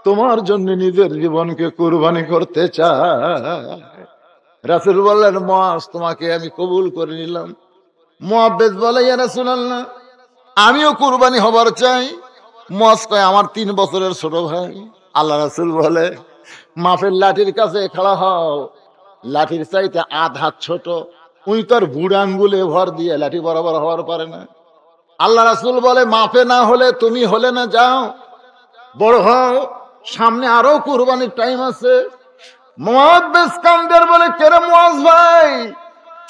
তোমার জন্য নিজের জীবনকে কুরবানি করতে চায়। রাসূল বললেন মুআজ তোমাকে আমি কবুল করে নিলাম। মুআব্বিস বলে ইয়া রাসূলুল্লাহ আমিও কুরবানি হবার চাই। মুআজ কয় আমার 3 বছরের ছোট ভাই। আল্লাহ রাসূল বলে মাপের লাঠির কাছে খাড়া হও, লাঠির চাইতে আধ হাত ছোট, উই তোর বুড়া আঙ্গুলে ভর দিয়ে লাঠি বরাবর হওয়ার পারে না। আল্লাহ রাসূল বলে মাপে না হলে তুমি হলে না, যাও বড় হও, সামনে আরো কুরবানির টাইম আছে। মুআব্বিস কান্দের বলে কেরে মুআজ ভাই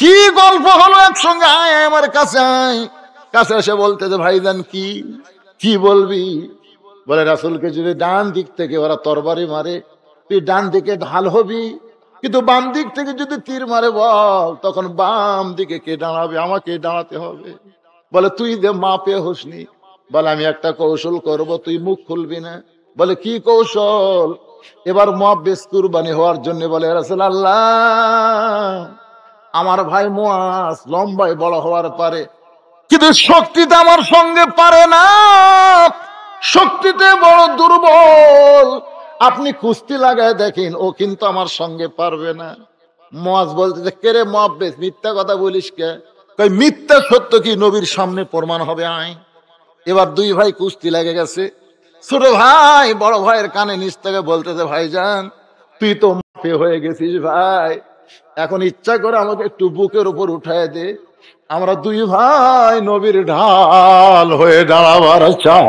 কি গল্প হলো, একসঙ্গে আয় আমার কাছে আয়। কাছে এসে বলতে যে ভাইজান কি কি বলবি? বলে রাসূলকে যদি ডান দিক থেকে ওরা তরবারি মারে তুই ডান দিকে ঢাল হবি, কিন্তু বাম দিক থেকে যদি তীর মারে বল তখন বাম দিকে কে দাঁড়াবে? আমাকে দাঁড়াতে হবে। বলে তুই যে মাপে হোসনি। বলে আমি একটা কৌশল করব, তুই মুখ খুলবি না। বলে কি কৌশল? এবার মুআব্বিস কুরবানি হওয়ার জন্য বলে রাসূলুল্লাহ আমার ভাই মুআজ লম্বায় বড় হওয়ার পারে, কিন্তু শক্তিতে আমার সঙ্গে পারে না, শক্তিতে বড় দুর্বল। আপনি কুস্তি লাগায় দেখেন, ও কিন্তু আমার সঙ্গে পারবে না। মুআজ বলতে কে রে মুআব্বিস মিথ্যা কথা বলিস কে? কই মিথ্যা সত্য কি নবীর সামনে প্রমাণ হবে আয়। এবার 2 ভাই কুস্তি লেগে গেছে। ছোট ভাই বড় ভাইয়ের কানে নিচ থেকে বলতেছে ভাইজান তুই তো মাপে হয়ে গেছিস ভাই, এখন ইচ্ছা করে আমাকে একটু বুকের উপর উঠায় দে, আমরা 2 ভাই নবীর ঢাল হয়ে দাঁড়াবার চাই।